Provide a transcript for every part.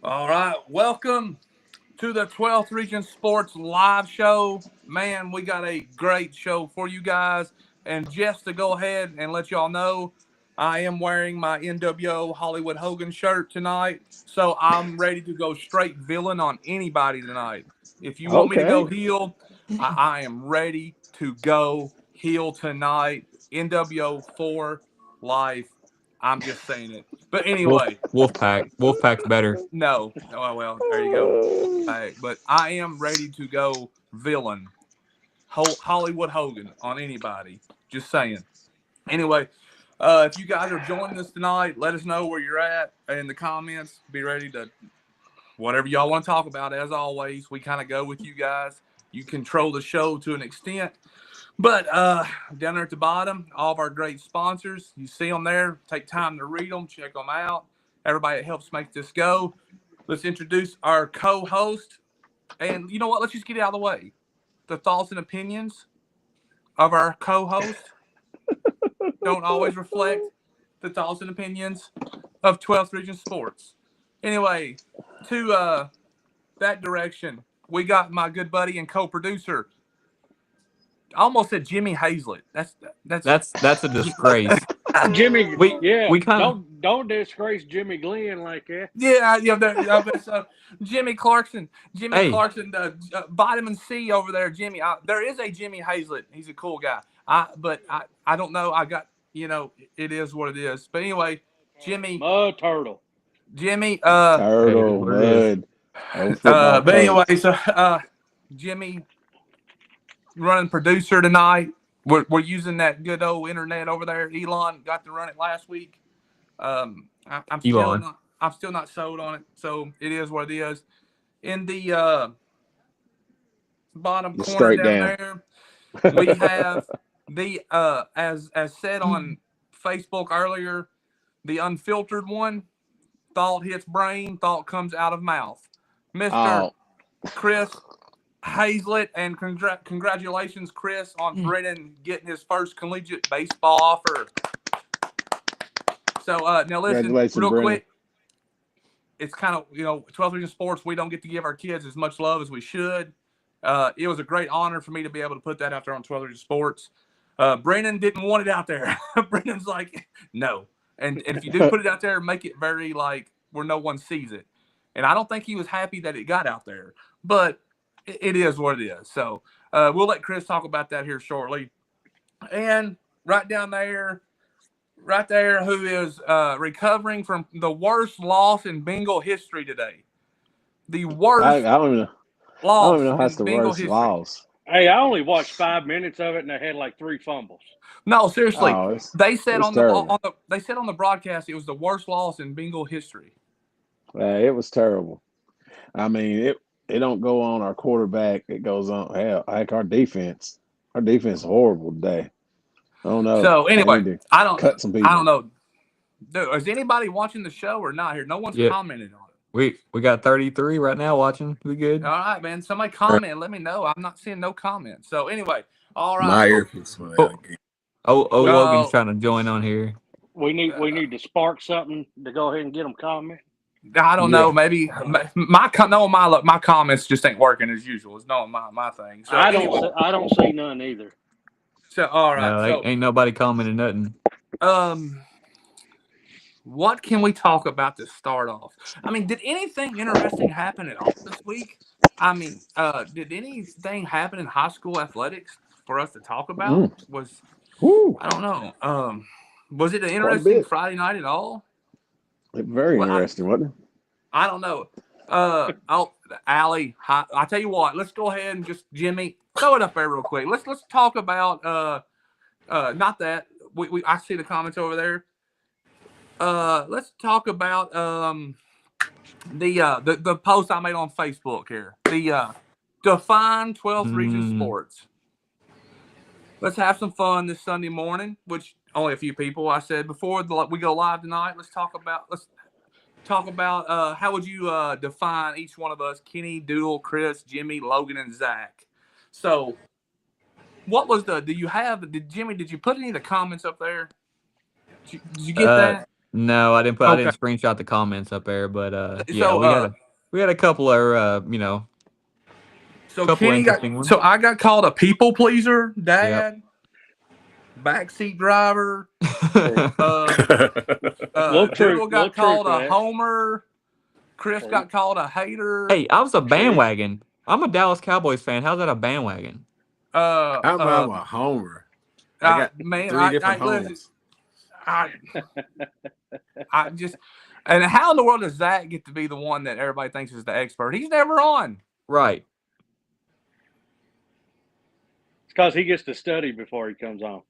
All right, welcome to the 12th Region Sports live show. Man, we got a great show for you guys. And just to go ahead and let y'all know, I am wearing my NWO Hollywood Hogan shirt tonight. So I'm ready to go straight villain on anybody tonight. If you want me to go Okay. heel, I am ready to go heel tonight. NWO for life. I'm just saying it. But anyway. Wolfpack's better. No. Oh, well, there you go. But I am ready to go villain. Hollywood Hogan on anybody. Just saying. Anyway, if you guys are joining us tonight, let us know where you're at in the comments. Be ready to whatever y'all want to talk about. As always, we kind of go with you guys. You control the show to an extent. But down there at the bottom, all of our great sponsors, you see them there. Take time to read them, check them out. Everybody that helps make this go. Let's introduce our co-host. And you know what? Let's just get it out of the way. The thoughts and opinions of our co-host don't always reflect the thoughts and opinions of 12th Region Sports. Anyway, to that direction, we got my good buddy and co-producer. I almost said Jimmy Hazlett. That's a disgrace. Jimmy, we kind of don't disgrace Jimmy Glenn like that. Yeah. Jimmy Clarkson. Hey. Clarkson, vitamin C over there. Jimmy, there is a Jimmy Hazlett. He's a cool guy. But I don't know. I got it is what it is. But anyway, Jimmy. Mud turtle. Jimmy. Turtle, mud. But anyway, so Jimmy, running producer tonight. We're using that good old internet over there. Elon got to run it last week. I'm still not sold on it, so it is what it is. In the bottom corner down there, we have the as said on Facebook earlier, the unfiltered one. Thought hits brain, thought comes out of mouth. Mr. Chris Hazlett, and congratulations, Chris, on Brennan getting his first collegiate baseball offer. So now listen, real quick. It's kind of 12th Region Sports. We don't get to give our kids as much love as we should. It was a great honor for me to be able to put that out there on 12th Region Sports. Brennan didn't want it out there. Brennan's like, no. And if you do put it out there, make it very like where no one sees it. And I don't think he was happy that it got out there, but it is what it is. So we'll let Chris talk about that here shortly. And right there, who is recovering from the worst loss in Bengal history today. The worst I don't even know loss how in Bengal history. Loss. Hey, I only watched 5 minutes of it, and they had like 3 fumbles. No, seriously. They said on the broadcast it was the worst loss in Bengal history. It was terrible. I mean, it don't go on our quarterback. It goes on like our defense. Our defense is horrible today. I don't know. So anyway, I don't know. Dude, is anybody watching the show or not here? No one's commented on it. We got 33 right now watching. We good? All right, man. Somebody comment. Let me know. I'm not seeing no comments. So anyway, all right. My earpiece went out again. Logan's trying to join on here. We need to spark something to go ahead and get them comment. I don't know. Maybe my comments just ain't working as usual. It's not my thing. So I don't see none either. So all right. No, ain't nobody commenting nothing. What can we talk about to start off? I mean, did anything interesting happen at all this week? I mean, did anything happen in high school athletics for us to talk about? I don't know. Was it an interesting Friday night at all? Very interesting, wasn't it? I don't know. Allie, I tell you what, let's go ahead and just Jimmy, throw it up there real quick. Let's talk about not that. I see the comments over there. Let's talk about the post I made on Facebook here. The define 12th Region Sports. Let's have some fun this Sunday morning, which only a few people. I said before we go live tonight. Let's talk about how would you define each one of us: Kenny, Doodle, Chris, Jimmy, Logan, and Zach. So, what was did you put any of the comments up there? Did you get that? No, I didn't Okay. screenshot the comments up there, but yeah, So, we had a couple of so couple Kenny got. interesting ones. So I got called a people pleaser, Yep. Dad, backseat driver. Little Jewel truth, got called to a that. homer. Chris True. got called a hater. Hey, I was a bandwagon. I'm a Dallas Cowboys fan. How's that a bandwagon? I'm a homer. I got three different homes. I just, and how in the world does Zach get to be the one that everybody thinks is the expert? He's never on. Right. It's because he gets to study before he comes on.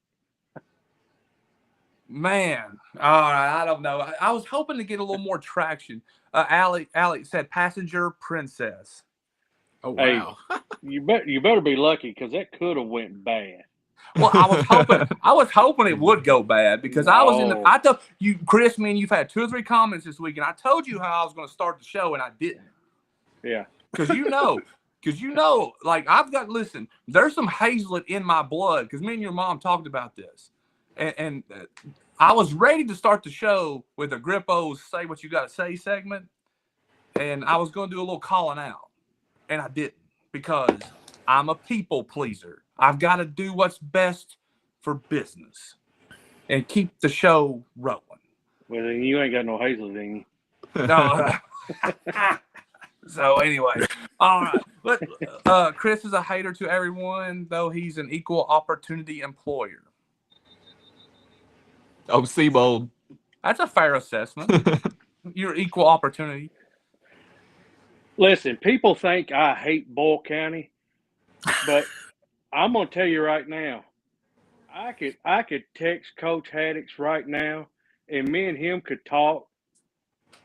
Man, all right, I don't know. I was hoping to get a little more traction. Allie said passenger princess. Oh wow! Hey, you better be lucky because that could have went bad. Well, I was hoping it would go bad because I was in. I told you, Chris, man, you've had 2 or 3 comments this week, and I told you how I was going to start the show, and I didn't. Yeah, because like listen, there's some Hazlet in my blood because me and your mom talked about this, and I was ready to start the show with a Grippo's "Say What You Got to Say" segment, and I was going to do a little calling out, and I didn't because I'm a people pleaser. I've got to do what's best for business and keep the show rolling. Well, then you ain't got no Hazlet in you. No. So anyway, all right. But Chris is a hater to everyone, though he's an equal opportunity employer. Oh, Seabold. That's a fair assessment. You're equal opportunity. Listen, people think I hate Boyle County, but I'm gonna tell you right now, I could text Coach Haddix right now, and me and him could talk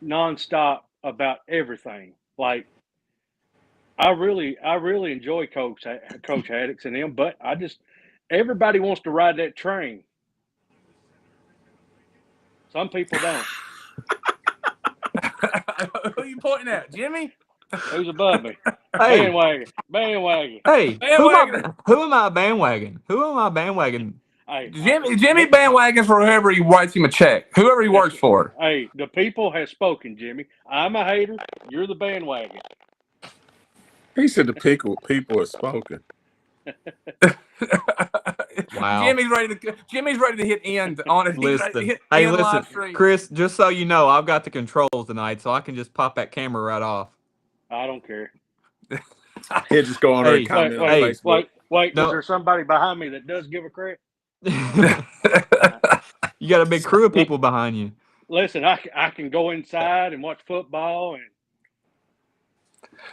nonstop about everything. Like, I really enjoy Coach Haddix and him, but everybody wants to ride that train. Some people don't. Who are you pointing at, Jimmy? Who's above me? Hey. Bandwagon. Hey, Bandwagon. who am I bandwagon? Hey, Jimmy bandwagon for whoever he writes him a check, whoever he works for. Hey, the people have spoken, Jimmy. I'm a hater. You're the bandwagon. He said the people have spoken. Wow. Jimmy's ready to hit end on it. Listen, Chris, just so you know, I've got the controls tonight, so I can just pop that camera right off. I don't care. He'll just go on there and comment on Facebook. Wait, is there somebody behind me that does give a crap? You got a big crew of people behind you. Listen, I can go inside and watch football and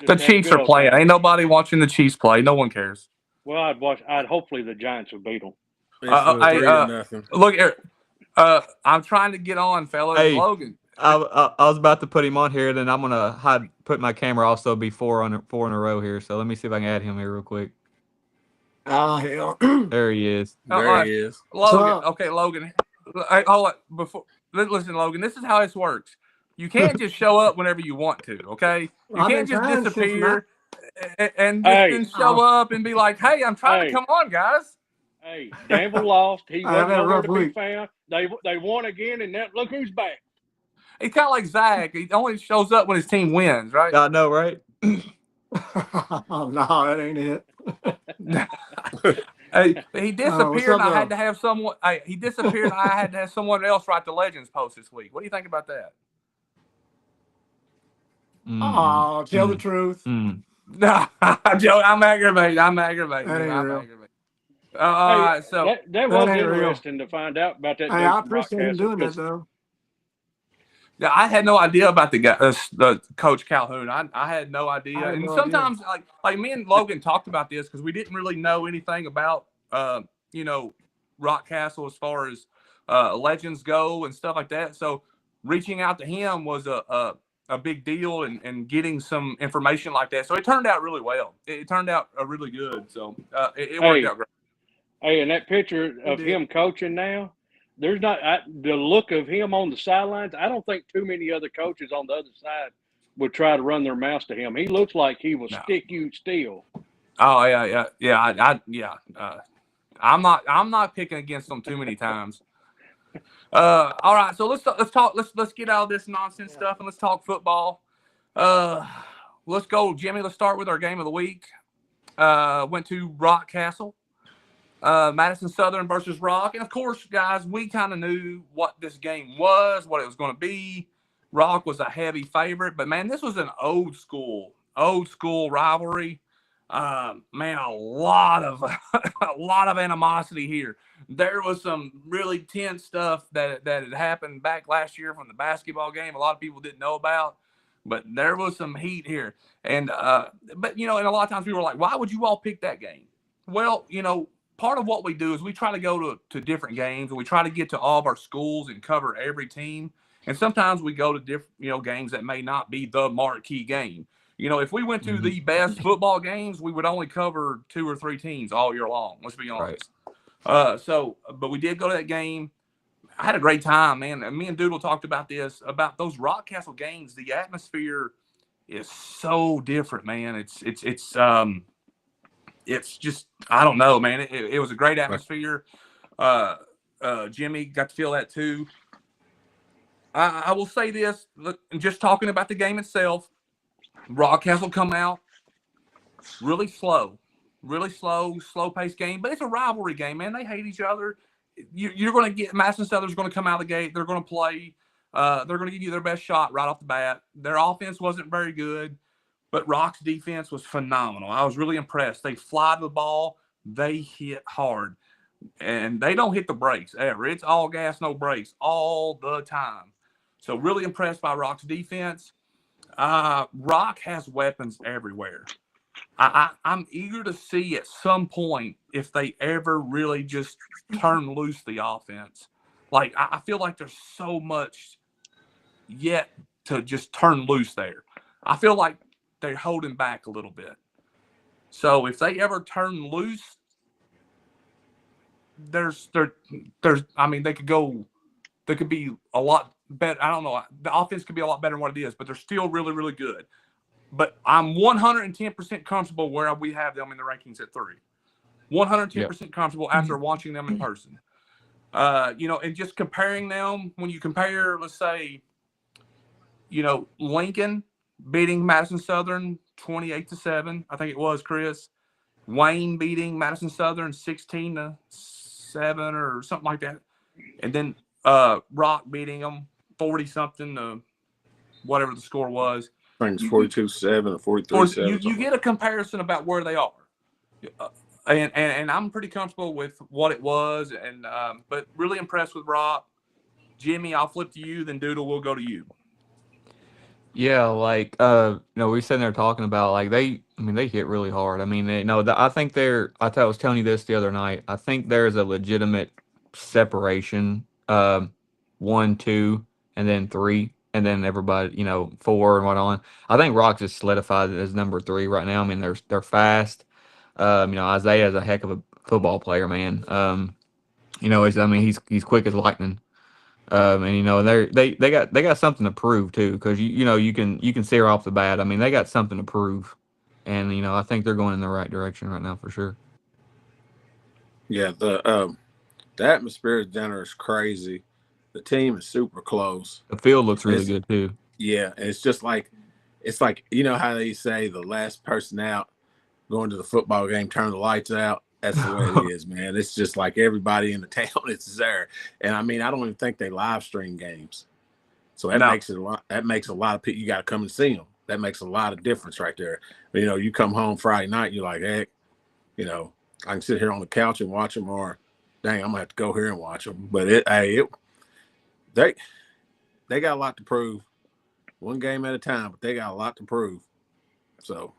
the Chiefs are playing. Ain't nobody watching the Chiefs play. No one cares. Well, hopefully the Giants would beat them. Look here. I'm trying to get on, fellas. Hey, Logan. I was about to put him on here, then I'm gonna put my camera also be 4 in a row here. So let me see if I can add him here real quick. Oh hell! There he is. There he is. Logan. Okay, Logan. Hold on. Listen, Logan. This is how this works. You can't just show up whenever you want to. Okay, you can't just disappear and then show up and be like, "Hey, I'm trying to come on, guys." Hey, Danville lost. He wasn't nowhere to be found. They won again, and look who's back. He's kind of like Zach. He only shows up when his team wins, right? I know, right? Oh, no, that ain't it. Hey, he disappeared. And I had to have someone. He disappeared. And I had to have someone else write the Legends post this week. What do you think about that? Oh, tell the truth. No, I'm aggravated. That ain't real. All right, so that was interesting to find out about that. Hey, I appreciate him doing that though. Yeah, I had no idea about the guy, the Coach Calhoun. I had no idea. And sometimes, like me and Logan talked about this because we didn't really know anything about, Rockcastle as far as legends go and stuff like that. So reaching out to him was a big deal and getting some information like that. So it turned out really well. It turned out really good. So it worked out great. Hey, and that picture of him coaching now, there's not the look of him on the sidelines. I don't think too many other coaches on the other side would try to run their mouths to him. He looks like he will stick you still. Oh yeah. I'm not picking against him too many times. All right, so let's get out of this nonsense stuff and let's talk football. Let's go, Jimmy. Let's start with our game of the week. Went to Rockcastle, Madison Southern versus Rock, and of course, guys, we kind of knew what this game was, what it was going to be. Rock was a heavy favorite, but man, this was an old school rivalry. Man, a lot of a lot of animosity here. There was some really tense stuff that had happened back last year from the basketball game. A lot of people didn't know about, but there was some heat here. And but and a lot of times people were like, "Why would you all pick that game?" Well, part of what we do is we try to go to different games, and we try to get to all of our schools and cover every team. And sometimes we go to different games that may not be the marquee game. If we went to the best football games, we would only cover 2 or 3 teams all year long. Let's be honest. Right. But we did go to that game. I had a great time, man. Me and Doodle talked about this, about those Rockcastle games. The atmosphere is so different, man. It's just, I don't know, man. It was a great atmosphere. Jimmy got to feel that too. I will say this, look, just talking about the game itself, Rockcastle come out really slow paced game, but it's a rivalry game, man. They hate each other. You're going to get Madison Southern's going to come out of the gate. They're going to play. They're going to give you their best shot right off the bat. Their offense wasn't very good, but Rock's defense was phenomenal. I was really impressed. They fly the ball. They hit hard, and they don't hit the brakes ever. It's all gas, no brakes all the time. So really impressed by Rock's defense. Rock has weapons everywhere. I'm eager to see at some point if they ever really just turn loose the offense. Like, I feel like there's so much yet to just turn loose there. I feel like they're holding back a little bit. So if they ever turn loose, they could be a lot better. I don't know. The offense could be a lot better than what it is, but they're still really, really good. But I'm 110% comfortable where we have them in the rankings at 3. 110% comfortable after watching them in person. And just comparing them, when you compare, let's say, Lincoln beating Madison Southern 28-7, I think it was, Chris. Wayne beating Madison Southern 16-7 or something like that. And then Rock beating them 40-something to whatever the score was. I think it's 42-7 or 43-7. You get a comparison about where they are. And I'm pretty comfortable with what it was, but really impressed with Rock. Jimmy, I'll flip to you, then Doodle, we'll go to you. Yeah, we sitting there talking about they hit really hard. I mean, I think I was telling you this the other night. I think there's a legitimate separation, 1, 2, and then 3, and then everybody, 4 and what on. I think Rock just solidified as number 3 right now. I mean, they're fast. Isaiah's a heck of a football player, man. He's quick as lightning. They got something to prove too, because you can see her off the bat. I mean, they got something to prove, and I think they're going in the right direction right now for sure. Yeah, the atmosphere down there is crazy. The team is super close. The field looks really good too. Yeah, it's just like how they say the last person out going to the football game turn the lights out. That's the way it is, man. It's just like everybody in the town is there. And I don't even think they live stream games. So that makes it a lot. That makes a lot of people, you got to come and see them. That makes a lot of difference right there. But, you come home Friday night, you're like, heck, I can sit here on the couch and watch them, or dang, I'm going to have to go here and watch them. But they got a lot to prove. One game at a time, but they got a lot to prove. So.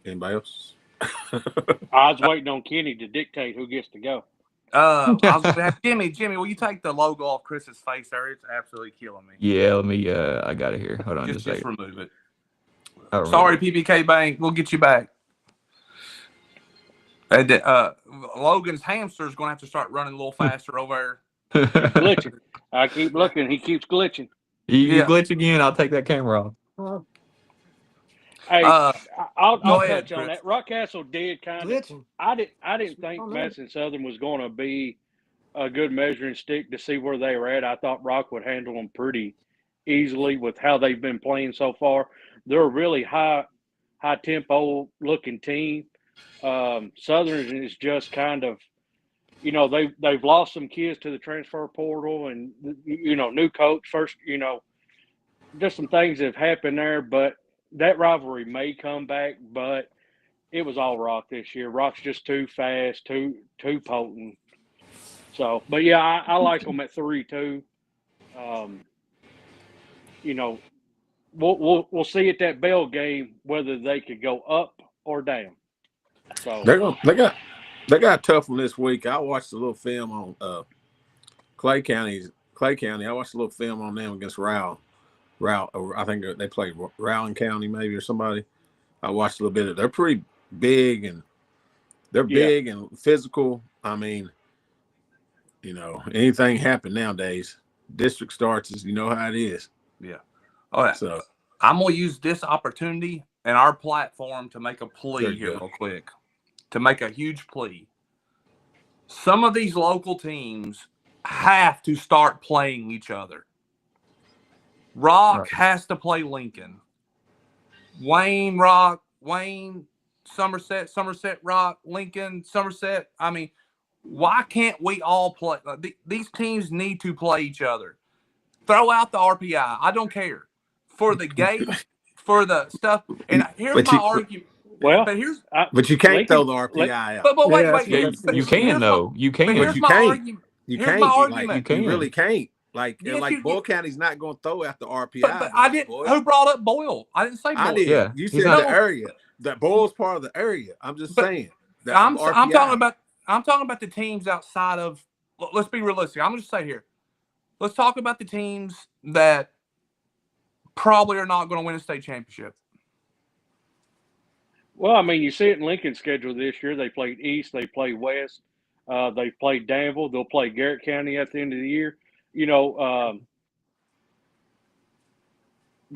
Anybody else? I was waiting on Kenny to dictate who gets to go. I was going to have Jimmy, will you take the logo off Chris's face there? It's absolutely killing me. Yeah, let me. I got it here. Hold on, just remove it. Sorry, PBK Bank. We'll get you back. And Logan's hamster is going to have to start running a little faster over there. Glitching. I keep looking. He keeps glitching. You glitch again. I'll take that camera off. Hey, I'll Go ahead, touch on Chris. that. Rockcastle did kind of. Glitching. I didn't think Madison Southern was going to be a good measuring stick to see where they were at. I thought Rock would handle them pretty easily with how they've been playing so far. They're a really high tempo looking team. Southern is just kind of, they've lost some kids to the transfer portal, and new coach first. Just some things have happened there, but that rivalry may come back. But it was all Rock this year. Rock's just too fast, too potent. So, but yeah, I like them at 3-2. We'll see at that Bell game whether they could go up or down. So they got a tough one this week. I watched a little film on Clay County. I watched a little film on them against Rowell. I think they played Rowland County maybe or somebody. I watched a little bit of. They're pretty big and big and physical. I mean, anything happen nowadays. District starts as you know how it is. Yeah. All right. So I'm gonna use this opportunity and our platform to make a plea here real quick. To make a huge plea. Some of these local teams have to start playing each other. Rock has to play Lincoln. Wayne, Somerset, Rock, Lincoln, Somerset. I mean, why can't we all play? These teams need to play each other. Throw out the RPI. I don't care. For the gate, for the stuff. And here's my argument. Well, but you can't throw the RPI out. But wait. You can, though. You can. But you can't. You can't. You really can't. Yes, Boyle County's not going to throw out the RPI. But I didn't. Who brought up Boyle? I didn't say Boyle. I did. Yeah, you said the area. That Boyle's part of the area. I'm just saying. I'm talking about the teams outside of. Let's be realistic. I'm going to say here. Let's talk about the teams that probably are not going to win a state championship. Well, I mean, you see it in Lincoln's schedule this year. They played East. They played West. They played Danville. They'll play Garrett County at the end of the year. The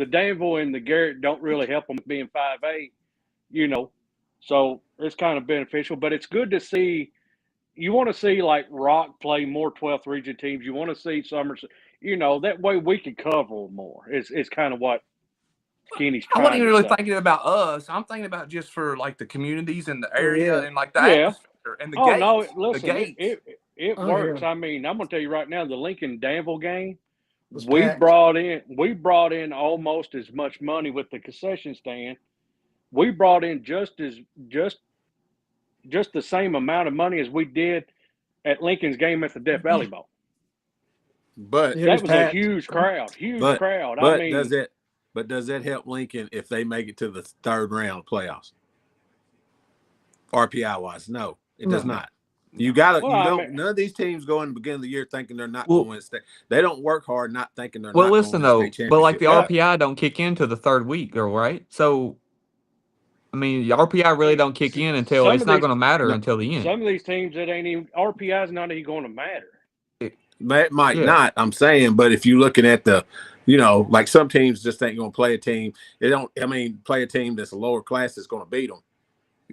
Danville and the Garrett don't really help them being 5A, so it's kind of beneficial. But it's good to see. You want to see like Rock play more 12th region teams. You want to see Somerset. That way we can cover them more. It's kind of what Kenny's trying. I wasn't even to really say. thinking about us. I'm thinking about just for like the communities in the area and like the atmosphere and the gates. No, listen, the gates. It works. Yeah. I mean, I'm gonna tell you right now, the Lincoln Danville game, we packed. brought in almost as much money with the concession stand. We brought in just the same amount of money as we did at Lincoln's game at the Death Valley Bowl. But that was a huge crowd. Crowd. But I mean, does that help Lincoln if they make it to the third round playoffs? RPI wise, no, it does not. You got to. None of these teams go in the beginning of the year thinking they're not going to win state. They don't work hard, not thinking they're. Well, listen though, but like the RPI don't kick into the third week, though, right? So, I mean, the RPI really don't kick in until it's not going to matter until the end. Some of these teams that ain't even RPI is not even going to matter. It might not. I'm saying, but if you're looking at the, like some teams just ain't going to play a team. They don't. I mean, play a team that's a lower class that's going to beat them.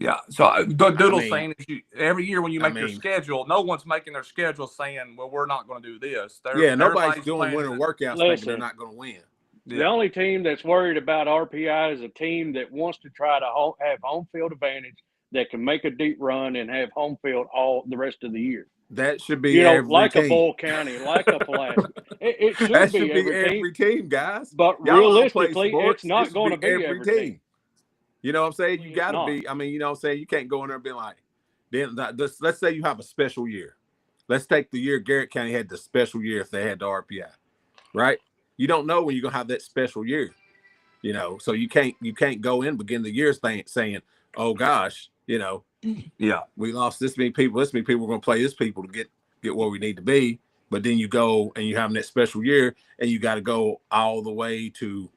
Yeah. So Doodle's saying is every year when you make your schedule, no one's making their schedule saying, "Well, we're not going to do this." Nobody's doing winter workouts thinking they're not going to win. The only team that's worried about RPI is a team that wants to try to have home field advantage, that can make a deep run and have home field all the rest of the year. That should be every like team. A Boyle County, like a Pulaski. It should be every team, guys. But realistically, it's not going to be every team. You know what I'm saying? You got to be. I mean, you know what I'm saying? You can't go in there and be like, let's say you have a special year. Let's take the year Garrett County had the special year if they had the RPI, right? You don't know when you're going to have that special year, so you can't go in begin the year saying, oh gosh, we lost this many people. This many people are going to play this people to get where we need to be. But then you go and you're having that special year and you got to go all the way to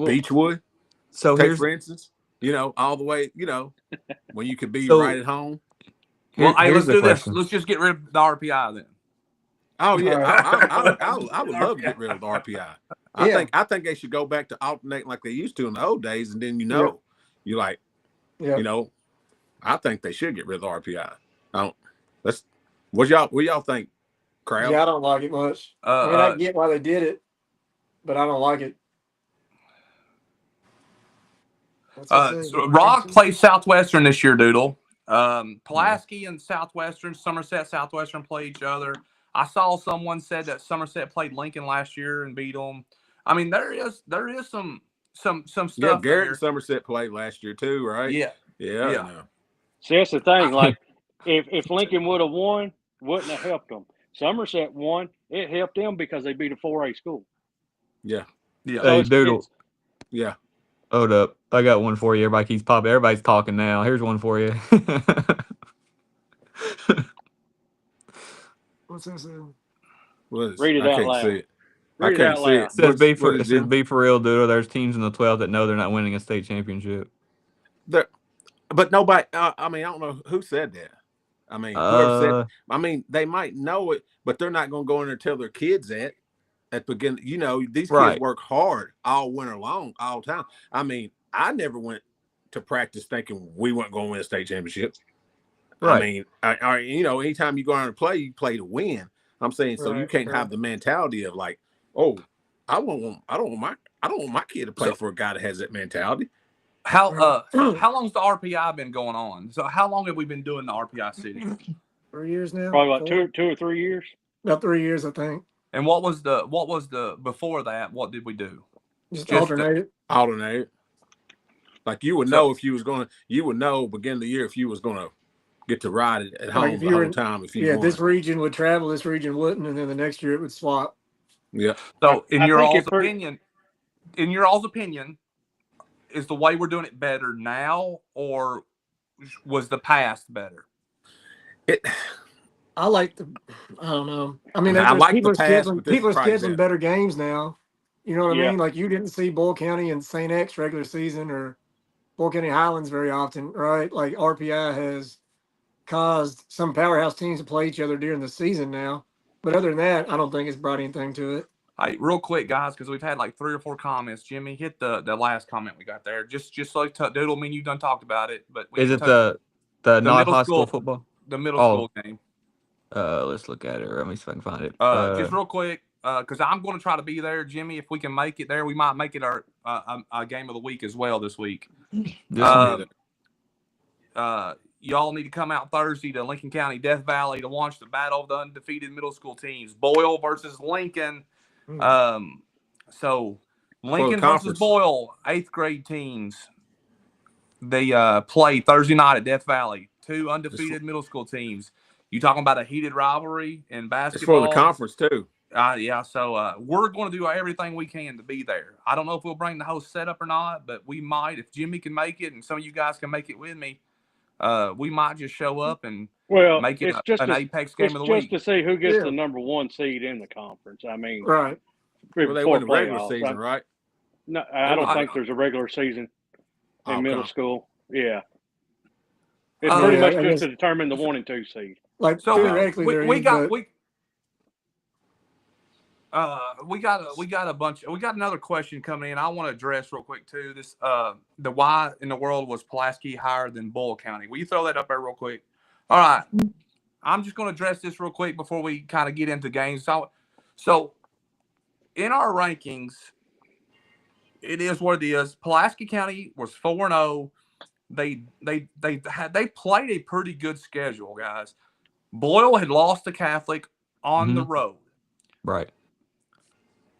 Beechwood. So for instance, all the way, when you could be right at home. Well, let's do this. Let's just get rid of the RPI then. Oh yeah, I would love to get rid of the RPI. I think they should go back to alternating like they used to in the old days, and then you like, I think they should get rid of the RPI. What y'all think, Crowd? Yeah, I don't like it much. I mean, I get why they did it, but I don't like it. So Rock plays Southwestern this year, Doodle. Pulaski and Southwestern, Somerset, Southwestern play each other. I saw someone said that Somerset played Lincoln last year and beat them. I mean, there is some stuff. Yeah, Garrett and Somerset played last year too, right? Yeah. See, that's the thing. Like, if Lincoln would have won, wouldn't have helped them. Somerset won. It helped them because they beat a 4A school. Yeah. Yeah. Hey, Doodle. Yeah. Hold up. I got one for you. Everybody keeps popping. Everybody's talking now. Here's one for you. What's that say? Read it out loud. See it. I can't see it. It says, be for real, Doodle. There's teams in the 12 that know they're not winning a state championship. But nobody, I mean, I don't know who said that. I mean, whoever said, I mean, they might know it, but they're not going to go in there and tell their kids that at the beginning. You know, these kids work hard all winter long, all the time. I mean, I never went to practice thinking we weren't going to win a state championship. Right. I mean, you know, anytime you go out and play, you play to win. I'm saying, so you can't have the mentality of like, oh, I don't want my kid to play for a guy that has that mentality. How long's the RPI been going on? So how long have we been doing the RPI city? 3 years now. Probably about 2 or 3 years. About 3 years, I think. And what was the before that? What did we do? Just alternate. Alternate. Like you would know if you was going to. You would know beginning of the year if you was going to get to ride it at home the whole time. If you won. This region would travel, this region wouldn't, and then the next year it would swap. Yeah. So in your all's opinion, is the way we're doing it better now, or was the past better? I don't know. I mean, I like people the past. people are scheduling better games now. You know what I mean? Like you didn't see Bull County and St. X regular season or Bull County Highlands very often, right? Like RPI has caused some powerhouse teams to play each other during the season now. But other than that, I don't think it's brought anything to it. Hey, real quick, guys, because we've had like 3 or 4 comments. Jimmy, hit the last comment we got there. Just like Doodle, I mean, you've done talked about it, but is it the not high school football? The middle school game. Let's look at it. Let me see if I can find it. Just real quick, because I'm going to try to be there, Jimmy. If we can make it there, we might make it our game of the week as well this week. Y'all need to come out Thursday to Lincoln County, Death Valley to watch the battle of the undefeated middle school teams, Boyle versus Lincoln. So Lincoln versus Boyle, 8th grade teams. They play Thursday night at Death Valley. 2 undefeated middle school teams. You talking about a heated rivalry in basketball? It's for the conference too. Yeah. So we're going to do everything we can to be there. I don't know if we'll bring the whole setup or not, but we might. If Jimmy can make it and some of you guys can make it with me, we might just show up and make it an Apex game of the week. Just to see who gets the number 1 seed in the conference. I mean, right. Well, they win the regular season, right? No, I don't think there's a regular season in middle school. Yeah. It's pretty much just to determine the 1 and 2 seed. Like theoretically, we got a bunch. We got another question coming in. I want to address real quick too. This the why in the world was Pulaski higher than Bull County? Will you throw that up there real quick? All right, I'm just going to address this real quick before we kind of get into games. So in our rankings, it is what it is. Pulaski County was 4-0. They played a pretty good schedule, guys. Boyle had lost to Catholic on the road. Right.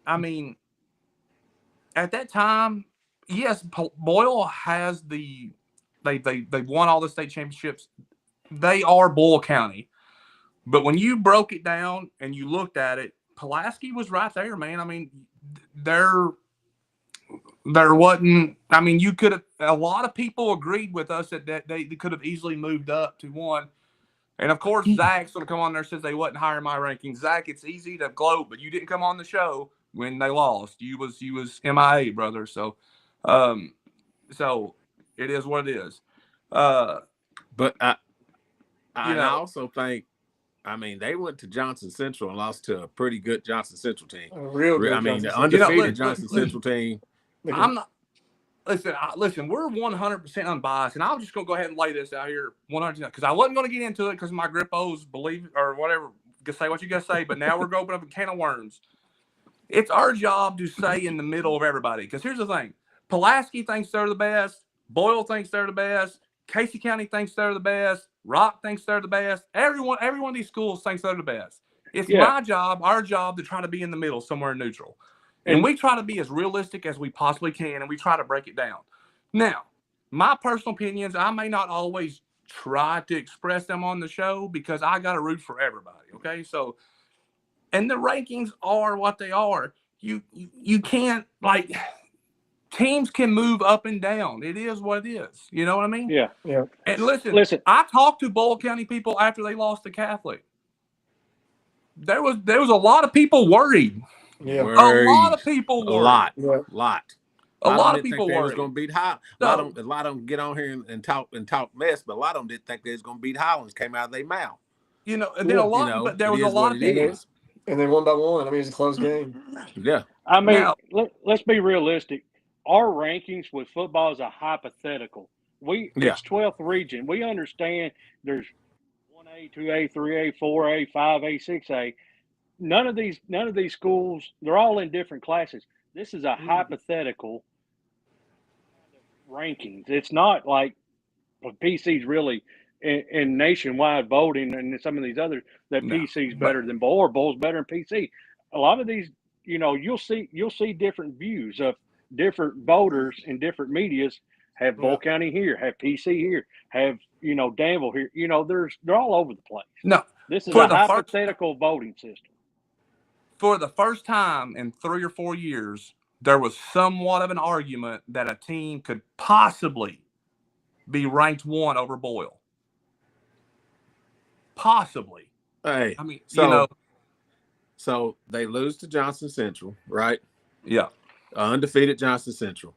I mean, at that time, yes, Boyle has they won all the state championships. They are Bull County. But when you broke it down and you looked at it, Pulaski was right there, man. I mean, there wasn't. I mean, you could have. A lot of people agreed with us that they could have easily moved up to 1. And of course, Zach's going to come on there and says they wasn't higher in my rankings. Zach, it's easy to gloat, but you didn't come on the show when they lost. You was MIA, brother. So, so it is what it is. But I also think I mean, they went to Johnson Central and lost to a pretty good Johnson Central team. A real good I mean, Johnson the Central. undefeated Johnson Central team. I'm not. Listen. We're 100% unbiased, and I'm just gonna go ahead and lay this out here 100% because I wasn't gonna get into it because my grippos believe or whatever. Say what you gotta say, but now we're going to open up a can of worms. It's our job to stay in the middle of everybody. Because here's the thing: Pulaski thinks they're the best. Boyle thinks they're the best. Casey County thinks they're the best. Rock thinks they're the best. Every one of these schools thinks they're the best. It's my job, our job, to try to be in the middle, somewhere neutral. And we try to be as realistic as we possibly can, and we try to break it down. Now, my personal opinions, I may not always try to express them on the show because I got to root for everybody, okay? So, and the rankings are what they are. You can't, like, teams can move up and down. It is what it is. You know what I mean? Yeah. And listen, I talked to Boyle County people after they lost to Catholic. There was a lot of people worried. Yeah. Worried. A lot of people worried. A lot. A lot of people think worried. They was going to beat Highlands. A lot of them get on here and talk mess, but a lot of them didn't think they was going to beat Highlands. Came out of their mouth. You know, and then a lot, but there was a lot of people. And they won by 1. I mean, it's a close game. Yeah. I mean, let's be realistic. Our rankings with football is a hypothetical. It's 12th region. We understand there's 1A, 2A, 3A, 4A, 5A, 6A. None of these schools, they're all in different classes. This is a hypothetical rankings. It's not like PC's really in nationwide voting and some of these others that PC's better than Bowl or Bowl's better than PC. A lot of these, you'll see different views of different voters in different medias. Have Bowl County here, have PC here, have Danville here. They're all over the place. No, this is a hypothetical voting system. For the first time in 3 or 4 years, there was somewhat of an argument that a team could possibly be ranked 1 over Boyle. Possibly. Hey, I mean, so they lose to Johnson Central, right? Yeah. Undefeated Johnson Central.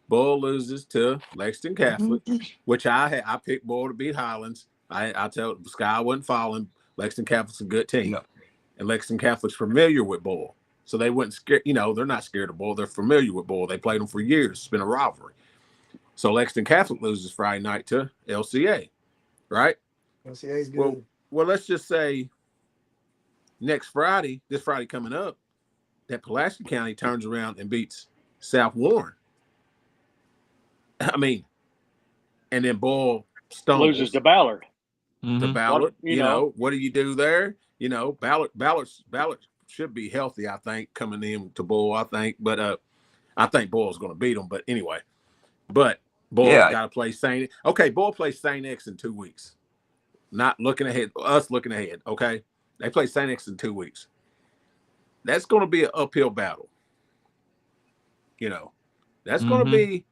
Boyle loses to Lexington Catholic, which I picked Boyle to beat Highlands. I tell Sky wasn't falling. Lexington Catholic's a good team. No. And Lexington Catholic's familiar with Boyle. So they wouldn't scare, they're not scared of Boyle. They're familiar with Boyle. They played them for years. It's been a rivalry. So Lexington Catholic loses Friday night to LCA, right? LCA's good. Well, let's just say this Friday coming up, that Pulaski County turns around and beats South Warren. I mean, and then Boyle stumbles. Loses to Ballard. To Ballard, what do you do there? Ballard should be healthy, I think, coming in to Boyle, I think. But I think Boyle's going to beat them. But anyway, Boyle's got to play St. Okay, Boyle plays St. X in 2 weeks. Not looking ahead, us looking ahead, okay? They play St. X in 2 weeks. That's going to be an uphill battle. That's going to be,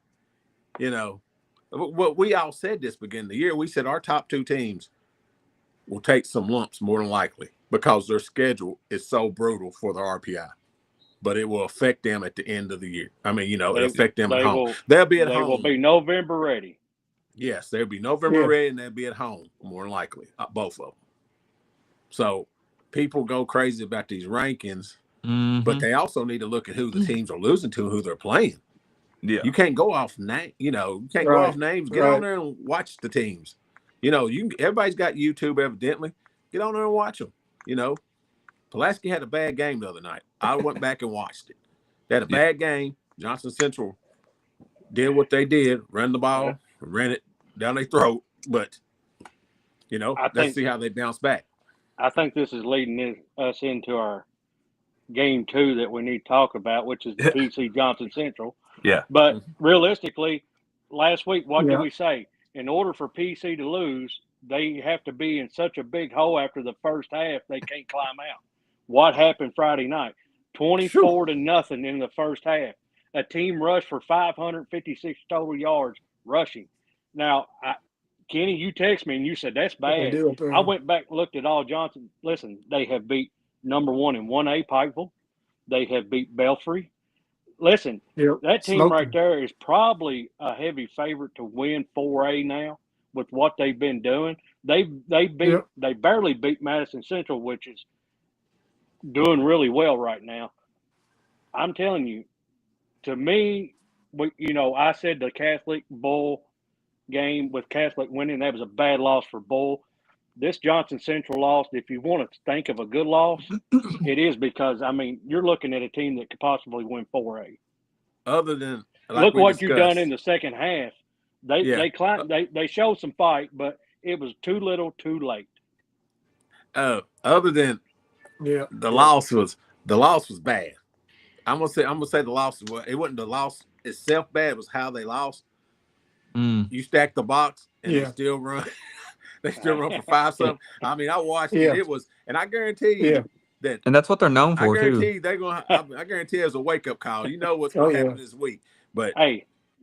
what we all said this beginning of the year. We said our top 2 teams will take some lumps more than likely because their schedule is so brutal for the RPI. But it will affect them at the end of the year. I mean, it'll affect them at home. They'll be at home. They will be November ready. Yes, they'll be November ready, and they'll be at home, more than likely, both of them. So people go crazy about these rankings, but they also need to look at who the teams are losing to and who they're playing. Yeah, you can't go off name. You can't go off names. Get on there and watch the teams. Everybody's got YouTube, evidently. Get on there and watch them. Pulaski had a bad game the other night. I went back and watched it. They had a bad game. Johnson Central did what they did, ran the ball, ran it down their throat. But, let's see how they bounce back. I think this is leading us into our game 2 that we need to talk about, which is the PC Johnson Central. Yeah. But realistically, last week, what did we say? In order for PC to lose, they have to be in such a big hole after the first half, they can't climb out. What happened Friday night? 24-0 in the first half. A team rushed for 556 total yards rushing. Now, Kenny, you text me and you said that's bad. I went back and looked at all Johnson. Listen, they have beat number 1 in 1A Pikeville. They have beat Belfry. Listen, that team right there is probably a heavy favorite to win 4A now with what they've been doing. They barely beat Madison Central, which is doing really well right now. I'm telling you, to me, I said the Catholic Bull game with Catholic winning, that was a bad loss for Bull. This Johnson Central loss, if you want to think of a good loss, it is because, you're looking at a team that could possibly win 4A. Other than look what you've done in the second half. They climbed. Yeah. They showed some fight, but it was too little, too late. Other than the loss was bad. I'm gonna say the loss was, it wasn't the loss itself bad. It was how they lost. You stack the box and they still run. They still run for 5-something. I watched it. It was, and I guarantee you that, and that's what they're known for I guarantee too. they're gonna. I guarantee it was a wake up call. You know what's gonna happen this week, but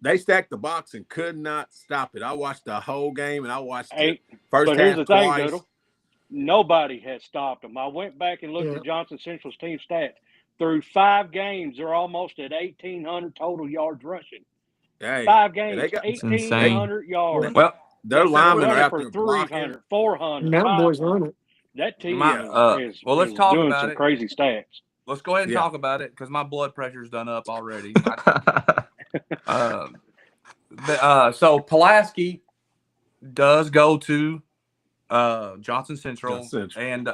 they stacked the box and could not stop it. I watched the whole game and I watched the first half here's the thing, twice. Doodle. Nobody has stopped them. I went back and looked at Johnson Central's team stats. Through 5 games, they're almost at 1,800 total yards rushing. 5 games, 1,800 yards. Well, their linemen are after 300, 400. Mountain Boys run it. That team is let's talk doing about some it. crazy stats. Let's go ahead and talk about it because my blood pressure's done up already. So Pulaski does go to Johnson Central. And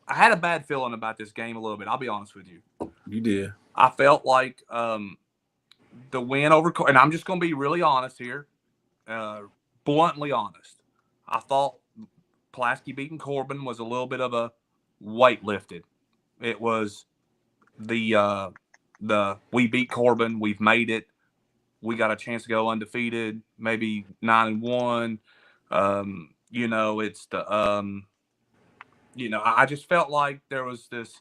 I had a bad feeling about this game a little bit. I'll be honest with you. You did. I felt like the win over, and I'm just going to be really honest here, bluntly honest. I thought Pulaski beating Corbin was a little bit of a weight lifted. It was the we beat Corbin, we've made it, we got a chance to go undefeated, maybe 9-1. It's the I just felt like there was this,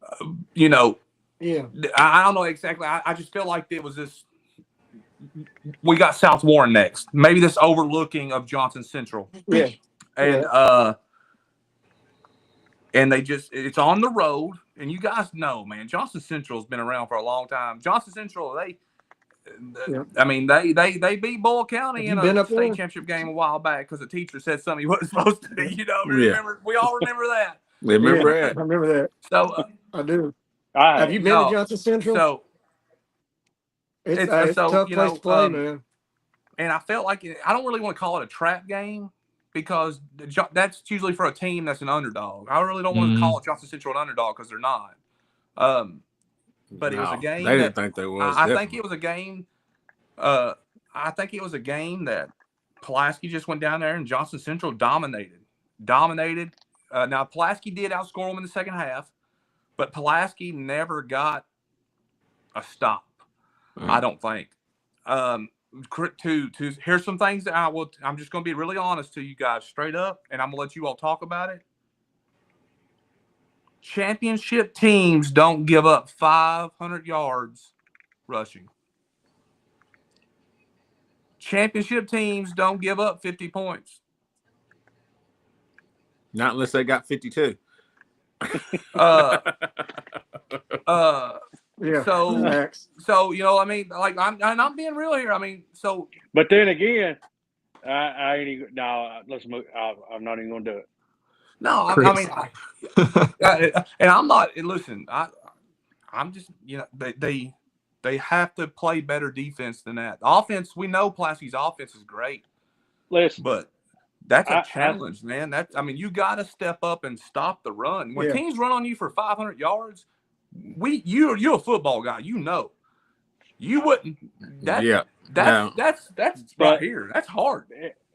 I don't know exactly. I just feel like it was this. We got South Warren next. Maybe this overlooking of Johnson Central. Yeah. And it's on the road, and you guys know, man, Johnson Central's been around for a long time. Johnson Central, they beat Bull County in a state championship game a while back because the teacher said something he wasn't supposed to. Remember? We all remember that. Remember that? I remember that. So I do. Have you been to Johnson Central? So it's a tough place to play, man. And I felt like I don't really want to call it a trap game because that's usually for a team that's an underdog. I really don't want to call it Johnson Central an underdog because they're not. But it was a game. They didn't think they was. I think it was a game. I think it was a game that Pulaski just went down there and Johnson Central dominated. Now Pulaski did outscore them in the second half, but Pulaski never got a stop. I don't think. Here's some things that I'm just going to be really honest to you guys straight up, and I'm going to let you all talk about it. Championship teams don't give up 500 yards rushing. Championship teams don't give up 50 points. Not unless they got 52. Yeah. So I'm being real here. But then again, I ain't even. No, let's move. I'm not even gonna do it. No, and I'm not. Listen, I'm just they have to play better defense than that. The offense, we know Pulaski's offense is great. Listen, but that's a challenge, man. You got to step up and stop the run. When teams run on you for 500 yards, you're a football guy. You wouldn't. That's right here. That's hard.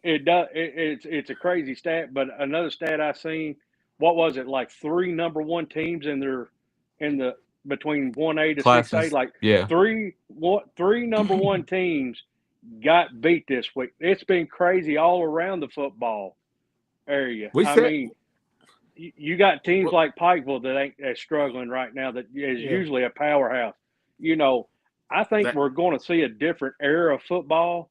It does. It's a crazy stat. But another stat I seen, what was it, like 3 number 1 teams in the between 1A to 6A, like 3 number 1 teams got beat this week. It's been crazy all around the football area. You got teams like Pikeville that ain't as struggling right now. That is usually a powerhouse. I think we're going to see a different era of football.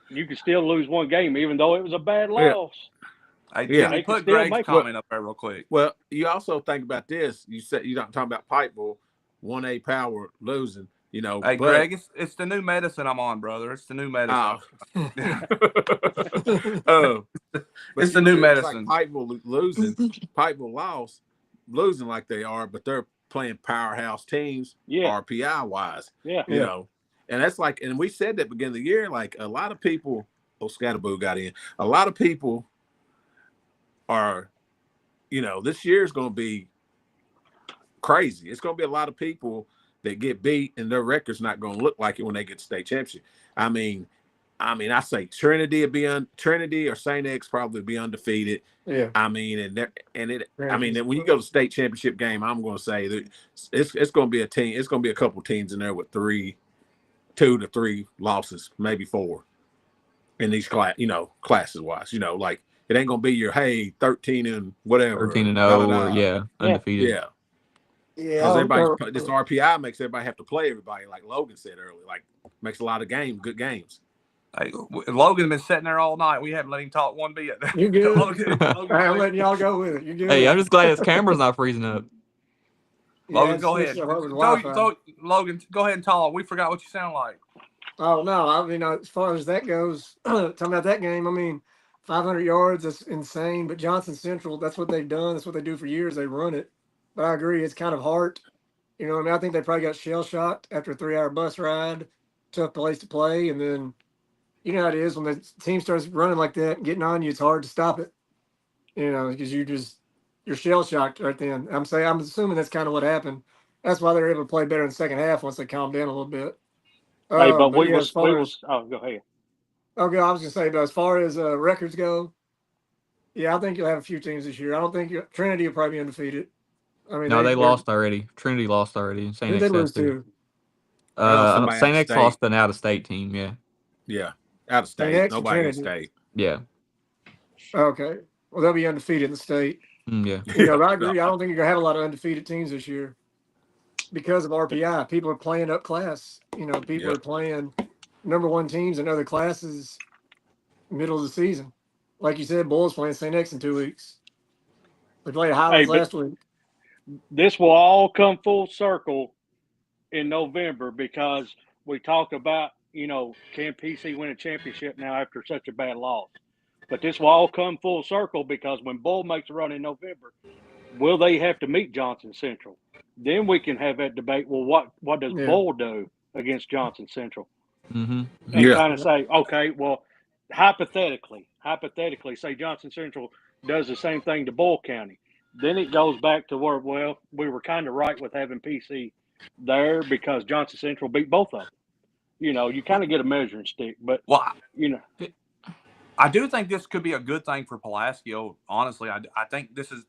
You can still lose one game, even though it was a bad loss. They put Greg's comment up there real quick. Well, you also think about this. You said you're not talking about Pikeville, 1A power losing. You know, Hey, but Greg, it's the new medicine I'm on, brother. It's the new medicine. But It's the new it's like medicine. Pikeville lost, losing like they are, but they're playing powerhouse teams, RPI wise. Yeah. You know, and that's like, and we said that beginning of the year, like a lot of people, Scatterboo got in. A lot of people are, you know, this year's going to be crazy. It's going to be a lot of people that get beat, and their record's not going to look like it when they get to state championship. I mean, I say Trinity or St. X probably be undefeated. Yeah. I mean, when you go to state championship game, I'm going to say that it's going to be a team. It's going to be a couple teams in there with 2 to 3 losses, maybe 4 in these classes wise. You know, like it ain't going to be your 13 and whatever, 13-0, or undefeated. Yeah. Yeah, Because this RPI makes everybody have to play everybody, like Logan said earlier. Like makes a lot of good games. Hey, Logan been sitting there all night. We haven't let him talk one bit. You good? Logan, I'm letting y'all go with it. You good? Hey, I'm just glad his camera's not freezing up. Logan, go ahead. Logan, go ahead and talk. We forgot what you sound like. Oh no, I mean, as far as that goes, talking about that game, I mean, 500 yards, that's insane. But Johnson Central, that's what they've done. That's what they do for years. They run it. But I agree, it's kind of hard. You know what I mean? I think they probably got shell shocked after a 3-hour bus ride. Tough place to play, and then you know how it is when the team starts running like that and getting on you, it's hard to stop it. You know, because you're shell shocked right then. I'm assuming that's kind of what happened. That's why they were able to play better in the second half once they calmed down a little bit. Hey, but go ahead. Okay, I was gonna say, but as far as records go, yeah, I think you'll have a few teams this year. I don't think Trinity will probably be undefeated. I mean, they lost already. Trinity lost already. St. Who X they lose to? St. X lost an out-of-state team. Yeah, out of state. Nobody in state. Yeah. Okay. Well, they'll be undefeated in the state. Yeah. You know, I agree. I don't think you're gonna have a lot of undefeated teams this year because of RPI. People are playing up class. You know, people are playing number 1 teams in other classes middle of the season. Like you said, Bulls playing St. X in 2 weeks. They played Highlands last week. This will all come full circle in November because we talk about, you know, can PC win a championship now after such a bad loss? But this will all come full circle because when Bull makes a run in November, will they have to meet Johnson Central? Then we can have that debate. Well, what does Bull do against Johnson Central? Mm-hmm. And kind of say, okay, well, hypothetically, say Johnson Central does the same thing to Bull County. Then it goes back to where, well, we were kind of right with having PC there because Johnson Central beat both of them. You know, you kind of get a measuring stick, but you know, I do think this could be a good thing for Pulaski. Honestly, I think this is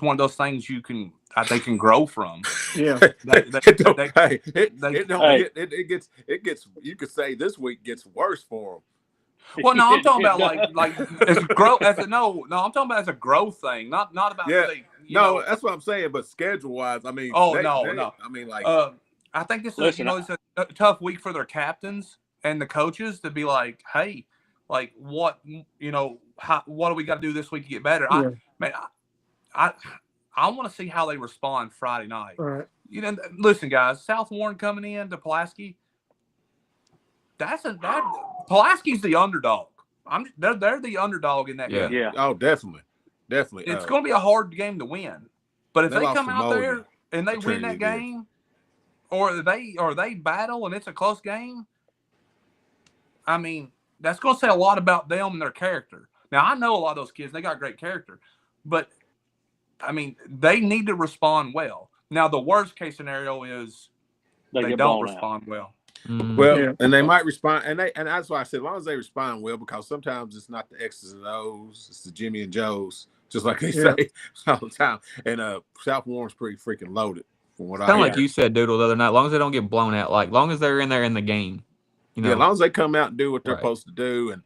one of those things they can grow from. Yeah, it gets. You could say this week gets worse for them. Well, no, I'm talking about like as growth. I'm talking about as a growth thing, not about. That's what I'm saying. But schedule wise, I mean, no. I mean, like, I think this is it's a tough week for their captains and the coaches to be like, hey, like what what do we got to do this week to get better? I want to see how they respond Friday night. All right. You know, listen, guys, South Warren coming in to Pulaski. Pulaski's the underdog. They're the underdog in that game. Yeah. Oh, definitely. It's going to be a hard game to win. But if they come out there and they win that game, or they battle and it's a close game, I mean, that's going to say a lot about them and their character. Now, I know a lot of those kids; they got great character, but I mean, they need to respond well. Now, the worst case scenario is they don't respond well. Well, and they might respond, and that's why I said, as long as they respond well, because sometimes it's not the X's and O's, it's the Jimmy and Joe's, just like they say all the time. And South Warren's pretty freaking loaded, from what I hear. Kind of like you said, Doodle, the other night. As long as they don't get blown out, like long as they're in there in the game, you know. Yeah, as long as they come out and do what they're supposed to do, and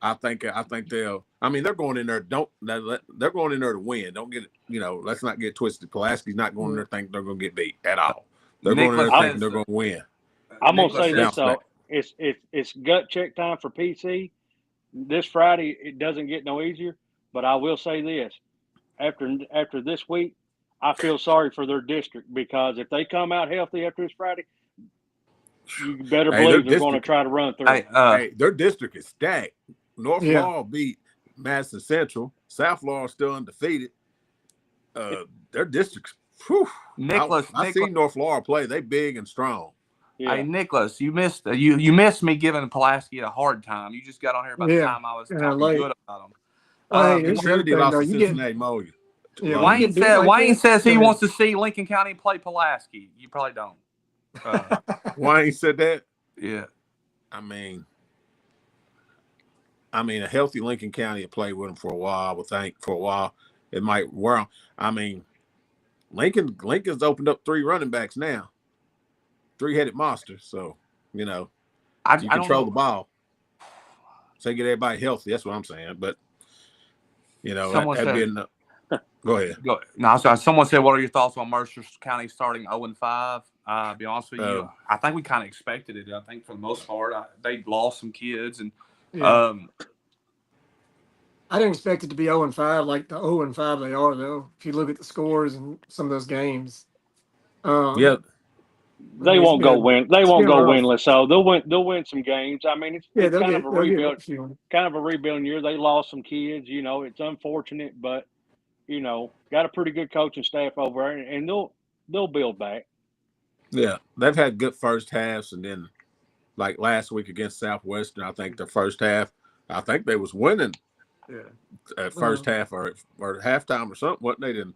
I think they'll. I mean, they're going in there. They're going in there to win. Don't get let's not get twisted. Pulaski's not going in there thinking they're going to get beat at all. They're going in there thinking they're going to win. I'm gonna say this though, it's gut check time for PC. This Friday it doesn't get no easier, but I will say this: after this week, I feel sorry for their district because if they come out healthy after this Friday, You better Hey, believe they're going to try to run through. Hey, their district is stacked. North Yeah. Laurel beat Madison Central. South Laurel still undefeated. Their districts. Whew, I seen North Laurel play. They big and strong. Yeah. Hey, Nicholas, you missed me giving Pulaski a hard time. You just got on here about the time I was talking good about them. Trinity lost to Cincinnati Moya. Yeah, Wayne says he wants to see Lincoln County play Pulaski. You probably don't. Wayne said that? Yeah. I mean, a healthy Lincoln County will play with them for a while. I would think for a while it might work. I mean, Lincoln's opened up 3 running backs now, 3-headed monster. So you control the ball. So get everybody healthy. That's what I'm saying. But that'd be enough. Go ahead. No, sorry. Someone said, "What are your thoughts on Mercer County starting 0-5?" Be honest with you, I think we kind of expected it. I think for the most part, they lost some kids, and I didn't expect it to be 0-5 like the 0-5 they are, though. If you look at the scores and some of those games, they won't go win. They won't go winless. So they'll win. They'll win some games. I mean, it's kind of a rebuild. Kind of a rebuilding year. They lost some kids. It's unfortunate, but got a pretty good coaching staff over there, and they'll build back. Yeah, they've had good first halves, and then like last week against Southwestern, I think the first half, I think they was winning. At first half or halftime or something, wasn't they? Then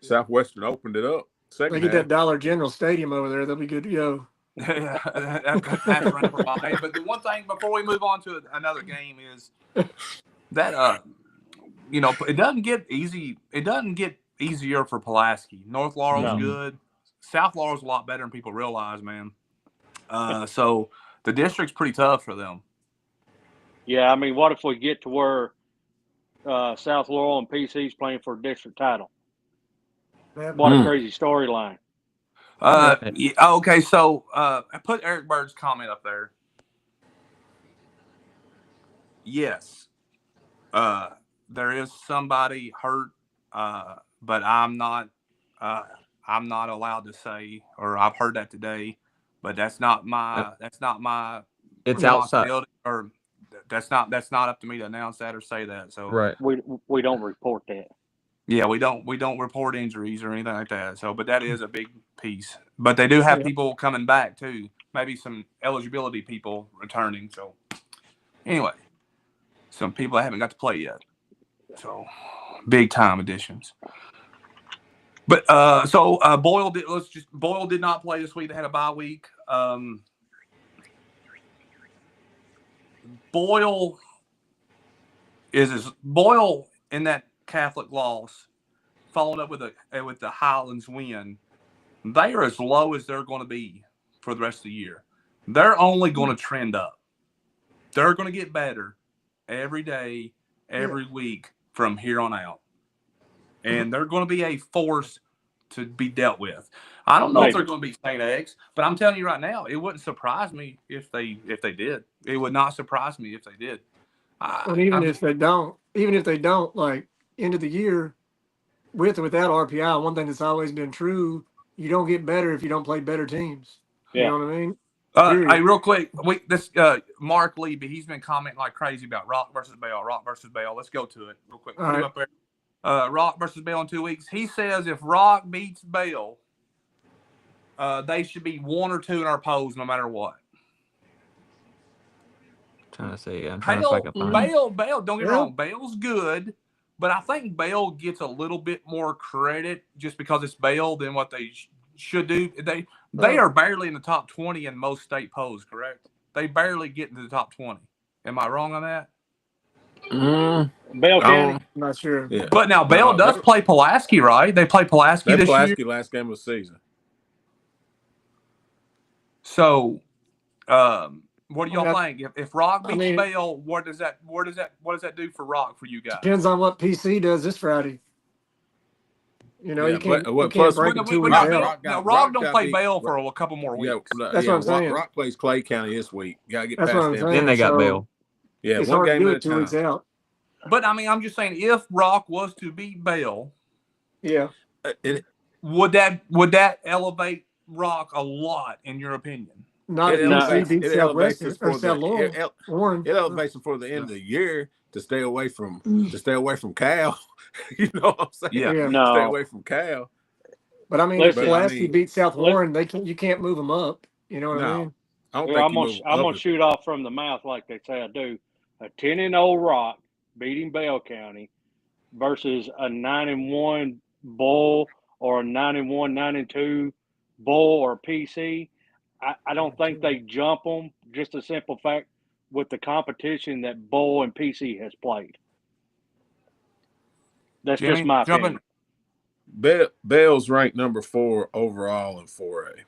Southwestern opened it up. They get that Dollar General Stadium over there. They'll be good to go. That's running for my head. But the one thing before we move on to another game is that it doesn't get easy. It doesn't get easier for Pulaski. North Laurel's good. South Laurel's a lot better than people realize, man. So the district's pretty tough for them. Yeah, I mean, what if we get to where South Laurel and PC's playing for a district title? What a crazy storyline. Okay, so I put Eric Bird's comment up there. Yes, there is somebody hurt, but I'm not allowed to say, or I've heard that today, but that's not my it's outside, or that's not up to me to announce that or say that. So right, we don't report that. Yeah, we don't report injuries or anything like that. So, but that is a big piece. But they do have people coming back too. Maybe some eligibility people returning. So, anyway, some people that haven't got to play yet. So, big time additions. But Boyle did not play this week. They had a bye week. Boyle in that Catholic loss, followed up with the Highlands win. They are as low as they're going to be for the rest of the year. They're only going to trend up. They're going to get better every day, every week from here on out, and they're going to be a force to be dealt with. I don't know if they're going to be St. X, but I'm telling you right now, it wouldn't surprise me if they did. It would not surprise me if they did. Even if they don't, like, end of the year, with or without RPI, one thing that's always been true, you don't get better if you don't play better teams. You know what I mean? Hey, real quick, Mark Leby, he's been commenting like crazy about Rock versus Bell. Let's go to it real quick. Put him up there. Rock versus Bell in 2 weeks. He says if Rock beats Bell, they should be 1 or 2 in our polls no matter what. I'm trying to see Bell, don't get me wrong, Bell's good, but I think Bell gets a little bit more credit just because it's Bell than what they should do. They are barely in the top 20 in most state polls, correct? They barely get into the top 20. Am I wrong on that? Bell County? I'm not sure. Yeah. But now Bell does play Pulaski, right? They play Pulaski this Pulaski year. last game of the season. So, what do y'all think? If Rock beats Bell, what does that do for Rock for you guys? Depends on what PC does this Friday. You can't break it 2 weeks out. Rock don't play Bell for a couple more weeks. That's what I'm saying. Rock plays Clay County this week. You gotta get past them. Then they got Bell. Yeah, it's one hard game to do at a it 2 time. weeks out. But I mean, I'm just saying, if Rock was to beat Bell, yeah, would that elevate Rock a lot in your opinion? Not if It PC elevates. beats It elevates Southwestern us or for South the. Warren. It elevates them for the end of the year to stay away from Cal. You know what I'm saying? Yeah. Yeah. Stay No. away from Cal. But I mean, if Listen, Pulaski beats South let, Warren, you can't move them up. You know what I No, mean? I don't here, think you move I'm up. gonna shoot off from the mouth like they say I do. A 10-0 Rock beating Bell County versus a 9-1 Bull or a 9-1, 9-2 Bull or PC. I don't think they jump them. Just a simple fact with the competition that Bull and PC has played. That's just Jimmy, my jumping. opinion. Bell's ranked number 4 overall in 4A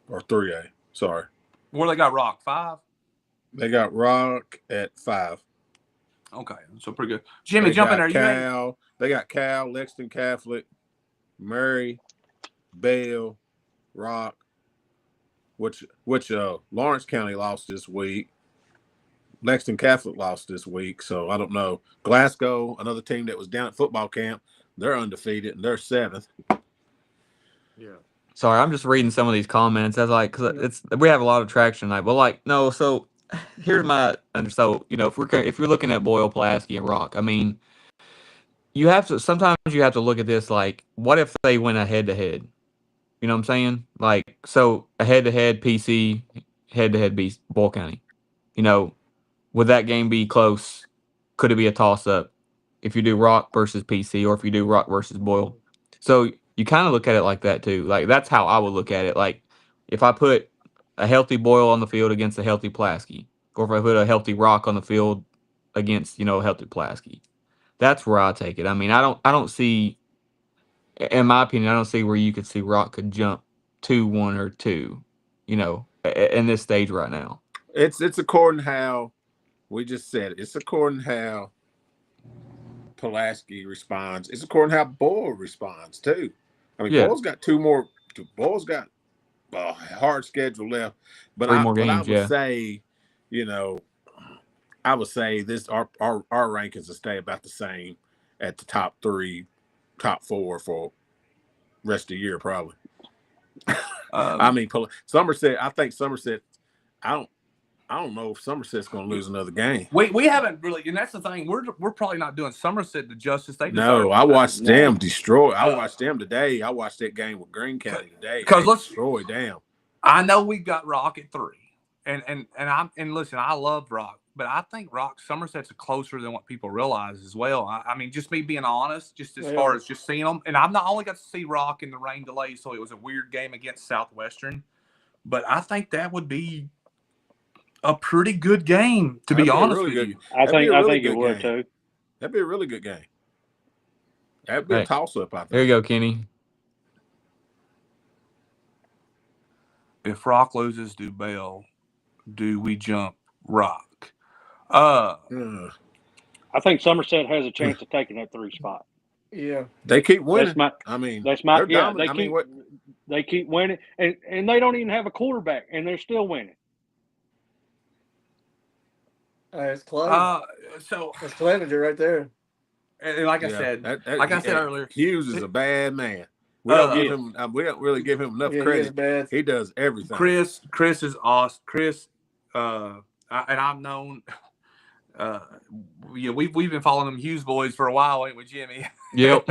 or 3A. Sorry, Where they got Rock 5. they got Rock at 5. Okay, so pretty good. Jimmy, They jump in got there. Cal. They got Cal, Lexington Catholic, Murray, Bell, Rock. Which Lawrence County lost this week. Lexington Catholic lost this week, so I don't know. Glasgow, another team that was down at football camp, they're undefeated and they're 7th. Yeah. Sorry, I'm just reading some of these comments. As like, cause we have a lot of traction tonight. But like, no. So here's my so if you're looking at Boyle, Pulaski, and Rock, I mean, you have to sometimes you have to look at this like, what if they win a head to head? You know what I'm saying? Like, so a head to head PC, head to head beats Boyle County. Would that game be close? Could it be a toss up if you do Rock versus PC or if you do Rock versus Boyle? So you kind of look at it like that too. Like, that's how I would look at it. Like, if I put a healthy Boyle on the field against a healthy Pulaski, or if I put a healthy Rock on the field against a healthy Pulaski, that's where I take it. I mean, I don't see, in my opinion, I don't see where you could see Rock could jump 2-1 or 2, in this stage right now. It's according how we just said it. It's according how Pulaski responds. It's according how Boyle responds too. I mean, Yeah. Boyle's got two more. Boyle's got a hard schedule left, but 3 more games. I would say, I would say this our rankings will stay about the same at the top 3, top 4 for rest of the year probably. I mean, Somerset. I think Somerset. I don't know if Somerset's going to lose another game. We haven't really, and that's the thing. We're probably not doing Somerset the justice they deserve. No, I watched them destroy. I watched them today. I watched that game with Greene County today. Because let's destroy them. I know we got Rock at 3, and listen, I love Rock, but I think Somerset's closer than what people realize as well. I mean, just me being honest, just as far as just seeing them, and I've not only got to see Rock in the rain delay, so it was a weird game against Southwestern, but I think that would be a pretty good game, to be honest with you. I think it would too. That'd be a really good game. That'd be a toss-up, I think. There you go, Kenny. If Rock loses to Bell, do we jump Rock? I think Somerset has a chance of taking that 3 spot. Yeah, they keep winning. They keep winning, and they don't even have a quarterback, and they're still winning. It's Clay. So it's Clevenger right there. And like I said, I said earlier, Hughes is a bad man. We don't give him. We don't really give him enough credit. He does everything. Chris is awesome. Chris, and I've known. We've been following them Hughes boys for a while, ain't we, Jimmy? Yep,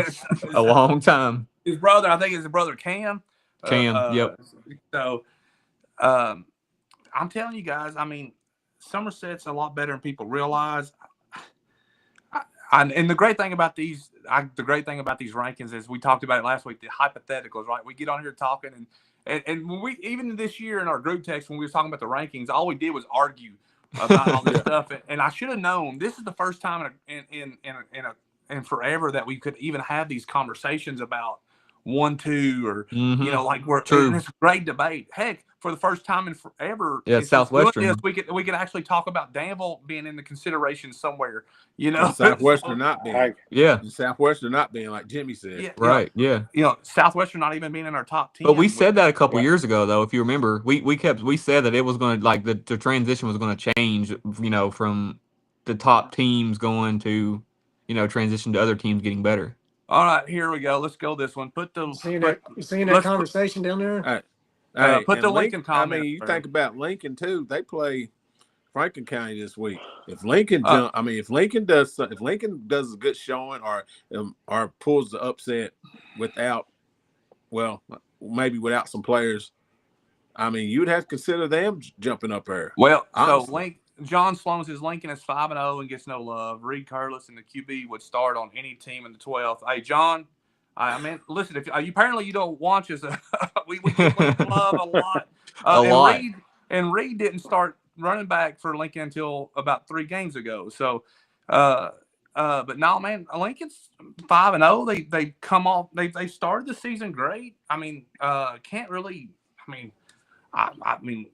a long time. His brother, I think, is his brother Cam. Yep. So, I'm telling you guys, I mean, Somerset's a lot better than people realize. And the great thing about these rankings is we talked about it last week. The hypotheticals, right? We get on here talking, and when we even this year in our group text when we were talking about the rankings, all we did was argue about all this stuff. And I should have known. This is the first time in forever that we could even have these conversations about 1, 2, or like we're. It's a great debate. Heck, for the first time in forever, Southwestern. We could actually talk about Danville being in the consideration somewhere. Southwestern not being. Yeah, Southwestern not being like Jimmy said. Yeah, right. Southwestern not even being in our top 10. But we said that a couple years ago, though. If you remember, we said that it was going to like the transition was going to change. From the top teams going to transition to other teams getting better. All right, here we go. Let's go this one. You seeing that conversation down there? Hey, Put and the Lincoln Lincoln. I comment mean, up you there. think about Lincoln too. They play Franklin County this week. If Lincoln if Lincoln does a good showing or pulls the upset without, well, maybe without some players, I mean, you'd have to consider them jumping up there. Well, honestly. so John Sloan says Lincoln is 5-0 and gets no love. Reed Curlis and the QB would start on any team in the 12th. Hey, John, I mean, listen, if apparently you don't watch us, we give Lincoln love a lot. A lot. Reed didn't start running back for Lincoln until about 3 games ago. So, but no, man, Lincoln's 5-0. They come off. They started the season great. I mean, can't really. I mean. I mean,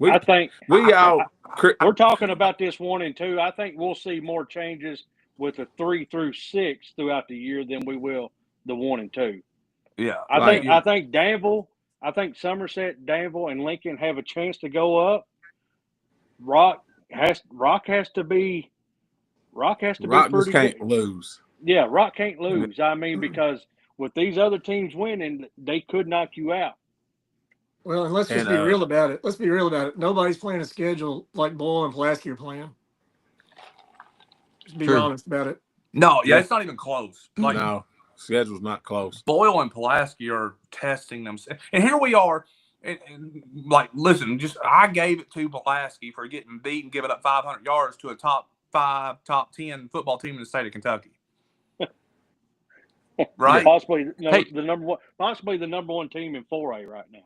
I think we're talking about this 1 and 2. I think we'll see more changes with the 3 through 6 throughout the year than we will the 1 and 2. Yeah, I think Danville, Somerset, Danville, and Lincoln have a chance to go up. Rock has to be pretty just can't good. lose. Yeah, Rock can't lose. I mean, because with these other teams winning, they could knock you out. Well, and let's just be real about it. Let's be real about it. Nobody's playing a schedule like Boyle and Pulaski are playing. Just be honest about it. No, it's not even close. Like, no, schedule's not close. Boyle and Pulaski are testing them, and here we are. And like, listen, I gave it to Pulaski for getting beat and giving up 500 yards to a top 5, top 10 football team in the state of Kentucky. Right? Possibly the number one team in 4A right now.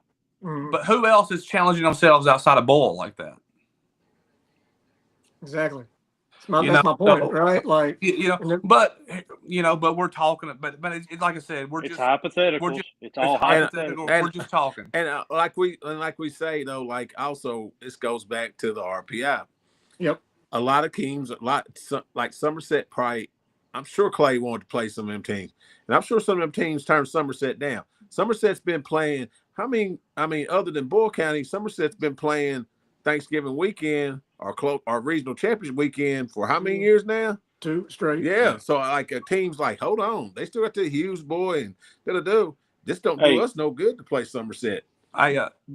But who else is challenging themselves outside of Boyle like that? Exactly. That's my point, right? Like, but we're talking. But it's like I said, it's hypothetical. It's all hypothetical. We're just talking. And like we say though, like also this goes back to the RPI. Yep. A lot of teams, like Somerset, probably. I'm sure Clay wanted to play some of them teams, and I'm sure some of them teams turned Somerset down. Somerset's been playing. I mean, other than Boyle County, Somerset's been playing Thanksgiving weekend or regional championship weekend for how many years now? 2 straight. Yeah. So like a team's like, hold on, they still got the Hughes boy and this don't do us no good to play Somerset.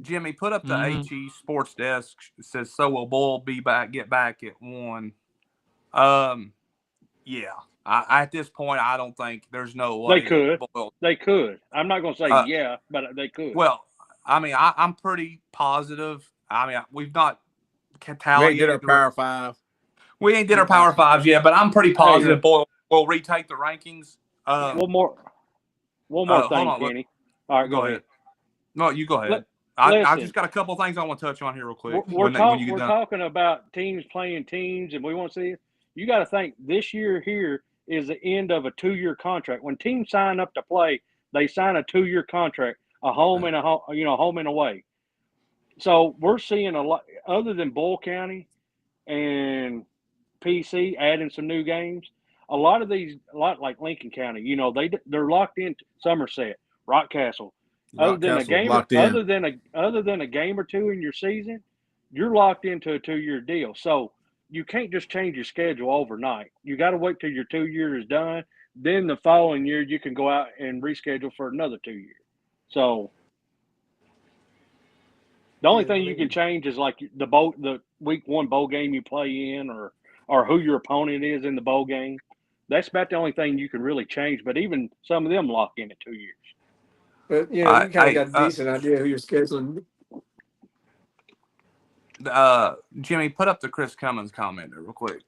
Jimmy, put up the HE Sports Desk. It says so will Boyle get back at 1. Yeah. At this point, I don't think there's no way. They could. I'm not going to say but they could. Well, I mean, I'm pretty positive. I mean, we've not tallied. We ain't did our Power 5. We ain't did our Power 5s yet, but I'm pretty positive Boyle will retake the rankings. One more thing, Kenny. All right, go ahead. No, you go ahead. I just got a couple things I want to touch on here real quick. We're talking about teams playing teams, and we want to see it. You got to think this year here is the end of a 2-year contract. When teams sign up to play, they sign a 2-year contract, a home and home and away. So we're seeing a lot, other than Boyle County and PC adding some new games. A lot like Lincoln County, they're locked into Somerset, Rockcastle. Other than a game or two in your season, you're locked into a 2-year deal. So you can't just change your schedule overnight. You got to wait till your 2 years is done. Then the following year, you can go out and reschedule for another 2 years. So the only thing you can change is like the week 1 bowl game you play in, or who your opponent is in the bowl game. That's about the only thing you can really change. But even some of them lock in at 2 years. But you kind of got a decent idea who you're scheduling. Jimmy, put up the Chris Cummins comment there real quick.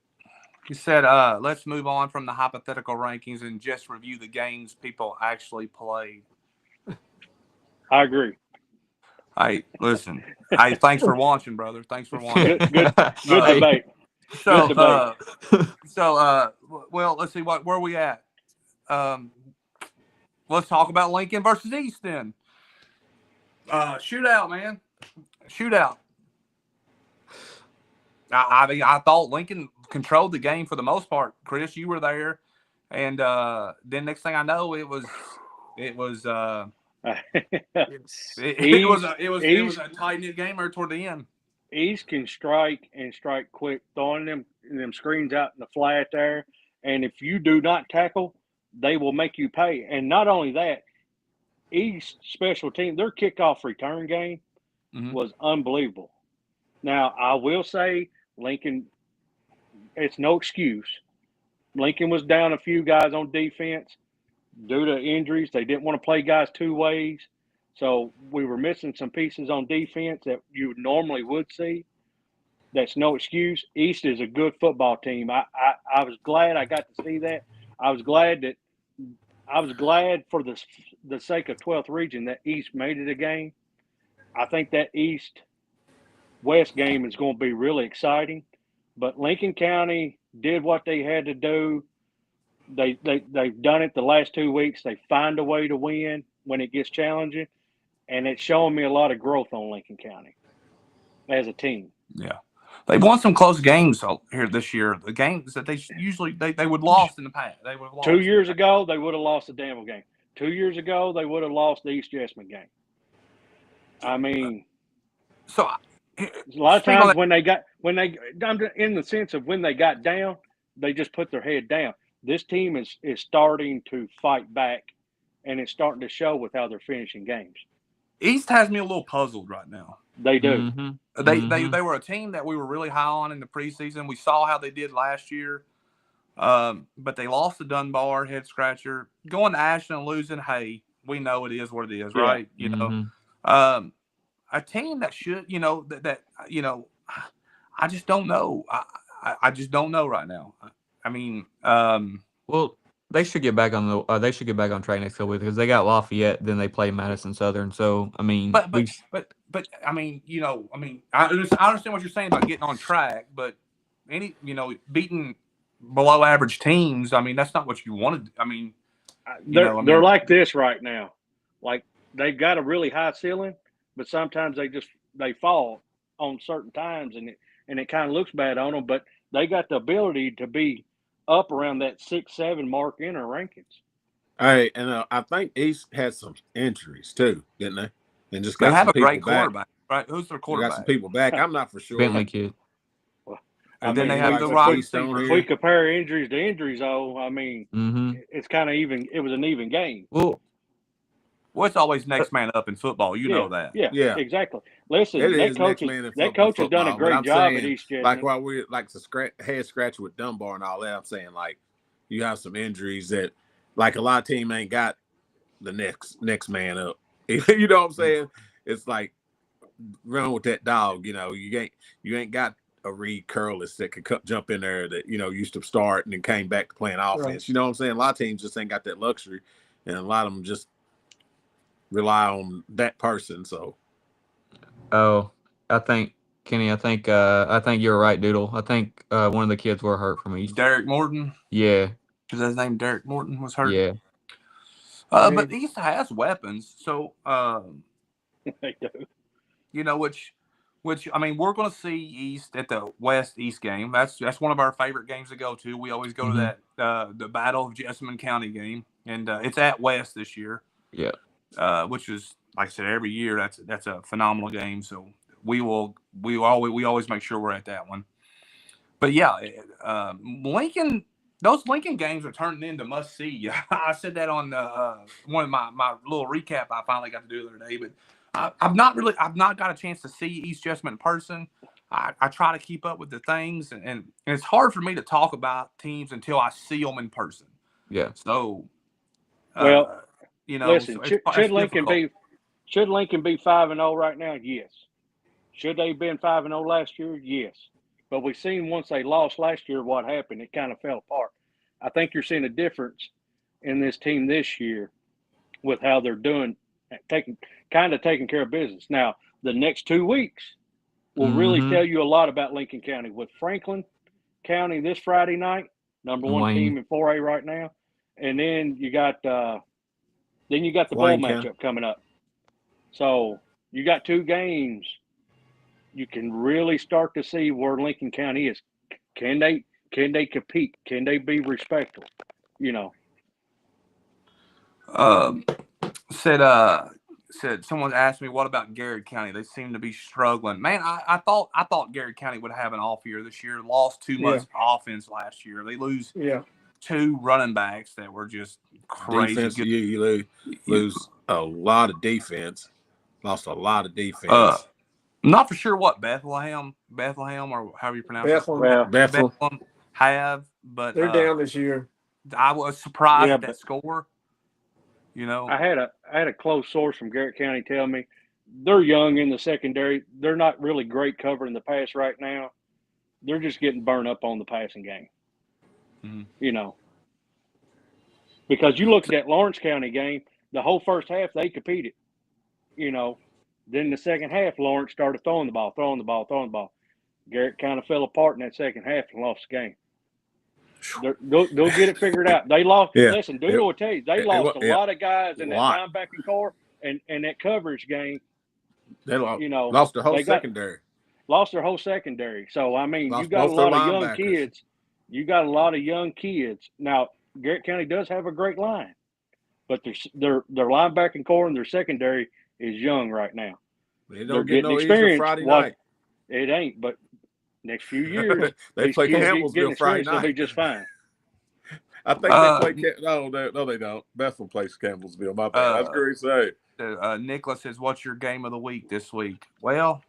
He said, let's move on from the hypothetical rankings and just review the games people actually played. I agree. Hey, listen. Hey, thanks for watching, brother. Thanks for watching. Good debate. Well, let's see where we at. Let's talk about Lincoln versus East then. Shootout, man. Shootout. I thought Lincoln controlled the game for the most part. Chris, you were there, and then next thing I know, it was a tight knit game right toward the end. East can strike quick, throwing them screens out in the flat there, and if you do not tackle, they will make you pay. And not only that, East special team, their kickoff return game was unbelievable. Now, I will say Lincoln, it's no excuse. Lincoln was down a few guys on defense due to injuries. They didn't want to play guys two ways. So we were missing some pieces on defense that you normally would see. That's no excuse. East is a good football team. I was glad I got to see that. I was glad for the sake of 12th region that East made it a game. I think that East-West game is going to be really exciting. But Lincoln County did what they had to do. They've done it the last 2 weeks. They find a way to win when it gets challenging, and it's showing me a lot of growth on Lincoln County as a team. Yeah. They've won some close games here this year. The games that they usually they would have lost in the past. They would have lost. 2 years ago, they would have lost the Danville game. 2 years ago, they would have lost the East Jessamine game. I mean, so a lot of times when they in the sense of when they got down, they just put their head down. This team is starting to fight back, and it's starting to show with how they're finishing games. East has me a little puzzled right now. They do. Mm-hmm. They were a team that we were really high on in the preseason. We saw how they did last year, but they lost to Dunbar, head scratcher. Going to Ashland and losing, hey, we know it is what it is, right? You know, a team that should, that I just don't know. I just don't know right now. I mean, well, they should get back on track next couple weeks because they got Lafayette, then they play Madison Southern. So I mean, but I mean, I understand what you're saying about getting on track, but beating below average teams, I mean, that's not what you wanted. I mean, they're like this right now. Like they've got a really high ceiling, but sometimes they fall on certain times, and it kind of looks bad on them. But they got the ability to be up around that 6-7 mark in our rankings. Hey, and I think East had some injuries too, didn't they? And just they got have some a great people back. quarterback, right? Who's their quarterback? Got some people back. I'm not for sure. Bentley kid. And then they have the Rock wide receiver. receiver. If we compare injuries to injuries, I mean, it's kind of even. It was an even game. Well, it's always next man up in football. You know that. Yeah, exactly. Listen, that coach has done a great job at East Jessamine. Like while we're like the head scratch with Dunbar and all that, I'm saying like you have some injuries that like a lot of team ain't got the next man up. You know what I'm saying? It's like run with that dog. You ain't got a Reed Curlis that could jump in there that used to start and then came back to playing offense. Right. You know what I'm saying? A lot of teams just ain't got that luxury, and a lot of them just rely on that person. So, I think Kenny. I think you're right, Doodle. I think one of the kids were hurt from East. Derek Morton. Yeah, because his name Derek Morton was hurt. Yeah. But East has weapons, so they do. Which I mean, we're going to see East at the West East game. That's one of our favorite games to go to. We always go to that the Battle of Jessamine County game, and it's at West this year. Yeah. Which is, like I said, every year that's a phenomenal game. So we always make sure we're at that one. But yeah, Lincoln. Those Lincoln games are turning into must see. I said that on one of my little recap I finally got to do the other day. But I've not got a chance to see East Jessamine in person. I try to keep up with the things, and it's hard for me to talk about teams until I see them in person. Yeah. So, listen, should Lincoln be 5-0 right now? Yes. Should they have been 5-0 last year? Yes. But we've seen once they lost last year what happened. It kind of fell apart. I think you're seeing a difference in this team this year with how they're doing, taking care of business. Now, the next 2 weeks will really tell you a lot about Lincoln County. With Franklin County this Friday night, number one team in 4A right now, and then you got the bowl matchup coming up. So you got 2 games. You can really start to see where Lincoln County is. Can they compete? Can they be respectful? Said someone asked me, what about Garrett County? They seem to be struggling. Man, I thought Garrett County would have an off year this year. Lost too much offense last year. They lose 2 running backs that were just crazy. Defense, you lose a lot of defense. Lost a lot of defense. Not for sure what Bethlehem, or however you pronounce it. Well, Bethel. Bethlehem have, but They're down this year. I was surprised Yeah, at that but- score. You know, I had a close source from Garrett County tell me they're young in the secondary. They're not really great covering the pass right now. They're just getting burned up on the passing game. Mhm. You know, because you look at that Lawrence County game, the whole first half they competed. You know, then the second half Lawrence started throwing the ball. Garrett kind of fell apart in that second half and lost the game. Go get it figured out. They lost. Yeah. Listen, Doodle will tell you they lost a yeah. lot of guys in that Lot. linebacking core and that coverage game. They lost, You know, lost the whole they got- secondary. Lost their whole secondary. So I mean, Lost you got a both their lot of young linebackers. kids. You got a lot of young kids. Now Garrett County does have a great line, but their linebacking core and their secondary is young right now. They They're don't get getting no easier experience. Friday night. It ain't, but next few years They these play kids getting Campbellsville Friday experience, they'll be night. just fine. I think they play. No, they don't. Bethel plays Campbellsville. My bad. I was going to say. Nicholas says, "What's your game of the week this week?" Well,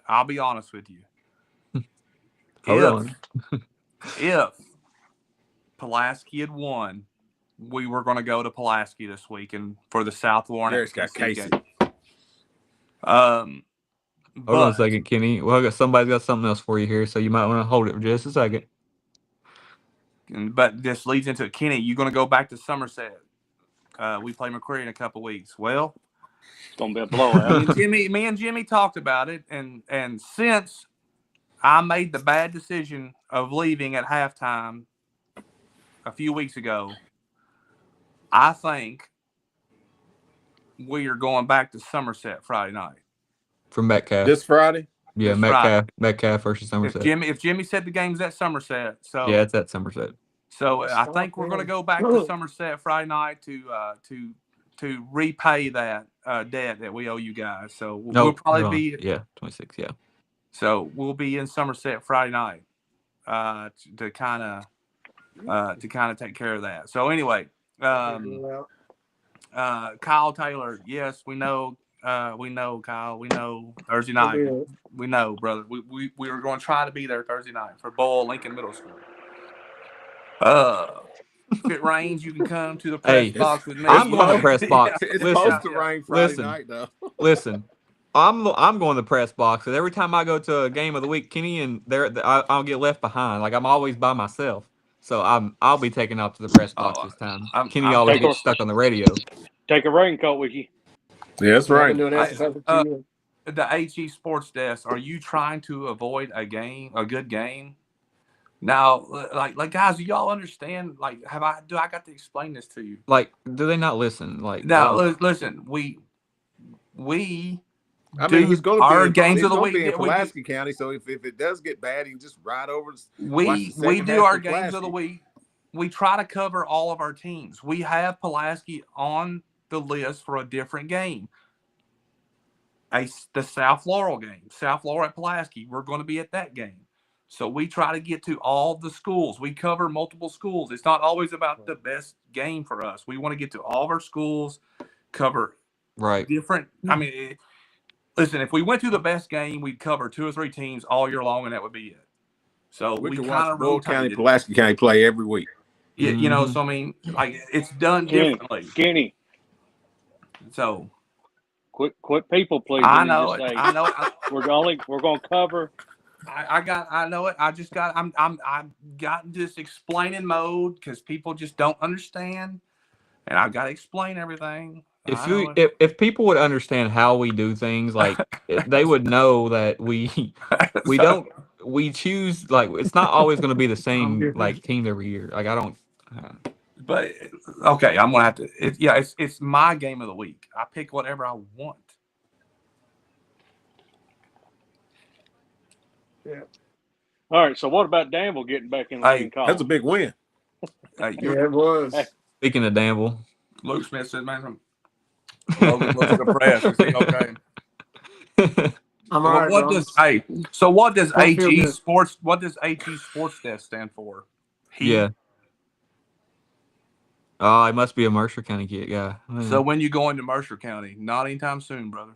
I'll be honest with you. Hold on. If Pulaski had won, we were going to go to Pulaski this week and for the South Warren Derek's got Casey. game. Hold But on a second, Kenny. Well, somebody's got something else for you here, so you might want to hold it for just a second. But this leads into Kenny. You're going to go back to Somerset. We play McCreary in a couple weeks. Well, It's gonna be a blowout. me and Jimmy talked about it, and since I made the bad decision of leaving at halftime a few weeks ago, I think we are going back to Somerset Friday night. From Metcalf. This Friday? Yeah, this Metcalf versus Somerset. If Jimmy said the game's at Somerset, so Yeah, it's at Somerset. So I think we're going to go back to Somerset Friday night to repay that debt that we owe you guys. So we'll probably be 26. Yeah. So we'll be in Somerset Friday night to kind of take care of that. So anyway, Kyle Taylor, yes, we know Kyle, we know Thursday night, we know, brother. We were going to try to be there Thursday night for Bull Lincoln Middle School. If it rains, you can come to the press box with me. I'm going to the press box. It's supposed to rain Friday night, though. Listen, I'm going to the press box, and every time I go to a game of the week, Kenny and I'll get left behind. Like I'm always by myself, so I'll be taken up to the press box this time. Kenny always gets stuck on the radio. Take a raincoat with you. Yeah, that's right. The HE Sports Desk. Are you trying to avoid a good game? Now, like guys, do y'all understand? Like, do I got to explain this to you? Like, do they not listen? Like, now, listen, we. I mean, he's going to our be games of the week in Pulaski County. So if it does get bad, he can just ride over. We do our games of the week. We try to cover all of our teams. We have Pulaski on the list for a different game. The South Laurel game, South Laurel at Pulaski. We're going to be at that game. So we try to get to all the schools. We cover multiple schools. It's not always about the best game for us. We want to get to all of our schools, cover different. I mean, listen, if we went to the best game, we'd cover 2 or 3 teams all year long, and that would be it. So we can kind watch of Bull County, Pulaski County play every week. Yeah, you know. So I mean, like it's done differently. Kenny. So quit people pleasing. I know it. I know. We're going to cover. I know it. I'm got this explaining mode because people just don't understand, and I've got to explain everything. If people would understand how we do things, like they would know that we choose, like it's not always going to be the same like team every year. Like I don't. But okay, I'm gonna have to. It's my game of the week. I pick whatever I want. Yeah. All right. So what about Danville getting back in the league? That's a big win. It was. Speaking of Danville, Luke Smith said, "Man, Logan looks depressed." Okay. I'm all right, so what does HE Sports? What does HE Sports Desk stand for? Oh, it must be a Mercer County kid guy. So when you going to Mercer County? Not anytime soon, brother.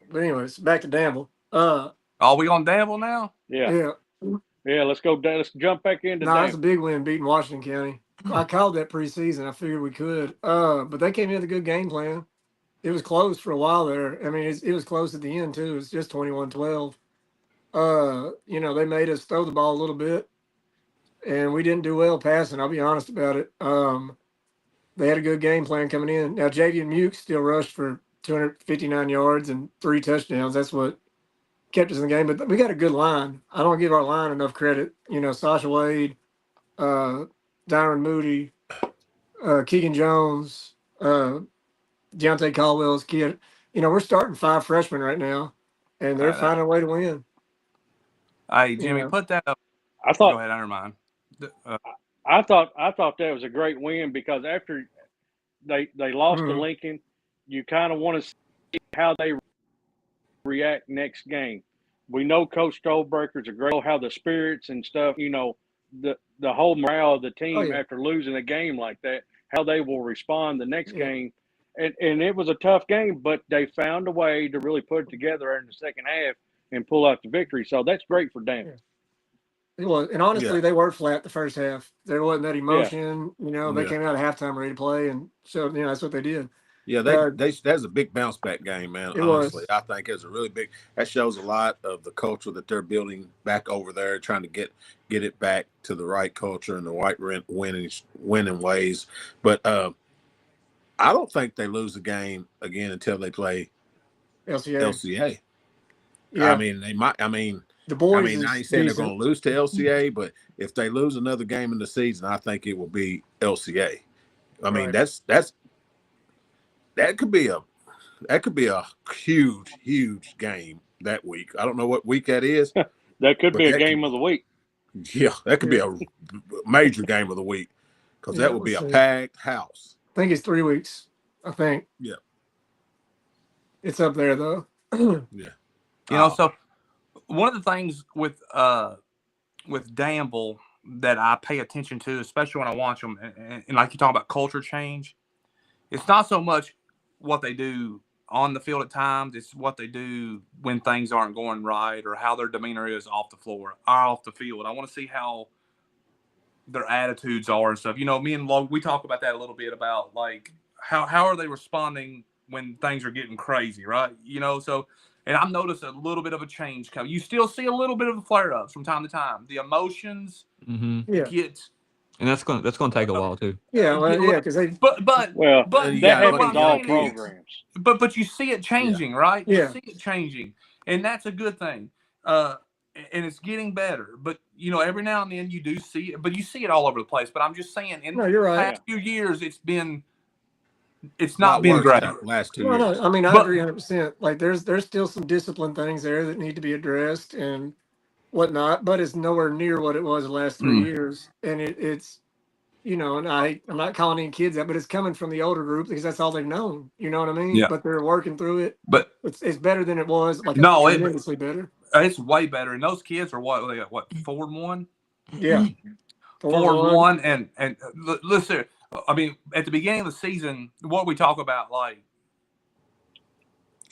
But anyways, back to Danville. Are we on Danville now? Yeah. Let's go. Let's jump back into. No, that's a big win beating Washington County. I called that preseason. I figured we could. But they came in with a good game plan. It was close for a while there. I mean, it was close at the end too. It was just 21-12. They made us throw the ball a little bit, and we didn't do well passing. I'll be honest about it. They had a good game plan coming in. Now, Javian Muke still rushed for 259 yards and 3 touchdowns. That's what kept us in the game. But we got a good line. I don't give our line enough credit. Sasha Wade, Dyron Moody, Keegan Jones, Deontay Caldwell's kid. We're starting 5 freshmen right now, and they're finding a way to win. Hey, Jimmy, put that up. I thought. Go ahead, I don't mind. I thought that was a great win because after they lost to Lincoln, you kind of want to see how they react next game. We know Coach Stolberger's a great. How the spirits and stuff, the whole morale of the team after losing a game like that, how they will respond the next game. And it was a tough game, but they found a way to really put it together in the second half and pull out the victory. So that's great for Danville. It was, and honestly, they were flat the first half. There wasn't that emotion. They came out at halftime ready to play, and so that's what they did. Yeah, that's a big bounce back game, man. Honestly, I think it's a really big. That shows a lot of the culture that they're building back over there, trying to get it back to the right culture and the right winning ways. But I don't think they lose the game again until they play LCA. Yeah. I mean, they might. I mean, the boys. I ain't saying they're going to lose to LCA, but if they lose another game in the season, I think it will be LCA. I mean, that could be a huge game that week. I don't know what week that is. That could be a game of the week. Yeah, that could be a major game of the week because that would be a packed house. I think it's 3 weeks. I think. Yeah. It's up there though. Yeah. So one of the things with Danville that I pay attention to, especially when I watch them, and like you talk about culture change, it's not so much what they do on the field at times, it's what they do when things aren't going right or how their demeanor is off the floor or off the field. I want to see how their attitudes are and stuff. Me and Logan, we talk about that a little bit about like how are they responding when things are getting crazy, right? And I've noticed a little bit of a change coming. You still see a little bit of a flare-ups from time to time. The emotions get, and that's going to take a while too. Because but that happens all programs. But you see it changing, right? Yeah. You see it changing, and that's a good thing. And it's getting better. But every now and then you do see it, but you see it all over the place. But I'm just saying, in the past few years, it's not been great. Last 2 years. No, I mean, I agree 100%. Like, there's still some discipline things there that need to be addressed and whatnot, but it's nowhere near what it was the last 3 years. And it's, and I'm not calling any kids that, but it's coming from the older group because that's all they've known. You know what I mean? Yeah. But they're working through it. But it's better than it was. Like, tremendously better. It's way better. And those kids are what 4-1? Yeah. 4-1. And listen, I mean, at the beginning of the season, what we talk about, like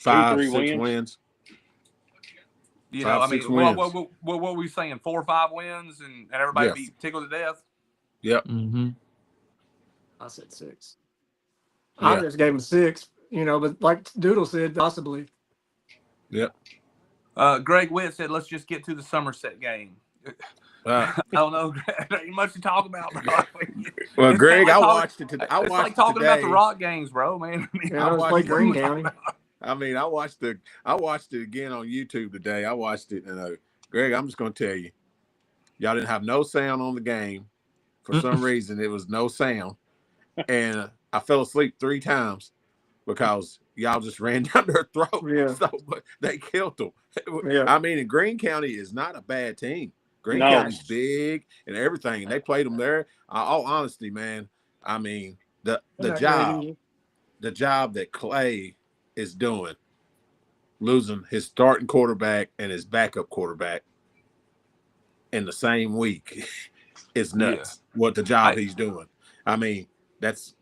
5-6 wins. I mean, what were we saying? 4 or 5 wins, and everybody be tickled to death. Yep. Mm-hmm. I said 6. I just gave him 6. But like Doodle said, possibly. Yep. Greg Witt said, "Let's just get to the Somerset game." I don't know. There ain't much to talk about, bro. Well, Greg, I watched it today. It's like talking about the Rock games, bro, man. I watched Green County. I watched it again on YouTube today. I watched it, and Greg, I'm just going to tell you, y'all didn't have no sound on the game. For some reason, it was no sound, and I fell asleep 3 times because y'all just ran down their throat. Yeah. So they killed them. Yeah. I mean, and Green County is not a bad team. Green County's big and everything, and they played them there. All honesty, man. I mean, the job that Clay is doing, losing his starting quarterback and his backup quarterback in the same week, is nuts. What the job he's doing. I mean, that's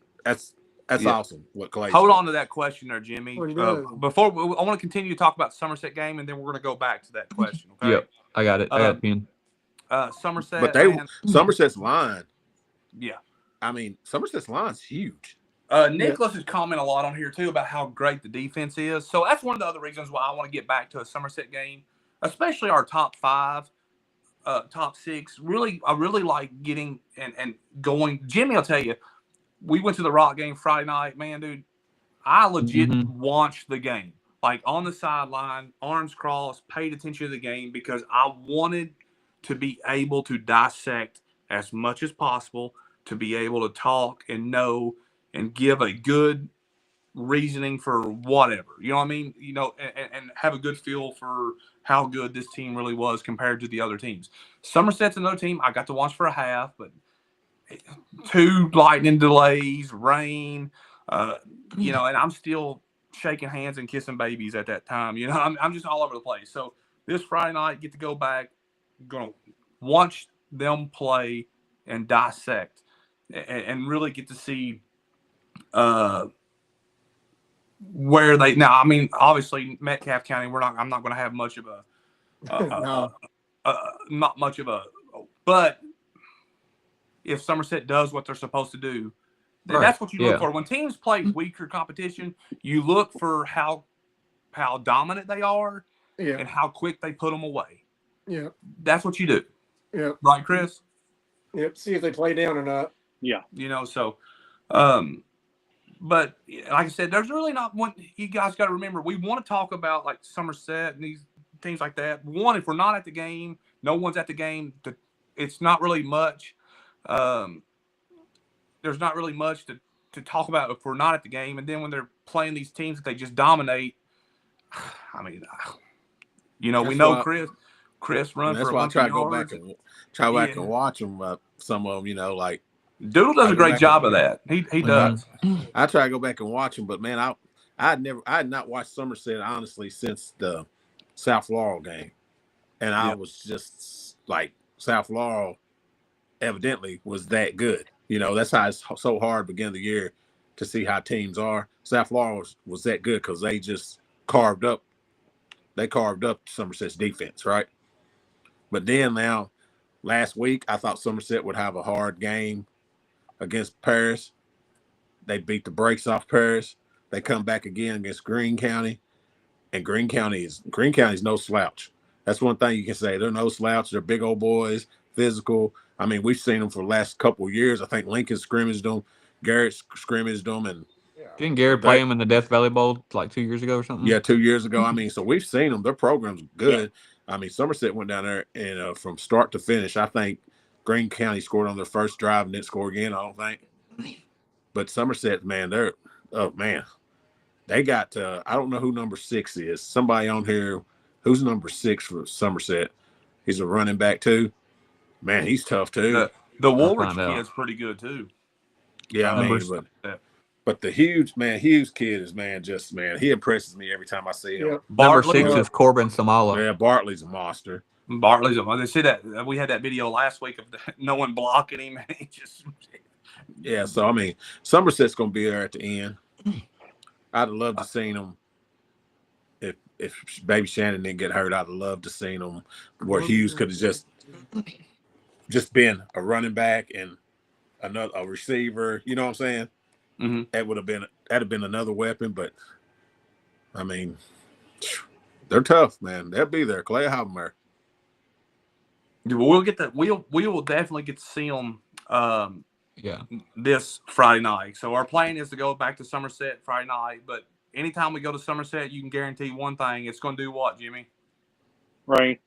awesome. What Clay's Hold doing. on to that question there, Jimmy. What he I want to continue to talk about the Somerset game, and then we're going to go back to that question. Okay. Yep, I got it. I got it. Somerset, but Somerset's line. Yeah. I mean, Somerset's line's huge. Nicholas is commenting a lot on here too about how great the defense is. So that's one of the other reasons why I want to get back to a Somerset game, especially our top 5, top 6. I really like getting and going. Jimmy, I'll tell you, we went to the Rock game Friday night. Man, dude, I legit watched the game, like on the sideline, arms crossed, paid attention to the game because I wanted to be able to dissect as much as possible, to be able to talk and know and give a good reasoning for whatever, you know what I mean? You know, and have a good feel for how good this team really was compared to the other teams. Somerset's another team I got to watch for a half, but 2 lightning delays, rain, you know, and I'm still shaking hands and kissing babies at that time. You know, I'm just all over the place. So this Friday night, get to go back, going to watch them play and dissect and really get to see where they now. I mean, obviously Metcalfe County, I'm not going to have much of not much of a, but if Somerset does what they're supposed to do, then that's what you look for. When teams play weaker competition, you look for how dominant they are and how quick they put them away. Yeah, that's what you do. Yeah, right, Chris. Yep. See if they play down or not. Yeah, you know. So, but like I said, there's really not one. You guys got to remember, we want to talk about like Somerset and these teams like that. One, if we're not at the game, no one's at the game. It's not really much. There's not really much to talk about if we're not at the game. And then when they're playing these teams that they just dominate, I mean, you know, we know Chris run for a bunch of yards. Try back and watch them. Some of them, you know, like Doodle does a great job of that. He does. I try to go back and watch them, but man, I had not watched Somerset honestly since the South Laurel game, and I was just like, South Laurel evidently was that good. You know, that's how it's so hard beginning of the year to see how teams are. South Laurel was that good because they just carved up Somerset's defense, right? But then now, last week, I thought Somerset would have a hard game against Paris. They beat the brakes off Paris. They come back again against Greene County, and Greene County's no slouch. That's one thing you can say. They're no slouch. They're big old boys, physical. I mean, we've seen them for the last couple of years. I think Lincoln scrimmaged them, Garrett scrimmaged them, and didn't Garrett play him in the Death Valley Bowl like 2 years ago or something? Yeah, 2 years ago. I mean, so we've seen them. Their program's good. Yeah. I mean, Somerset went down there and from start to finish, I think Greene County scored on their first drive and didn't score again, I don't think. But Somerset, man, they got I don't know who number 6 is. Somebody on here, who's number 6 for Somerset? He's a running back too. Man, he's tough too. The Woolridge kid's pretty good too. Yeah, I mean, but the Hughes kid is, he impresses me every time I see him. Number 6 is Corbin Samala. Yeah, Bartley's a monster. They see that we had that video last week of no one blocking him. He just so I mean, Somerset's gonna be there at the end. I'd love to see them. If Baby Shannon didn't get hurt, I'd love to see them where Hughes could have just been a running back and a receiver. You know what I'm saying? Mm-hmm. That'd have been another weapon. But I mean, they're tough, man. They'll be there. Clay Habermer. We'll get that. We will definitely get to see them. This Friday night. So our plan is to go back to Somerset Friday night. But anytime we go to Somerset, you can guarantee one thing: it's going to do what, Jimmy? Rain.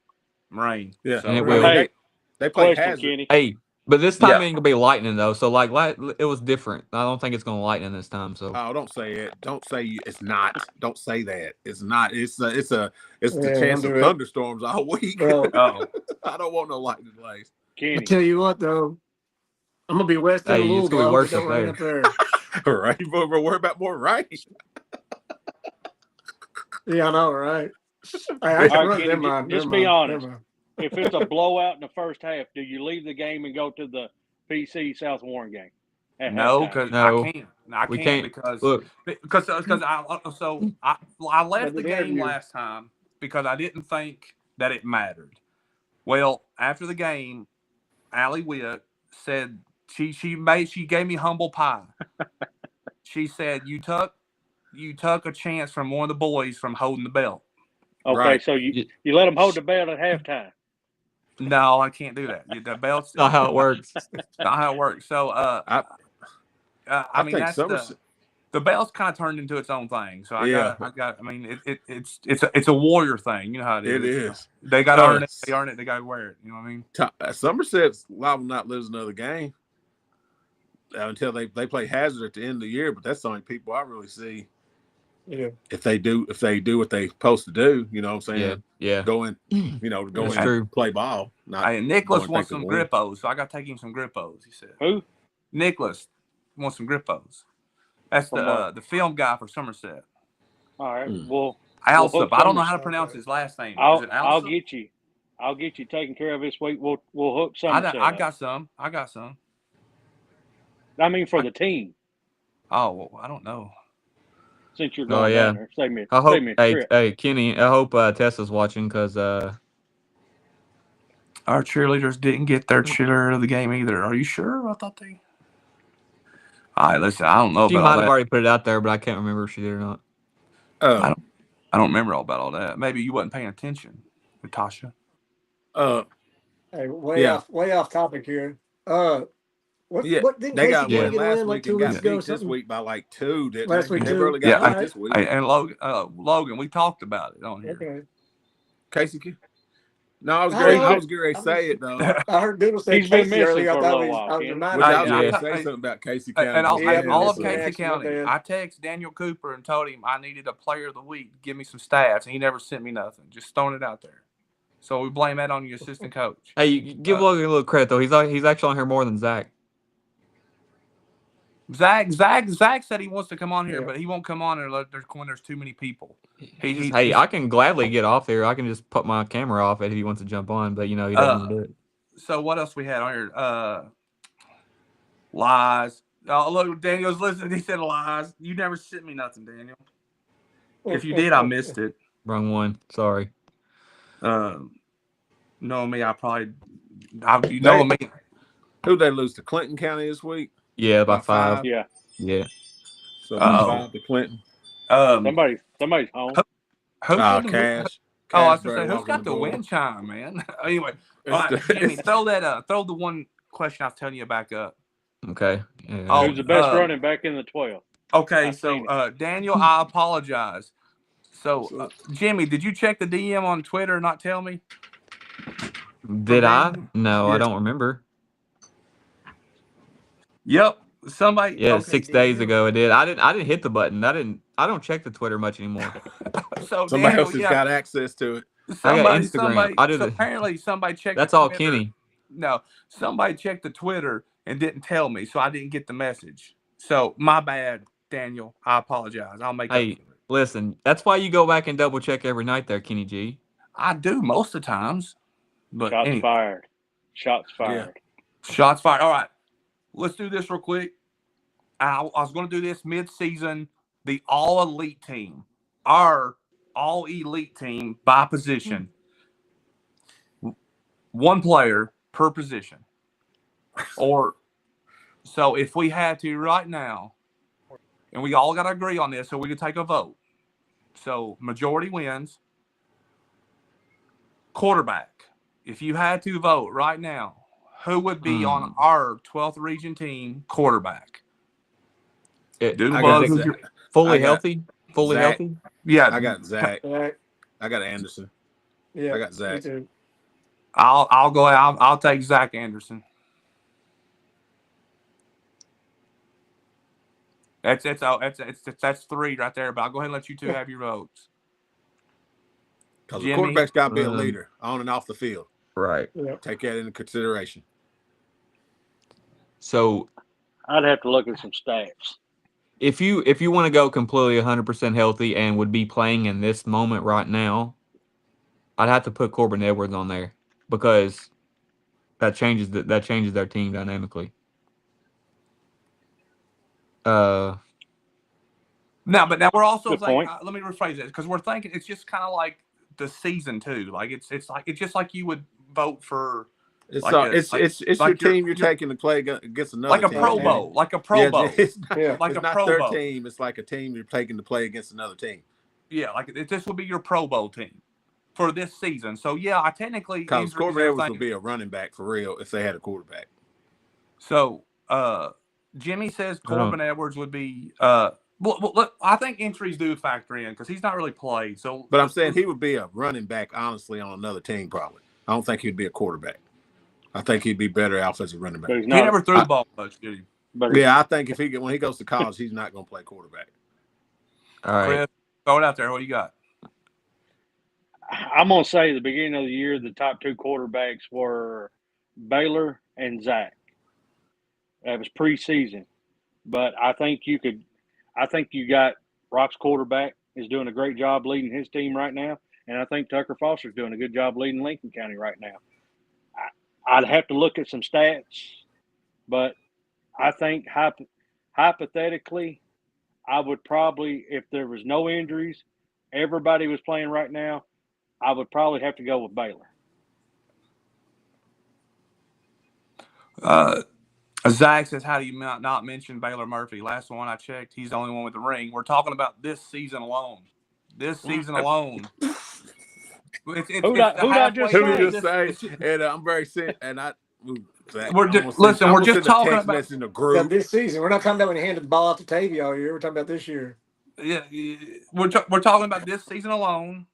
Yeah. So, and it will. They play Hazard. Hey, but this time it ain't gonna be lightning though. So like it was different. I don't think it's gonna lightning this time. So don't say it. Don't say it's not. Don't say that. It's not. It's the chance of thunderstorms all week. I don't want no lightning delays. I tell you what though, I'm gonna be west of Louisville. It's gonna be worse up there. All right, but worry about more rain. Yeah, I know, right? Just be honest. if it's a blowout in the first half, do you leave the game and go to the PC South Warren game at No, halftime? because No, I can't. I we can't can't. because Look, I left the the game interview. last time because I didn't think that it mattered. Well, after the game, Allie Witt said she gave me humble pie. She said you took a chance from one of the boys from holding the belt. Okay, Right. so you let them hold the belt at halftime. No, I can't do that. The belt's not how it works. not how it works. So I mean think that's Somerset. the belt's kind of turned into its own thing. So Yeah. I mean it's a warrior thing. You know how it is. It You know, is. they got to earn it. They earn it. They got to wear it. You know what I mean? Somerset's liable to not lose another game until they play Hazard at the end of the year. But that's the only people I really see. Yeah. If they do what they're supposed to do, you know what I'm saying? Yeah. Going, go That's and true. play ball. Not Hey, Nicholas going wants think some they'll win. grippos, so I got to take him some grippos. He said. Who? Nicholas wants some grippos. That's From what? the film guy for Somerset. All right. Mm. Well, Alsop. I don't know how to Somerset. pronounce his last name. Is I'll it Alsop? I'll get you taken care of this week. We'll hook some. I got some. I mean, for the team, Oh, well, I don't know. since you're Oh, going yeah. down there, save me I hope. a Hey, trip. hey, Kenny. I hope Tessa's watching because Our cheerleaders didn't get their cheerleader of the game either. Are you sure? I thought they. All right, listen. I don't know she about might all have that. already put it out there, but I can't remember if she did or not. I don't remember all about all that. Maybe you wasn't paying attention, Natasha. Hey, way off topic here. What didn't they Casey got get win a last win like week 2 and weeks got ago? beat this week by like 2. Didn't Last they? week They too. barely got Yeah, beat this week. Hey, and Logan, we talked about it on here. Okay. Casey, no, I was I getting know. ready to say it though. I heard Doodle say He's been Casey missing earlier. for I a thought little I while, was Ken. reminded. Which I Yeah, was going I- to say something about Casey County. And all, Yeah, and all of that's an Casey action, County, my bad. I text Daniel Cooper and told him I needed a player of the week to give me some stats, and he never sent me nothing. Just throwing it out there. So we blame that on your assistant coach. Hey, you give Logan a little credit though. He's actually on here more than Zach. Zach said he wants to come on here, Yeah. but he won't come on when there's too many people. Hey, I can gladly get off here. I can just put my camera off if he wants to jump on, but he doesn't want to do it. So what else we had on here? Lies. Oh, look, Daniel's listening. He said lies. You never sent me nothing, Daniel. If you did, I missed it. Wrong one. Sorry. Knowing me, you know me. Who'd they lose to Clinton County this week? Yeah, by By 5. Yeah. Yeah. So by 5 to Clinton. Somebody's home. Cash. Oh, I was Cash gonna say, who's walking got the door. wind chime, man? Anyway, all It's right, the- Jimmy, throw the one question I was telling you back up. Okay. Yeah. Oh, Who's the best running back in the 12? Okay, I've so seen it. Daniel, I apologize. So, Jimmy, did you check the DM on Twitter and not tell me? Did I? No, Yeah. I don't remember. Yep, somebody. Yeah, okay, 6 days Daniel. ago it did. I didn't hit the button. I don't check the Twitter much anymore. So Somebody Daniel, else has yeah, got access to it. I got Instagram. I do so the- apparently somebody checked. That's the all Twitter. Kenny. No, somebody checked the Twitter and didn't tell me, so I didn't get the message. So my bad, Daniel. I apologize. I'll make up Hey, for it. listen, that's why you go back and double check every night there, Kenny G. I do most of the times, but Shots anyway, fired. Shots fired. shots fired. All right, let's do this real quick. I was going to do this mid-season. The all-elite team, our all-elite team by position. One player per position. Or, so if we had to right now, and we all got to agree on this so we can take a vote. So majority wins. Quarterback. If you had to vote right now, who would be on our 12th region team quarterback? Do I buzz. got Who's your- Fully I got healthy? Fully Zach. healthy? Yeah, I got Zach. Right. I got Anderson. Yeah. I got Zach. Me too. I'll go out. I'll take Zach Anderson. That's 3 right there. But I'll go ahead and let you two have your votes. Because the Jimmy. quarterback's got to be a leader on and off the field. Right. Yeah. Take that into consideration. So I'd have to look at some stats. if you want to go completely 100% healthy and would be playing in this moment right now, I'd have to put Corbin Edwards on there. because that changes their team dynamically. Now we're also Good thinking. point. Let me rephrase this because we're thinking it's just kind of like the season too. Like it's just like you would vote for. It's Like your team you're taking to play against another like a team. Pro Bowl, like a Pro Bowl. It's not, Yeah. Like it's a not Pro their Bowl. team. It's like a team you're taking to play against another team. Yeah, like this would be your Pro Bowl team for this season. So yeah, I technically Because Corbin Edwards would be a running back for real if they had a quarterback. So Jimmy says Corbin Edwards would be. Look, I think injuries do factor in because he's not really played. So, but I'm saying he would be a running back, honestly, on another team. Probably, I don't think he'd be a quarterback. I think he'd be better off as a running back. But he never threw the ball much, did he? But Yeah, I think when he goes to college, he's not going to play quarterback. All right, Chris, throw it out there. What you got? I'm going to say the beginning of the year, the top two quarterbacks were Baylor and Zach. That was preseason. But I think you got Rock's quarterback is doing a great job leading his team right now. And I think Tucker Foster's doing a good job leading Lincoln County right now. I'd have to look at some stats, but I think hypothetically, I would probably, if there was no injuries, everybody was playing right now, I would probably have to go with Baylor. Zach says, how do you not mention Baylor Murphy? Last one I checked, he's the only one with the ring. We're talking about this season alone. This season alone. Who did I just say? And I'm very sick. And we're just talking about in the group. This season. We're not talking about when he handed the ball off to Tavy all year. We're talking about this year. Yeah, we're talking about this season alone.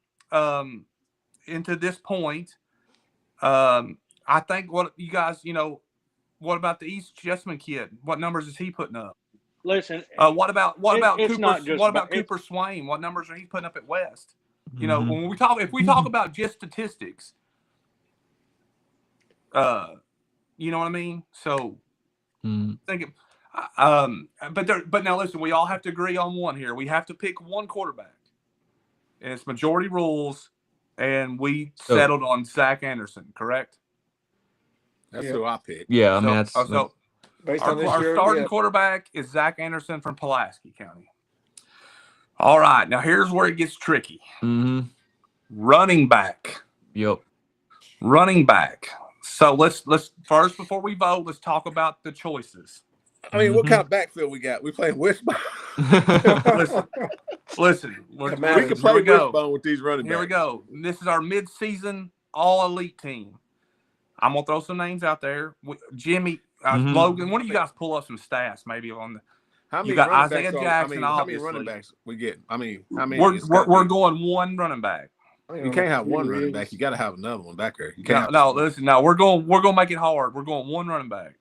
Into this point, I think what you guys, what about the East Jessamine kid? What numbers is he putting up? Listen, what about Cooper? What about Cooper it's, Swain? What numbers are he putting up at West? Mm-hmm. If we talk about just statistics, you know what I mean. So, thinking, but now listen, we all have to agree on one here. We have to pick one quarterback, and it's majority rules, and we settled on Zach Anderson, correct? That's who I picked. Yeah, I mean that's based on this our year, starting quarterback is Zach Anderson from Pulaski County. All right, now here's where it gets tricky. Mm-hmm. Running back. Yep. Running back. So let's first, before we vote, let's talk about the choices. I mean, what kind of backfield we got? We playing wishbone. Listen. We can play wishbone with these running backs. Here we go. This is our mid-season all-elite team. I'm gonna throw some names out there. Jimmy, Logan, why don't you guys pull up some stats maybe on the? How many you got running Isaiah backs Jackson. how many running backs we get? I mean, how many? We're going one running back. You can't have one running back. You got to have another one back there. You can't. Listen. No, we're going to make it hard. We're going one running back.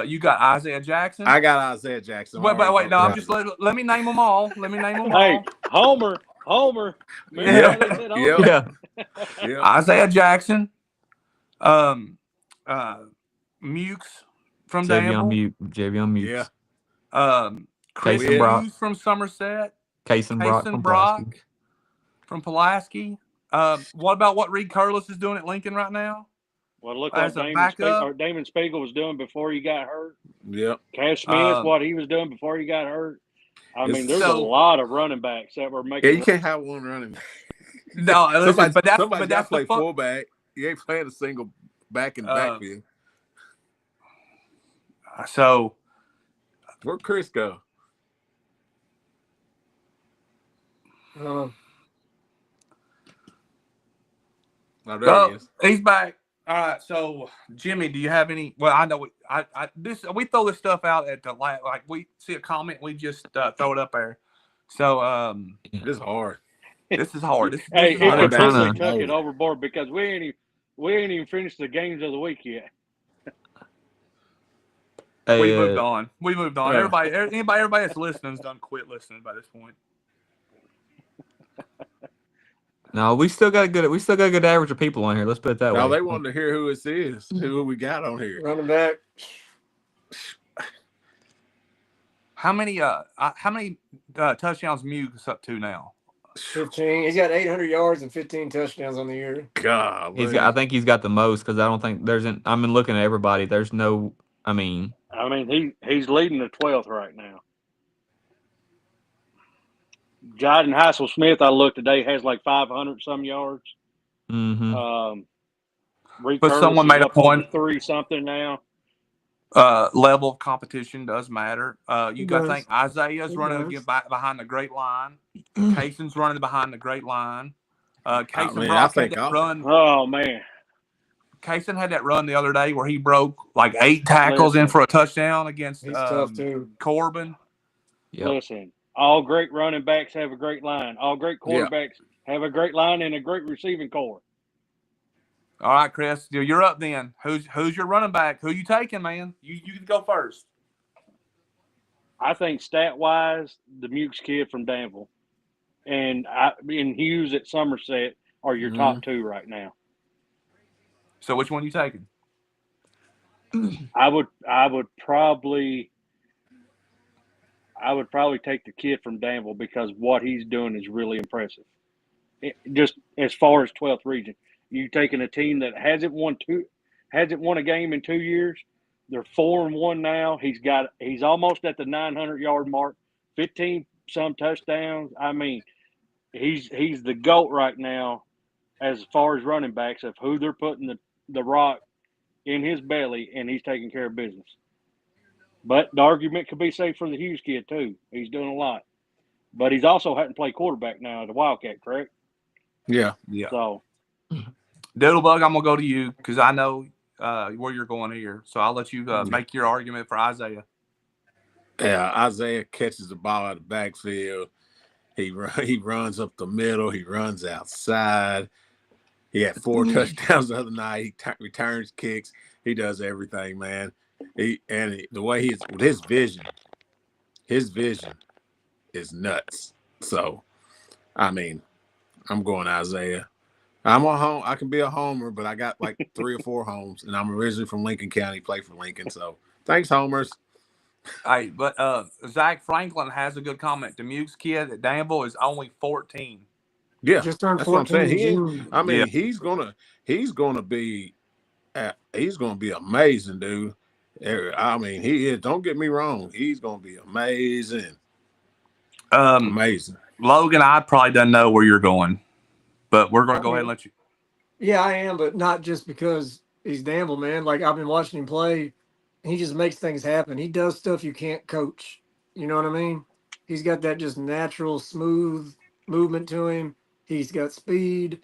You got Isaiah Jackson. I got Isaiah Jackson. Wait. No, I'm just let me name them all. Hey, Homer. Yeah. Isaiah Jackson. Mukes from Javion Mukes. Yeah. Chris Hughes from Somerset. Kason Brock from Pulaski. What about what Reed Curlis is doing at Lincoln right now? Well, look As what Damon Spiegel was doing before he got hurt. Yep. Cash Smith, what he was doing before he got hurt. I mean, there's a lot of running backs that were making. Yeah, you can't have one running back. No, listen, but that's play fullback. You ain't playing a single back in the backfield. So, where'd Chris go? There he is. He's back. All right. So, Jimmy, do you have any? Well, I know we throw this stuff out at the like we see a comment, we just throw it up there. So, this is hard. This is hard. This hey, is hard. it took it overboard because we ain't even finished the games of the week yet. Hey, we moved on. Everybody that's listening is done quit listening by this point. No, we still got a good average of people on here. Let's put it that way. Now they wanted to hear who this is, who we got on here. Running back. How many touchdowns Muggs up to now? 15. He's got 800 yards and 15 touchdowns on the year. God, I think he's got the most because I don't think there's an. I mean, looking at everybody, there's no. I mean, he's leading the 12th right now. Jayden Hassel Smith, I looked today, has like 500 some yards. mm-hmm. Reed But Curtis someone is made a up over point. 3 something now. Level of competition does matter. You got to think Isaiah's It running does. behind the great line. Cason's running behind the great line. Cason I Brock had think that run. Oh, man. Cason had that run the other day where he broke like 8 tackles in for a touchdown against He's tough, too. Corbin. Yep. Listen, all great running backs have a great line. All great quarterbacks have a great line and a great receiving core. All right, Chris, you're up then. Who's your running back? Who you taking, man? You can go first. I think stat-wise, the Mukes kid from Danville and Hughes at Somerset are your top 2 right now. So which one you taking? I would probably take the kid from Danville because what he's doing is really impressive. Just as far as 12th region, you taking a team that hasn't won a game in 2 years. They're 4-1 now. He's almost at the 900-yard mark, 15 some touchdowns. I mean, he's the GOAT right now as far as running backs of who they're putting the rock in his belly, and he's taking care of business. But the argument could be safe for the Hughes kid too. He's doing a lot, but he's also having to play quarterback now as a Wildcat, correct? Yeah. So, Doodlebug, I'm gonna go to you because I know where you're going here. So I'll let you make your argument for Isaiah. Yeah, Isaiah catches the ball out of the backfield. He runs up the middle. He runs outside. He had 4 touchdowns the other night. He returns kicks. He does everything, man. The way his vision is nuts. So, I mean, I'm going Isaiah. I can be a homer, but I got like 3 or 4 homes, and I'm originally from Lincoln County, play for Lincoln. So, thanks, homers. Hey, but Zach Franklin has a good comment. The Mukes kid at Danville is only 14. Yeah, Just turned that's what I'm 14 saying. in June. I mean, he's gonna be amazing, dude. I mean, he is. Don't get me wrong. He's gonna be amazing. Amazing. Logan, I probably don't know where you're going, but we're gonna go ahead and let you. Yeah, I am, but not just because he's Danville, man. Like I've been watching him play. He just makes things happen. He does stuff you can't coach. You know what I mean? He's got that just natural, smooth movement to him. He's got speed.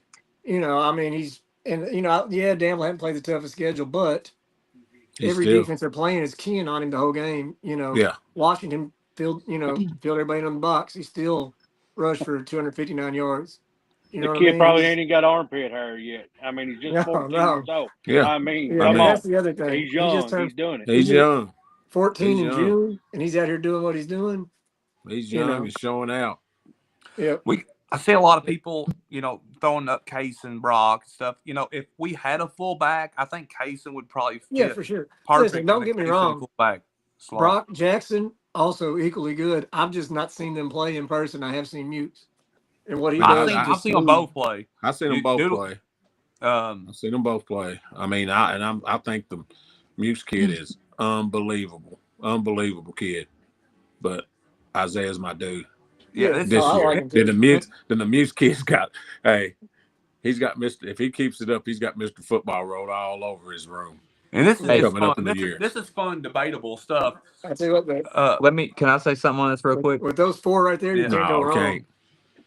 I mean, Danville hadn't played the toughest schedule, but every defense they're playing is keying on him the whole game. Watching him field everybody in the box. He still rushed for 259 yards. The kid probably ain't even got armpit hair yet. I mean, he's just 14 years old. Yeah. I mean, come on. That's the other thing. He's young. He's doing it. He's young. 14 in June, and he's out here doing what he's doing. He's young and showing out. Yeah. I see a lot of people, throwing up Case and Brock and stuff. If we had a fullback, I think Cason would probably fit. Yeah, for sure. Perfect. Listen, don't get me wrong. Fullback slot. Brock Jackson also equally good. I've just not seen them play in person. I have seen Mutes. And what he does. I've seen them both play. I've seen them both play. I've seen them both play. I mean, I think the Mutes kid is unbelievable. Unbelievable kid. But Isaiah's my dude. Yeah, this year. Then the Muse kid's got, he's got Mr. If he keeps it up, he's got Mr. Football rolled all over his room. And this is coming fun. up in the year. This is fun, debatable stuff. I tell you what, can I say something on this real quick? With those 4 right there, you can't go wrong.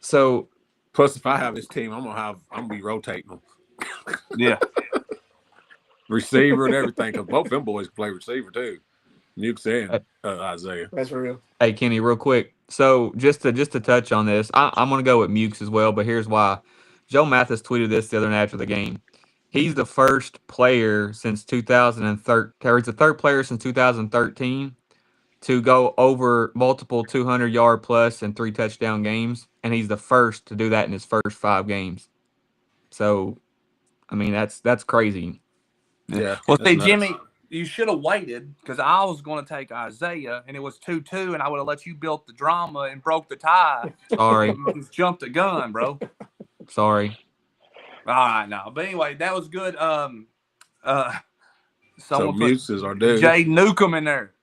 So, plus, if I have his team, I'm gonna be rotating them. Yeah, receiver and everything, because both them boys play receiver too. Mukes and Isaiah. That's for real. Hey, Kenny, real quick. So just to touch on this, I'm going to go with Mukes as well, but here's why. Joe Mathis tweeted this the other night after the game. He's the first player since 2013, or he's the third player since 2013 to go over multiple 200-yard plus and 3 touchdown games, and he's the first to do that in his first 5 games. So, I mean, that's crazy. Yeah. Well, see, Jimmy, You should have waited because I was going to take Isaiah, and it was 2-2, and I would have let you build the drama and broke the tie. Sorry. You just jumped the gun, bro. Sorry. All right, no. But anyway, that was good. Someone put Muses are due. Jay Newcomb in there.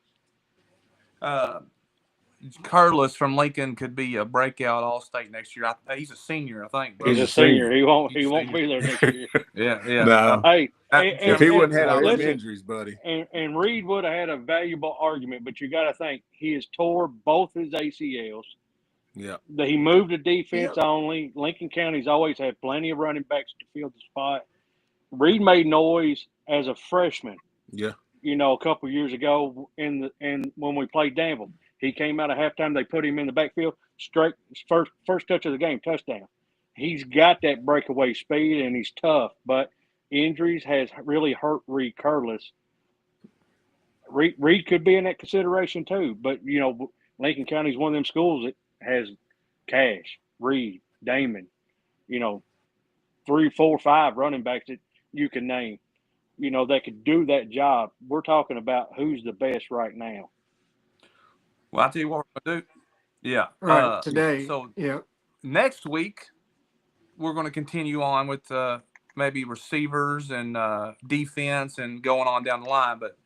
Curlis from Lincoln could be a breakout All-State next year. He's a senior, I think. Bro. He's a senior. He won't be there next year. Yeah. No. Hey, If he wouldn't have all them listen, injuries, buddy. and Reed would have had a valuable argument, but you got to think he has tore both his ACLs. Yeah. He moved to defense only. Lincoln County's always had plenty of running backs to fill the spot. Reed made noise as a freshman. Yeah. A couple of years ago and when we played Danville. He came out of halftime. They put him in the backfield. Straight first touch of the game, touchdown. He's got that breakaway speed and he's tough, but injuries has really hurt Reed Curlis. Reed could be in that consideration too, but Lincoln County is one of them schools that has Cash, Reed, Damon, 3, 4, 5 running backs that you can name, that could do that job. We're talking about who's the best right now. Well, I'll tell you what we're going to do. Yeah. Right. Today. So yeah. Next week, we're going to continue on with maybe receivers and defense and going on down the line. But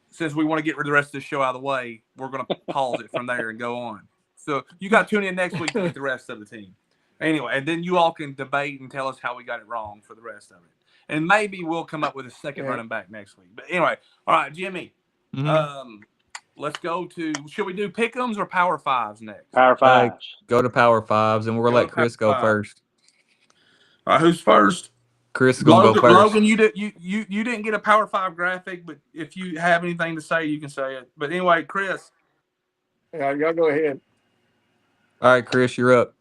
since we want to get the rest of the show out of the way, we're going to pause it from there and go on. So you got to tune in next week to get the rest of the team. Anyway, and then you all can debate and tell us how we got it wrong for the rest of it. And maybe we'll come up with a second running back next week. But anyway, all right, Jimmy. Mm-hmm. Let's go to, should we do pick'ems or Power Fives next? Power Fives. Go to Power Fives, and we're going to let Chris go first. All right, who's first? Chris is going to go first. Logan, you didn't get a Power 5 graphic, but if you have anything to say, you can say it. But anyway, Chris. Yeah, y'all go ahead. All right, Chris, you're up.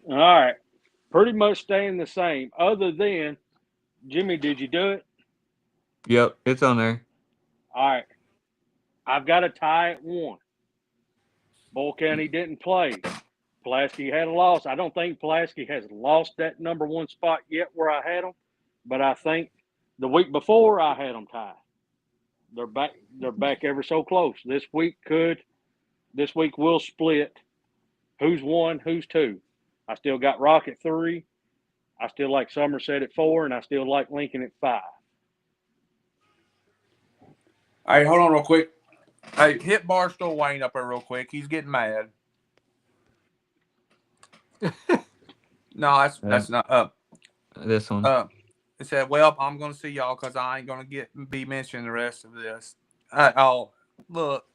All right. Pretty much staying the same. Other than, Jimmy, did you do it? Yep, it's on there. All right. I've got a tie at 1. Bull County didn't play. Pulaski had a loss. I don't think Pulaski has lost that number 1 spot yet where I had them, but I think the week before I had them tied. They're back ever so close. This week we'll split who's 1, who's 2. I still got Rock at 3. I still like Somerset at 4, and I still like Lincoln at 5. All right, hold on real quick. Hey, hit Barstool Wayne up there real quick. He's getting mad. No, that's not up. This one. It said, "Well, I'm gonna see y'all because I ain't gonna be mentioning the rest of this." Look,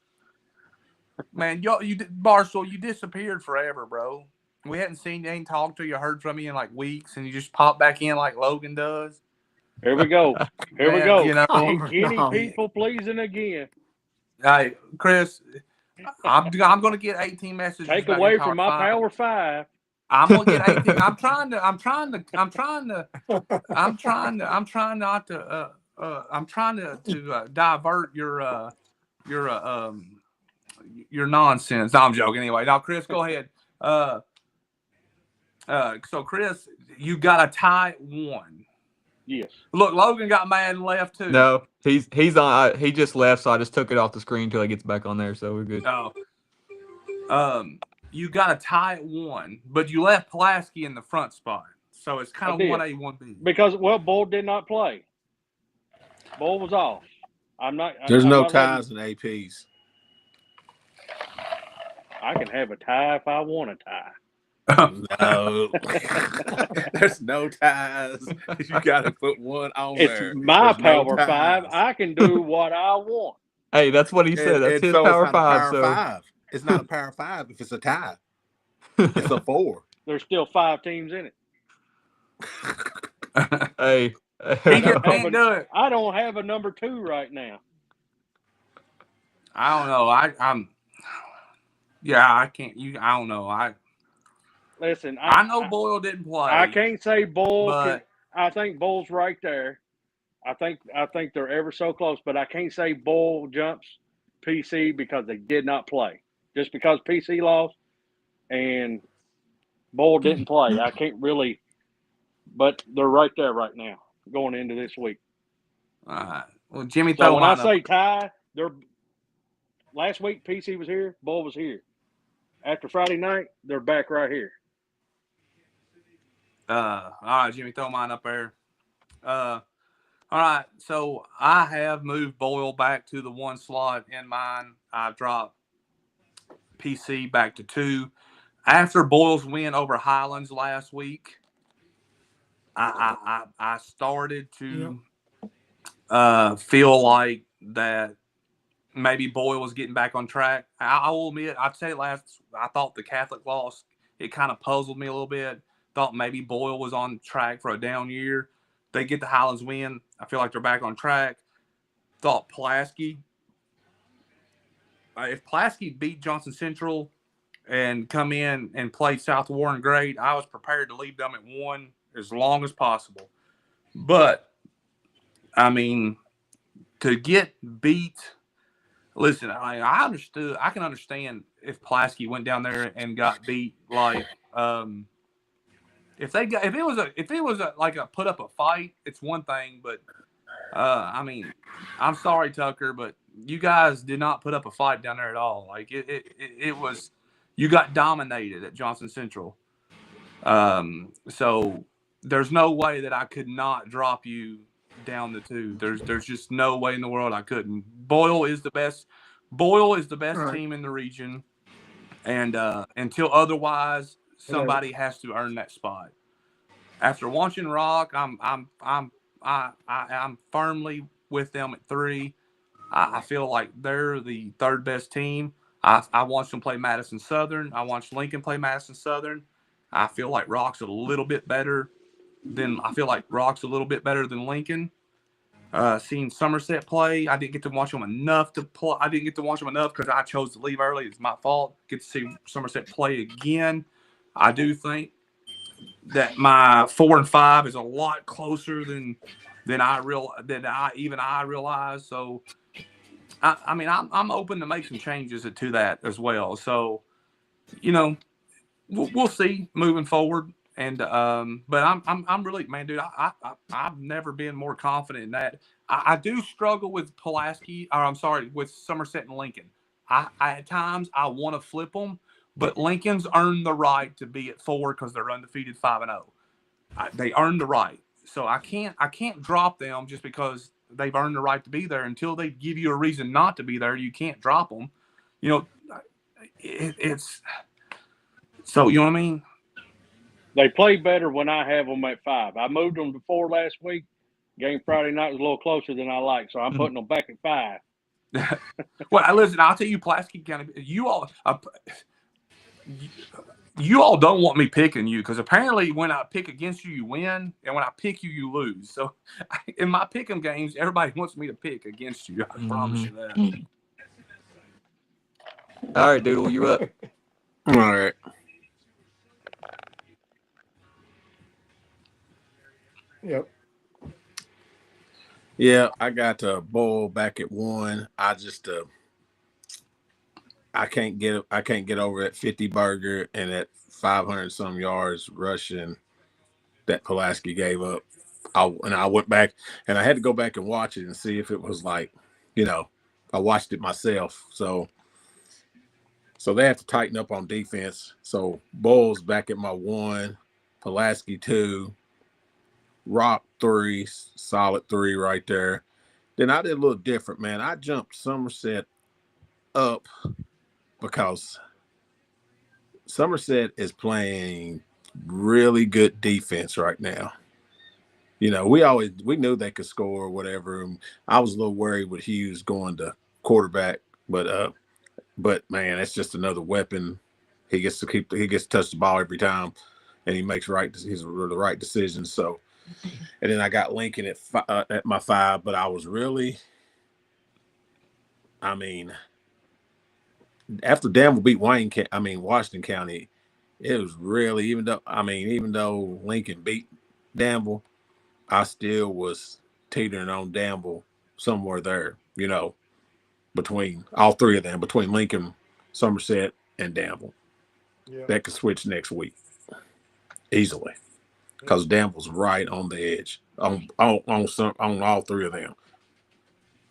man, Barstool, you disappeared forever, bro. We ain't talked to you, heard from you in like weeks, and you just pop back in like Logan does. Here we go. Here we go. No. People pleasing again. Hey, Chris, I'm gonna get 18 messages. Take away from my Power 5. I'm gonna get 18. I'm trying to divert your nonsense. No, I'm joking. Anyway, now Chris, go ahead. So Chris, you got a tie at 1. Yes. Look, Logan got mad and left too. No, he's on. He just left, so I just took it off the screen until he gets back on there. So we're good. Oh. You got a tie at 1, but you left Pulaski in the front spot, so it's kind of 1A, 1B. Because Bull did not play. Bull was off. There's no ties in APs. I can have a tie if I want a tie. No, there's no ties. You got to put one on there. It's my There's Power no 5. I can do what I want. Hey, that's what he said. That's his Power 5. It's not a Power 5 if it's a tie. It's a 4. There's still 5 teams in it. Hey, He just can't do it. I don't have a number 2 right now. I don't know. I can't. I don't know. Listen, I know Boyle didn't play. I can't say Bull. But, I think Bull's right there. I think they're ever so close, but I can't say Bull jumps PC because they did not play. Just because PC lost and Bull didn't play, I can't really. But they're right there right now. going into this week. All right. Well, Jimmy, So throw when I mine up. say tie, they're last week PC was here, Bull was here. After Friday night, they're back right here. All right, Jimmy, throw mine up there. All right, so I have moved Boyle back to the 1 slot in mine. I've dropped PC back to 2. After Boyle's win over Highlands last week, I started to feel like that maybe Boyle was getting back on track. I will admit, I'd say I thought the Catholic loss, it kind of puzzled me a little bit. Thought maybe Boyle was on track for a down year. They get the Highlands win. I feel like they're back on track. Thought Pulaski, if Pulaski beat Johnson Central and come in and play South Warren great, I was prepared to leave them at 1 as long as possible. But, I mean, to get beat, listen, I can understand if Pulaski went down there and got beat. Like, if it was like a put up a fight, it's one thing. But, I mean, I'm sorry, Tucker, but you guys did not put up a fight down there at all. Like it was, you got dominated at Johnson Central. So there's no way that I could not drop you down the 2. There's just no way in the world I couldn't. Boyle is the best Right. team in the region, and until otherwise, somebody has to earn that spot. After watching Rock, I'm firmly with them at 3. I feel like they're the 3rd best team. I watched them play Madison Southern. I watched Lincoln play Madison Southern. I feel like Rock's a little bit better than Lincoln. Seeing Somerset play, I didn't get to watch them enough because I chose to leave early. It's my fault. Get to see Somerset play again. I do think that my 4 and 5 is a lot closer than I realized. So I mean, I'm open to make some changes to that as well. So, we'll see moving forward. And but I'm really, man, dude, I've never been more confident in that. I do struggle with Pulaski, or I'm sorry, with Somerset and Lincoln. I at times I want to flip them, but Lincoln's earned the right to be at 4 because they're undefeated 5-0. They earned the right, so I can't drop them just because they've earned the right to be there. Until they give you a reason not to be there, you can't drop them. It's so, you know what I mean. They play better when I have them at 5. I moved them to 4 last week. Game Friday night was a little closer than I like, so I'm putting them back at 5. Well, listen, I'll tell you, Pulaski County, you all don't want me picking you because apparently when I pick against you, you win, and when I pick you, you lose. So in my pick'em games, everybody wants me to pick against you. I promise you that. All right, Doodle, you're up. All right. Yep. Yeah, I got Boyle back at 1. I just I can't get over that 50 burger and that 500 some yards rushing that Pulaski gave up. I went back and I had to go back and watch it and see if it was like, I watched it myself. So they have to tighten up on defense. So Boyle's back at my 1, Pulaski 2, Rock 3, solid 3 right there. Then I did a little different, man. I jumped Somerset up because Somerset is playing really good defense right now. We knew they could score or whatever. I was a little worried with Hughes going to quarterback, but man, that's just another weapon. He gets to touch the ball every time, and he makes the right decisions. So, and then I got Lincoln at my 5, but I was really, I mean, after Danville beat Washington County, it was really, even though Lincoln beat Danville, I still was teetering on Danville somewhere there, between all 3 of them, between Lincoln, Somerset, and Danville. Yeah. That could switch next week easily. because Danville's right on the edge on all three of them.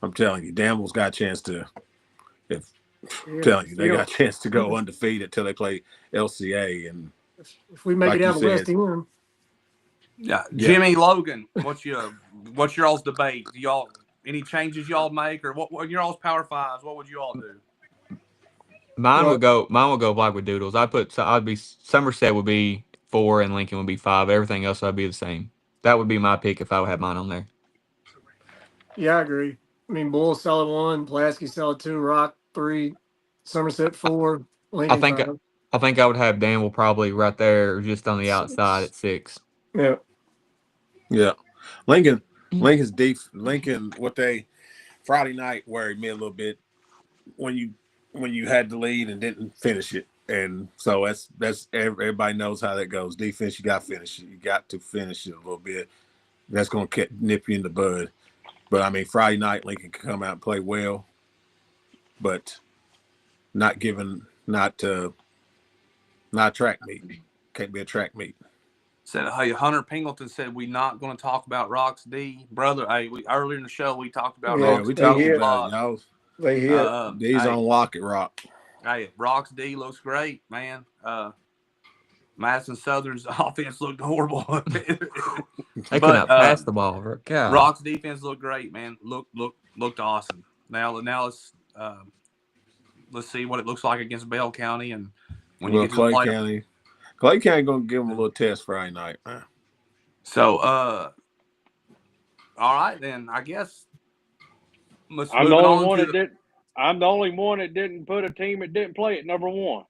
I'm telling you, Danville's got a chance to. Telling you, they got a chance to go undefeated till they play LCA, and if we make like it out you of West said, End. Yeah, Jimmy, Logan, what's your all's debate? Do y'all any changes y'all make, or what your all's power fives? What would you all do? Mine would go like with Doodles. I'd be Somerset would be 4 and Lincoln would be 5. Everything else would be the same. That would be my pick if I would have mine on there. Yeah, I agree. I mean, Bull solid 1, Pulaski solid 2, Rock 3, Somerset 4, Lincoln 5. I think I would have Danville probably right there, just on the outside at 6. Yeah. Yeah. Lincoln's deep. Lincoln, what they Friday night worried me a little bit when you had the lead and didn't finish it. And so that's everybody knows how that goes. Defense, you got to finish it. You got to finish it a little bit. That's going to nip you in the bud. But I mean, Friday night, Lincoln can come out and play well, but not track meet. Can't be a track meet. Said, hey, Hunter Pingleton said we're not going to talk about Rocks D, brother. Hey, earlier in the show we talked about Rocks. We talked about y'all. They hit. D's on lock at Rock. Hey, Rocks D looks great, man. Madison Southern's offense looked horrible. They could not pass the ball. God. Rock's defense looked great, man. Looked awesome. Now let's see what it looks like against Bell County and when you get to Clay the County. Clay County gonna give them a little test Friday night. So all right then. I guess I'm the only one that didn't put a team that didn't play at number 1.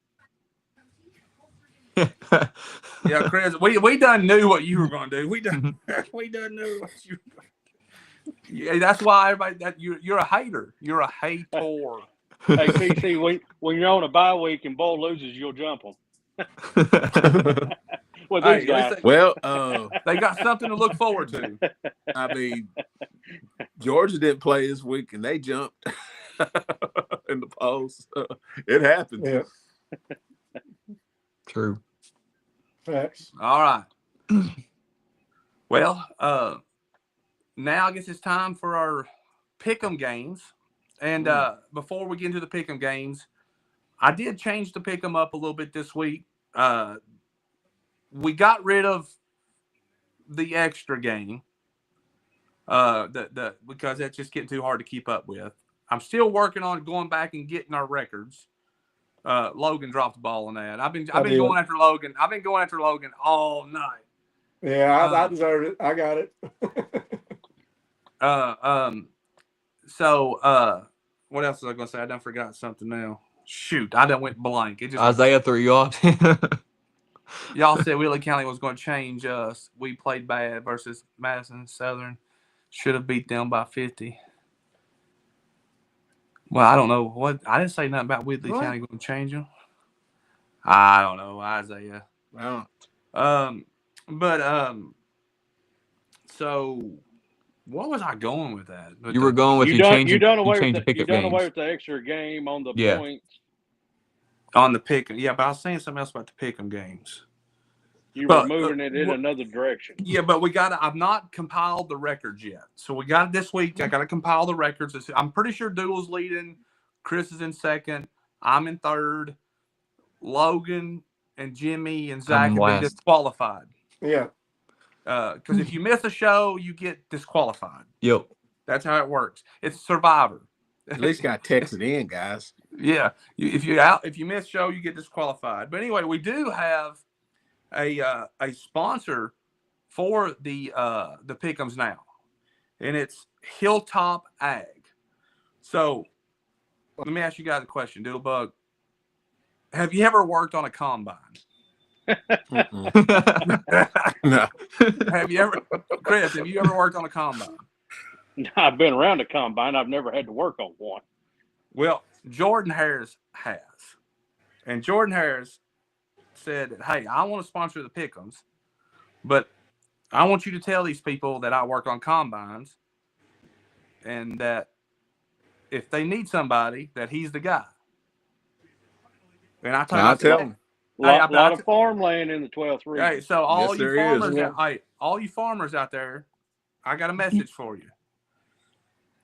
Yeah, Chris, we done knew what you were going to do. We done knew what you. Yeah, that's why everybody you're a hater. You're a hater. Hey, PC, when you're on a bye week and Bull loses, you'll jump them. Well, these guys. They got something to look forward to. I mean, Georgia didn't play this week, and they jumped in the polls. It happens. Yeah. True. Facts. All right. Well, now I guess it's time for our pick'em games. And before we get into the pick'em games, I did change the pick'em up a little bit this week. We got rid of the extra game because that's just getting too hard to keep up with. I'm still working on going back and getting our records. Logan dropped the ball on that. I've been going after Logan. I've been going after Logan all night. Yeah, I deserved it. I got it. So what else was I going to say? I done forgot something now. Shoot, I done went blank. Isaiah threw you off. Y'all said Wheeler County was going to change us. We played bad versus Madison Southern. Should have beat them by 50. Well, I don't know what. I didn't say nothing about Wheeler County going to change them. I don't know, Isaiah. So what was I going with that? But you were going with you done away with the extra game on the points. On the pick, yeah, but I was saying something else about the pick'em games. You were moving it in another direction. Yeah, but I've not compiled the records yet. So we got it this week. I got to compile the records. I'm pretty sure Doodle's leading. Chris is in second. I'm in third. Logan and Jimmy and Zach have been disqualified. Yeah. Because if you miss a show, you get disqualified. Yep. That's how it works. It's Survivor. At least got texted in, guys. Yeah. If you miss a show, you get disqualified. But anyway, we do have a sponsor for the pick'ems now, and it's Hilltop Ag. So let me ask you guys a question, Doodlebug. Have you ever worked on a combine? No. Chris, have you ever worked on a combine? I've been around a combine. I've never had to work on one. Well, Jordan Harris has. And Jordan Harris said, hey, I want to sponsor the pick'ems, but I want you to tell these people that I work on combines and that if they need somebody, that he's the guy. And I told him, Lot of farmland in the 12th region. Hey, so all you farmers, all you farmers out there, I got a message for you.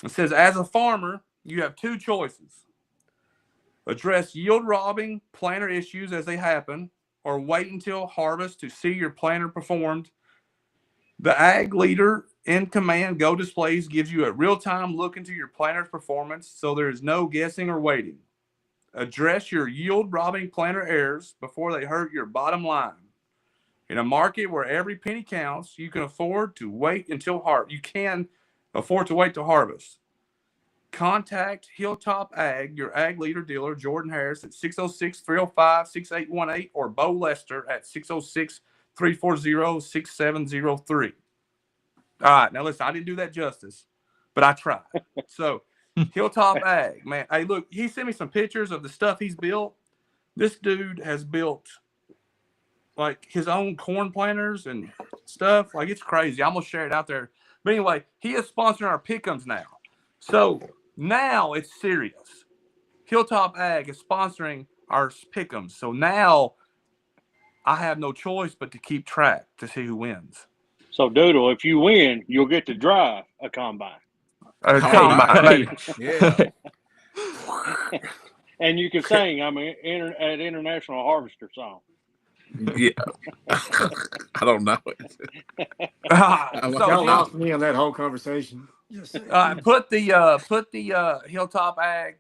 It says, as a farmer, you have two choices: address yield robbing planter issues as they happen, or wait until harvest to see your planter performed. The Ag Leader in Command Go Displays gives you a real-time look into your planter's performance, so there is no guessing or waiting. Address your yield-robbing planter errors before they hurt your bottom line. In a market where every penny counts, you can afford to wait until harvest. You can afford to wait to harvest. Contact Hilltop Ag, your Ag Leader dealer, Jordan Harris, at 606-305-6818, or Bo Lester at 606-340-6703. All right, now listen, I didn't do that justice, but I tried. So, Hilltop Ag, man. Hey, look, he sent me some pictures of the stuff he's built. This dude has built, like, his own corn planters and stuff. Like, it's crazy. I'm going to share it out there. But anyway, he is sponsoring our pick'ems now. So, now it's serious. Hilltop Ag is sponsoring our pick'ems. So, now I have no choice but to keep track to see who wins. So, Doodle, if you win, you'll get to drive a combine. Combine. Yeah. And you can sing, I mean, at International Harvester song. Yeah. I don't know it. Y'all lost me on that whole conversation. Put the Hilltop Ag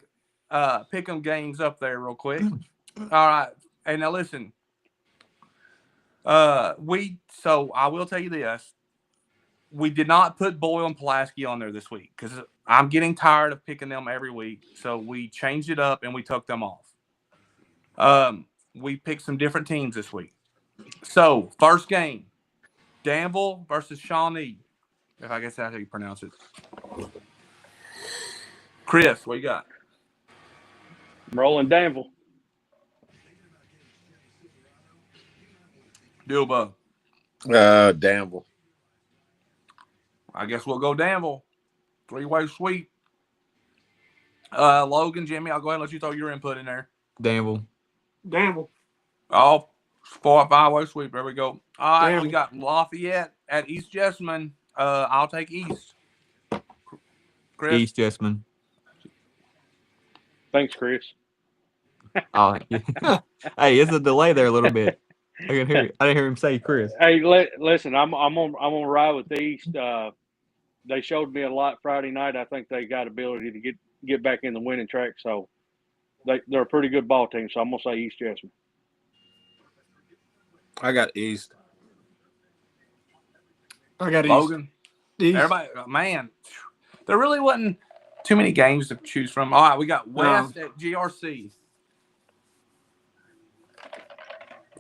pick'em games up there real quick. All right. Hey, now listen. So I will tell you this. We did not put Boyle and Pulaski on there this week because I'm getting tired of picking them every week. So we changed it up and we took them off. We picked some different teams this week. So first game, Danville versus Shawnee. If I guess that's how you pronounce it. Chris, what you got? I'm rolling Danville. Dilba. Danville. I guess we'll go Danville. 3-way sweep. Logan, Jimmy, I'll go ahead and let you throw your input in there. Danville. Oh, 4 or 5-way sweep. There we go. All right, Danville. we got Lafayette at East Jessamine. I'll take East. Chris? East Jessamine. Thanks, Chris. Oh, yeah. Hey, it's a delay there a little bit. I didn't hear him say Chris. Hey, listen, I'm gonna ride with the East. They showed me a lot Friday night. I think they got ability to get back in the winning track. So they're a pretty good ball team. So I'm gonna say East Jessamine. I got East. I got East. Logan? East. Everybody, man, there really wasn't too many games to choose from. All right, we got West at GRC.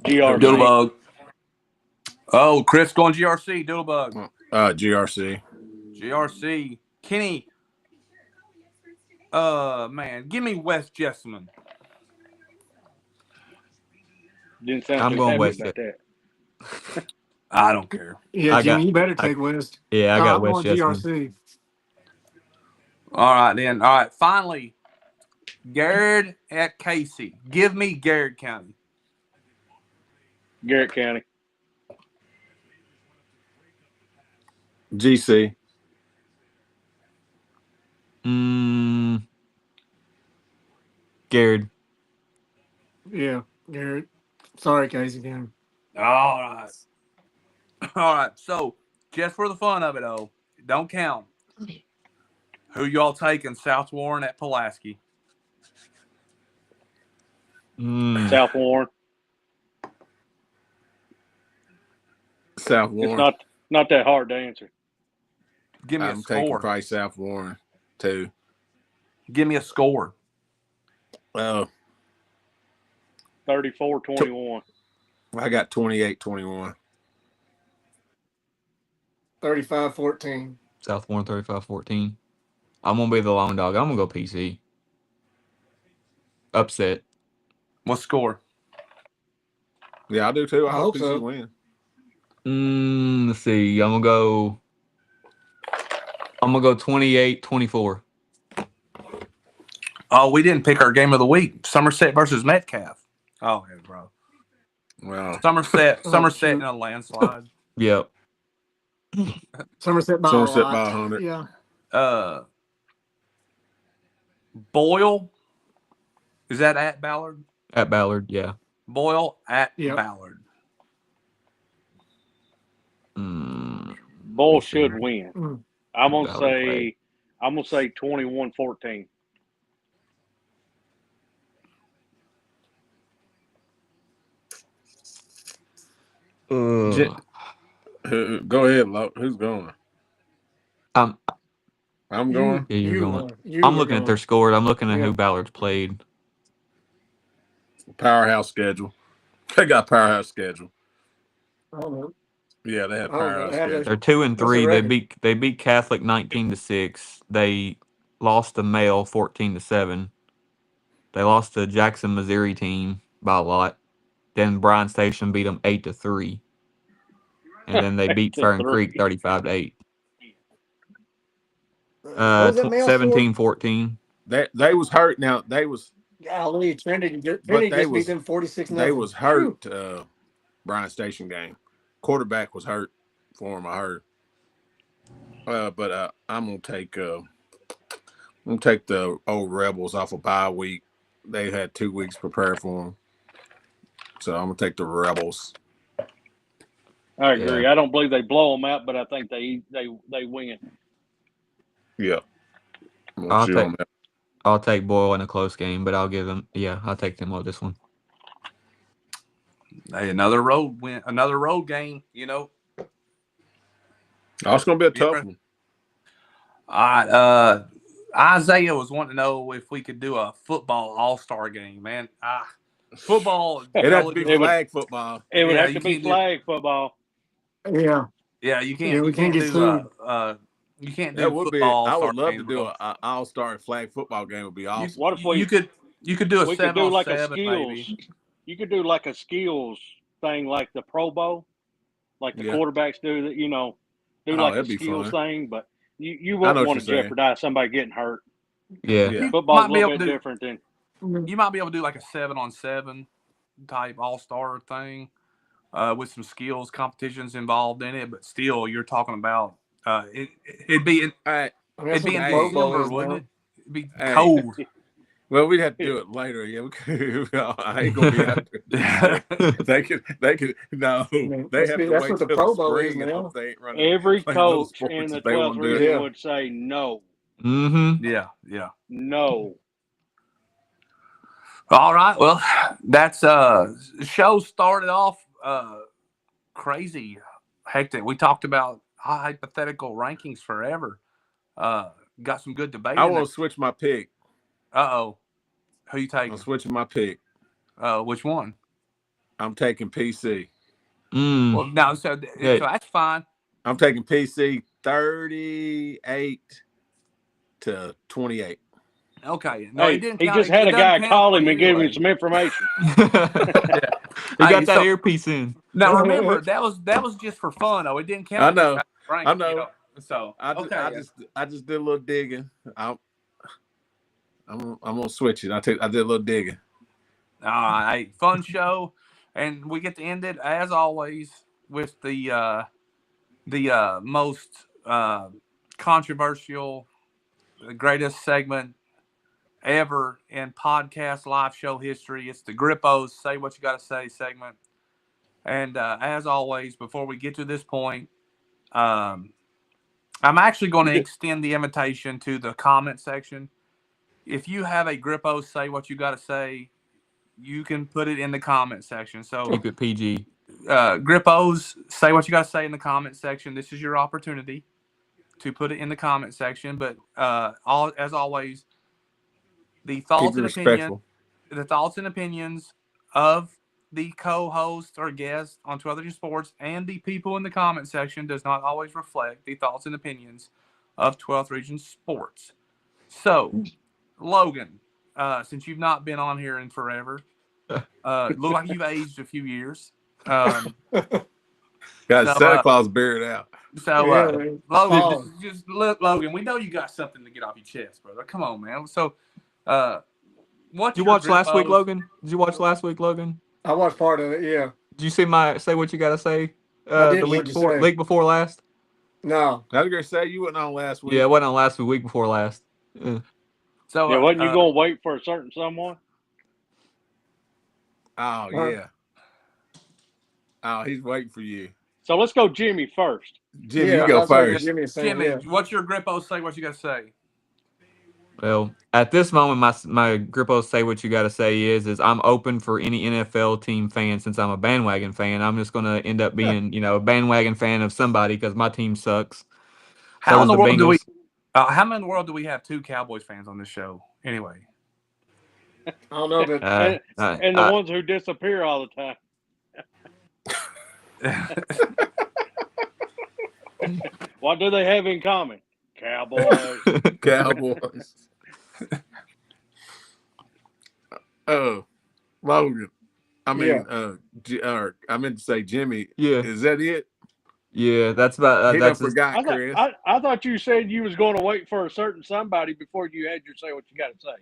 GRC. Doodlebug. Oh, Chris going GRC. Doodlebug. GRC. GRC. Kenny. Man, give me West Jessamine. Didn't sound I'm too going happy West. about that. I don't care. Yeah, Jimmy, you better take West. Yeah, I got I'm West going Jessamine. GRC. All right, then. All right, finally, Garrett at Casey. Give me Garrett County. Garrett County. GC. Garrett. Yeah, Garrett. Sorry, Casey. Again. All right. All right. So, just for the fun of it, though, don't count. Who y'all taking? South Warren at Pulaski. South Warren. South Warren. It's not that hard to answer. Give me a I'm taking score. probably South Warren too. Give me a score. 34-21. I got 28-21. 35-14. South Warren 35-14. I'm going to be the long dog. I'm going to go PC. Upset. What score? Yeah, I do too. I hope hope so. PC win. Let's see. I'm going to go 28-24. Oh, we didn't pick our game of the week. Somerset versus Metcalf. Oh, yeah, bro. Well, Somerset shoot. in a landslide. Yep. Somerset by a Somerset lot. by 100. Yeah. Boyle, is that at Ballard? At Ballard, yeah. Boyle at Yep. Ballard. Bull should win. Mm. I'm gonna Ballard play. say 21-14. Ugh. Go ahead, Lo. Who's going? I'm going. Yeah, you're going. You I'm are looking at their going. scores. I'm looking at Yeah. who Ballard's played. Powerhouse schedule. They got powerhouse schedule. I don't know. Yeah, they have I don't know. powerhouse Have they? schedule. They're 2-3. What's the They record? beat Catholic 19-6. They lost to Male 14-7. They lost to Jackson, Missouri team by a lot. Then Bryan Station beat them 8-3. And then they beat Fern 8-3. Creek 35-8. What was that Male score? 17-14. They was hurt. Now they was. Golly, Trinity just they beat them 46-0. They was hurt. Bryan Station game. Quarterback was hurt for him. I heard. But I'm gonna take the old Rebels off a bye week. They had 2 weeks prepared for them, so I'm gonna take the Rebels. I agree. I don't believe they blow them out, but I think they win. Yeah. I'll take Boyle in a close game, but I'll give them. Yeah, I'll take them on this one. Hey, another road win, another road game. You know, it's gonna be a tough one. All right. Isaiah was wanting to know if we could do a football all-star game, man. Football. It has to be flag football. It would have to be flag football. Yeah. Yeah, you can't. Yeah, we can't get sued. You can't do That would be. football. I would love to do an all-star flag football game. Would be awesome. What if we? You could do a we 7 could do on like 7 a skills. maybe. You could do like a skills thing, like the Pro Bowl, like the quarterbacks do. That like a skills thing, but you wouldn't want to jeopardize somebody getting hurt. Yeah. Football's a little bit different than. You might be able to do like a 7 on 7 type all-star thing with some skills competitions involved in it, but still, you're talking about it'd be in December, wouldn't it? It'd be cold. Well, we'd have to do it later. Yeah, I ain't gonna be after. They could. No, they have to wait what the till Pro the Bowl spring. is now. They ain't running. Every coach in the 12th region would say no. Mm-hmm. Yeah. No. All right. Well, that's show started off crazy, hectic. We talked about hypothetical rankings forever. Got some good debate. I want to switch my pick. Uh-oh. Who you taking? I'm switching my pick. Which one? I'm taking PC. Well, no, so that's fine. I'm taking PC 38-28. Okay. No, he just had a guy call him and give him some information. He got that earpiece in. Now remember, that was just for fun. though. It didn't count. I know. Ranking, I know. So I just did a little digging. I'm gonna switch it. I did a little digging. All right, fun show, and we get to end it as always with the most controversial, the greatest segment ever in podcast live show history. It's the Grippos Say What You Gotta Say segment. And as always, before we get to this point, I'm actually going to extend the invitation to the comment section. If you have a Grippos Say What You Gotta Say, you can put it in the comment section. So keep it PG. Grippos, say what you gotta say in the comment section. This is your opportunity to put it in the comment section. But as always, the thoughts and opinions of the co-host or guest on 12th Region Sports and the people in the comment section does not always reflect the thoughts and opinions of 12th Region Sports. So, Logan, since you've not been on here in forever, look like you've aged a few years. Got Santa Claus beard out. So, Logan, just look, Logan, we know you got something to get off your chest, brother. Come on, man. So, Did you watch last week, Logan? Did you watch last week, Logan? I watched part of it, yeah. Did you see my say what you gotta say? I did. The What'd you say? week before last. No. I was gonna say you went on last week. Yeah, it wasn't on last week. Week before last. Yeah. So, Yeah, wasn't you going to wait for a certain someone? Oh yeah. Oh, he's waiting for you. So let's go Jimmy first. Jimmy, Yeah, you go that's what first. Jimmy is saying. Jimmy, Yeah. what's your Grippo say? What you got to say? Well, at this moment, my Grippo say what you gotta say is I'm open for any NFL team fan since I'm a bandwagon fan. I'm just gonna end up being a bandwagon fan of somebody because my team sucks. How So in is the the world do we? Bengals. How in the world do we have 2 Cowboys fans on this show? Anyway, I don't know, but And the ones who disappear all the time. What do they have in common? Cowboys. Cowboys. Logan. I mean, I meant to say Jimmy. Yeah. Is that it? Yeah, that's about He that's done forgot, Chris. I thought you said you was going to wait for a certain somebody before you had your say what you got to say.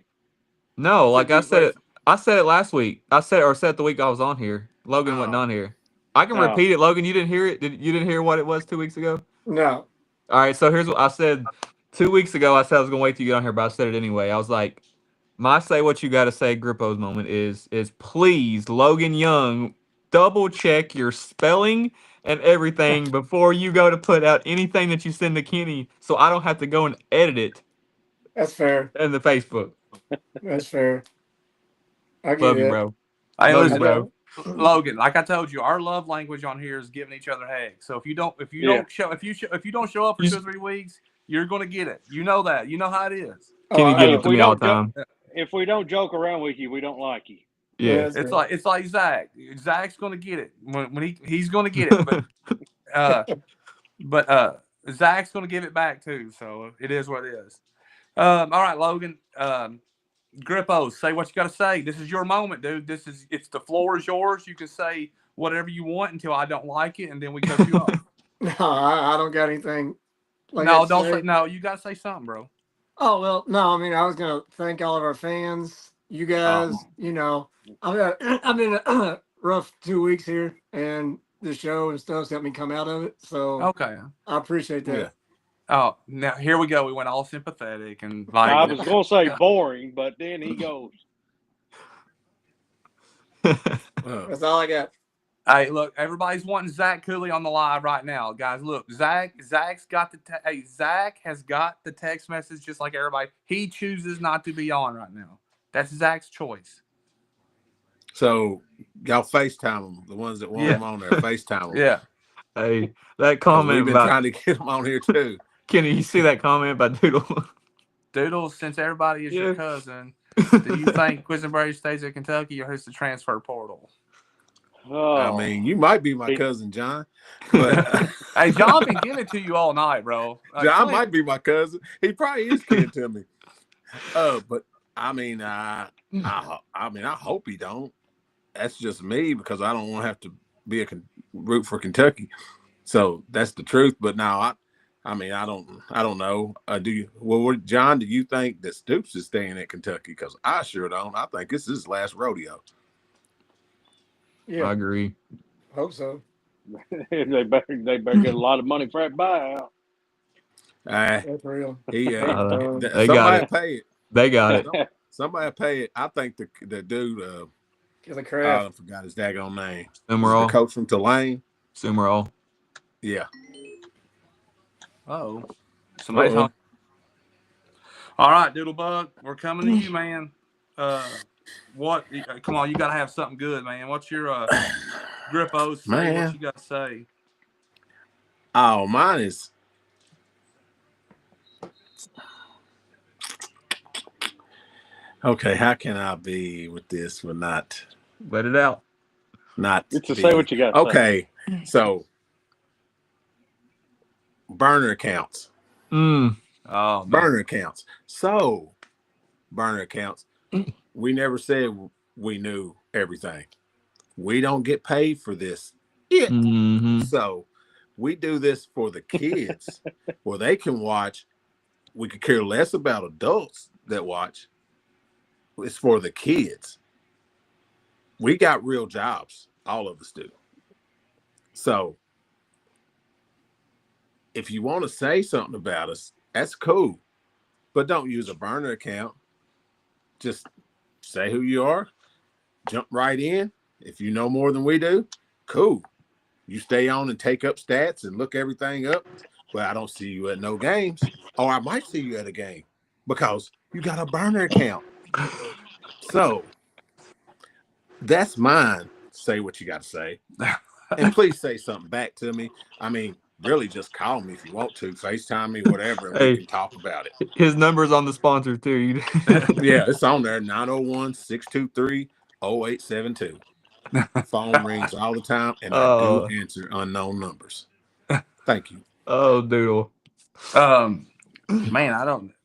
no, like I said wait. it. I said it last week. I said it the week I was on here. Logan wasn't on here. I can repeat it. Logan, you didn't hear it. You didn't hear what it was 2 weeks ago? no. All right, so here's what I said 2 weeks ago. I said I was gonna wait till you get on here, but I said it anyway. I was like, my say what you gotta say Grippo's moment is please, Logan Young, double check your spelling and everything before you go to put out anything that you send to Kenny, so I don't have to go and edit it That's fair. in the Facebook. That's fair. I get Love it. you, bro. Hey, Love listen, you, bro. Logan. Like I told you, our love language on here is giving each other hugs. So if you don't show up for 2 or 3 weeks, you're gonna get it. You know that. You know how it is. Kenny I gives know. it to me all the time. If we don't joke around with you, we don't like you. Yeah. It's like Zach. Zach's gonna get it when he's gonna get it, but Zach's gonna give it back too. So it is what it is. All right, Logan. Grippo, say what you got to say. This is your moment, dude. It's the floor is yours. You can say whatever you want until I don't like it, and then we cut you off. No, I don't got anything. No, don't say no. You got to say something, bro. Oh well, no. I mean, I was gonna thank all of our fans. You guys, I've been a rough 2 weeks here, and the show and stuff's helped me come out of it. So Okay, I appreciate that. Yeah. Oh, now here we go. We went all sympathetic and like. I was going to say boring, but then he goes. That's all I got. Hey, look, everybody's wanting Zach Cooley on the live right now, guys. Look, Zach's got Zach has got the text message just like everybody. He chooses not to be on right now. That's Zach's choice. So y'all FaceTime them, the ones that want them on there. FaceTime them. Yeah. Hey, that comment we've been about trying to get them on here too. Kenny, you see that comment about Doodle? Doodle, since everybody is your cousin, do you think Quisenberry stays at Kentucky or hits the transfer portal? Oh. I mean, you might be my cousin, John. But hey, John been giving it to you all night, bro. John might be my cousin. He probably is kin to me. But I mean, I hope he don't. That's just me because I don't want to have to be root for Kentucky. So that's the truth. But now I don't know. John, do you think that Stoops is staying at Kentucky? Because I sure don't. I think this is his last rodeo. Yeah, I agree. Hope so. they better get a lot of money for that buyout. That's real. They Somebody got it. pay it. They got it. Somebody pay it. I think the dude. Get the I craft. forgot his daggone name. Summerall. The coach from Tulane. Summerall. Yeah. Oh, somebody's home. All right, Doodlebug, we're coming to you, man. What? Come on, you got to have something good, man. What's your Grippo say? Man. What you got to say? Oh, mine is. Okay, how can I be with this but not Let it out. It's to say what you got to say. Okay, so burner accounts. Oh, burner accounts. So burner accounts. We never said we knew everything. We don't get paid for this. So we do this for the kids where they can watch. We could care less about adults that watch. It's for the kids. We got real jobs. All of us do. So if you want to say something about us, that's cool. But don't use a burner account. Just say who you are, jump right in. If you know more than we do, cool. You stay on and take up stats and look everything up. But I don't see you at no games. Or I might see you at a game because you got a burner account. So that's mine. Say what you got to say. And please say something back to me. I mean, really just call me if you want to, FaceTime me, whatever, and we Hey, can talk about it. his number's on the sponsor too. Yeah, it's on there 901-623-0872. Phone rings all the time, and I do answer unknown numbers. Thank you. Oh, doodle. Man,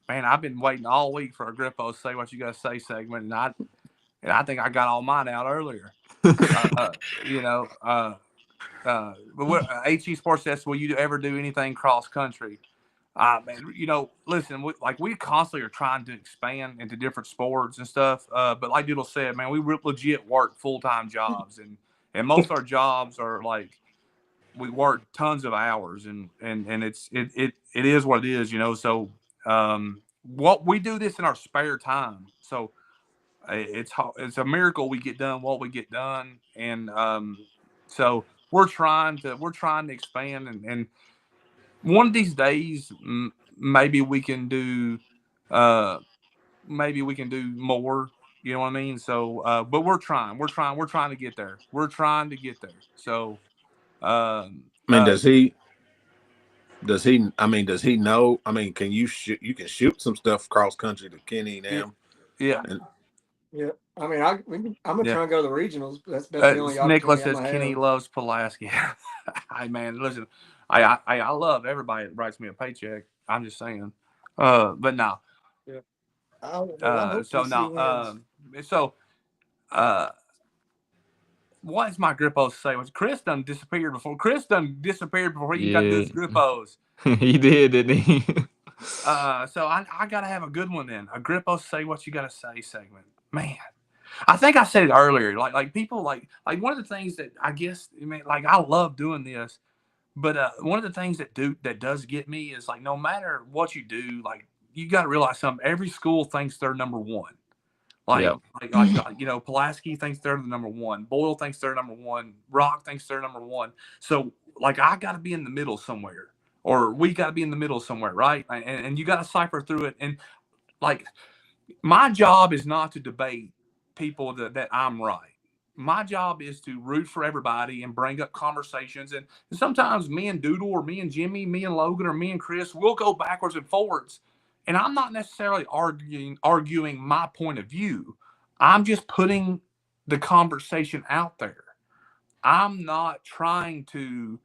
I've been waiting all week for a Grippo say what you got to say segment, and I think I got all mine out earlier. You know, but what HE Sports Test, will you ever do anything cross country? Man, you know, listen, we constantly are trying to expand into different sports and stuff. But like Doodle said, man, we legit work full-time jobs, and most of our jobs are like we work tons of hours, and it is what it is, you know. So what we do this in our spare time, so it's a miracle we get done what we get done, and so we're trying to expand, and one of these days maybe we can do more, you know what I mean? So but we're trying to get there, so I mean, does he know? I mean, can you shoot? You can shoot some stuff cross country to Kenny and them. Yeah. And Yeah, I mean, I'm gonna try and go to the regionals. That's the only Nicholas opportunity says I'm gonna Kenny have. loves Pulaski. Hey man, listen, I love everybody that writes me a paycheck. I'm just saying, but no. Yeah. I hope So TC wins. so what is my Grippos say? Was Chris done disappeared before? Chris done disappeared before he even got to do his Grippos. He did, didn't he? So I gotta have a good one then. A Grippos say what you gotta say segment. Man, I think I said it earlier. Like people like one of the things that I guess I mean, like I love doing this, but one of the things that does get me is like no matter what you do, like you got to realize something. Every school thinks they're number one. Like, you know, Pulaski thinks they're the number one. Boyle thinks they're number one. Rock thinks they're number one. So, like, I got to be in the middle somewhere, or we got to be in the middle somewhere, right? And you got to cipher through it. And like, my job is not to debate people that I'm right. My job is to root for everybody and bring up conversations. And sometimes me and Doodle, or me and Jimmy, me and Logan, or me and Chris, we'll go backwards and forwards. And I'm not necessarily arguing my point of view. I'm just putting the conversation out there. I'm not trying to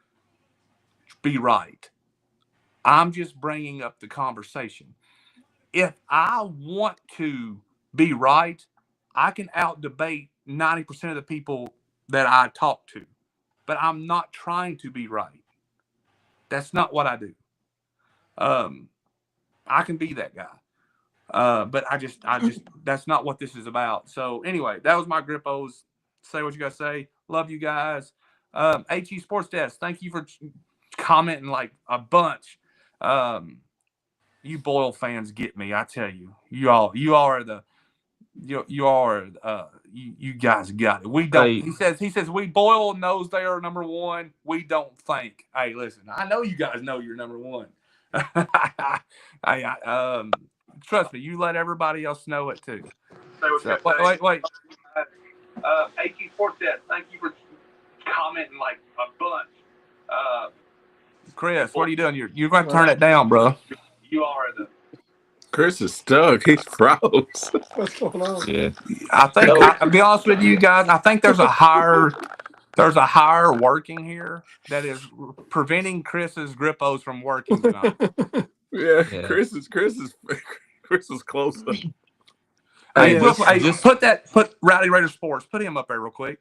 be right. I'm just bringing up the conversation. If I want to be right, I can out debate 90% of the people that I talk to, but I'm not trying to be right. That's not what I do. I can be that guy. But I just, that's not what this is about. So anyway, that was my Grippos. Say what you got to say. Love you guys. HE Sports Desk, thank you for commenting like a bunch. You Boyle fans get me. I tell you, you all are the, you guys got it. We don't. Hey. He says we Boyle knows they are number one. We don't think. Hey, listen, I know you guys know you're number one. Trust me, you let everybody else know it too. So, wait. AQ Sports Desk, thank you for commenting like a bunch. Chris, what are you doing? You're going to turn it down, bro. You are the. Chris is stuck. He's froze. What's going on? Yeah. I think I'll be honest with you guys. I think there's a higher working here that is preventing Chris's Grippos from working tonight. Yeah. Chris is close up. Hey, put Rowdy Raider Sports. Put him up there real quick.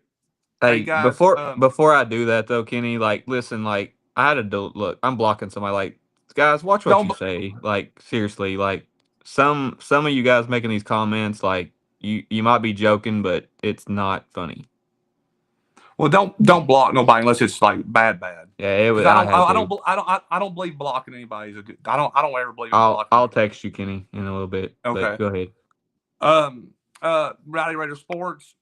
Hey, guys, before I do that though, Kenny, like listen, like I had to look. I'm blocking somebody. Like guys, watch what you say. Like seriously, like some of you guys making these comments, like you might be joking, but it's not funny. Well, don't block nobody unless it's like bad. Yeah, it was. 'Cause I had to. I don't believe blocking anybody is a good. I don't ever believe in blocking. I'll text you, Kenny, in a little bit. Okay. But go ahead. Rowdy Raider Sports,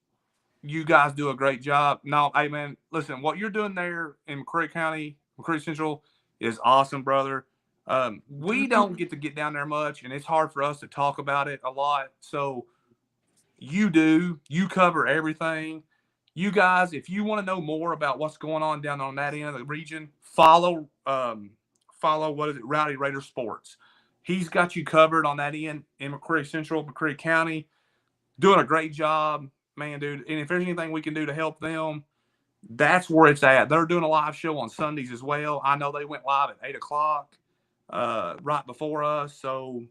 you guys do a great job. No, hey man, listen, what you're doing there in McCreary County, McCreary Central, is awesome, brother. We don't get down there much, and it's hard for us to talk about it a lot. So you do. You cover everything. You guys, if you want to know more about what's going on down on that end of the region, follow what is it, Rowdy Raider Sports. He's got you covered on that end in McCreary Central, McCreary County, doing a great job, man, dude. And if there's anything we can do to help them, that's where it's at. They're doing a live show on Sundays as well. I know they went live at 8:00, right before us. So,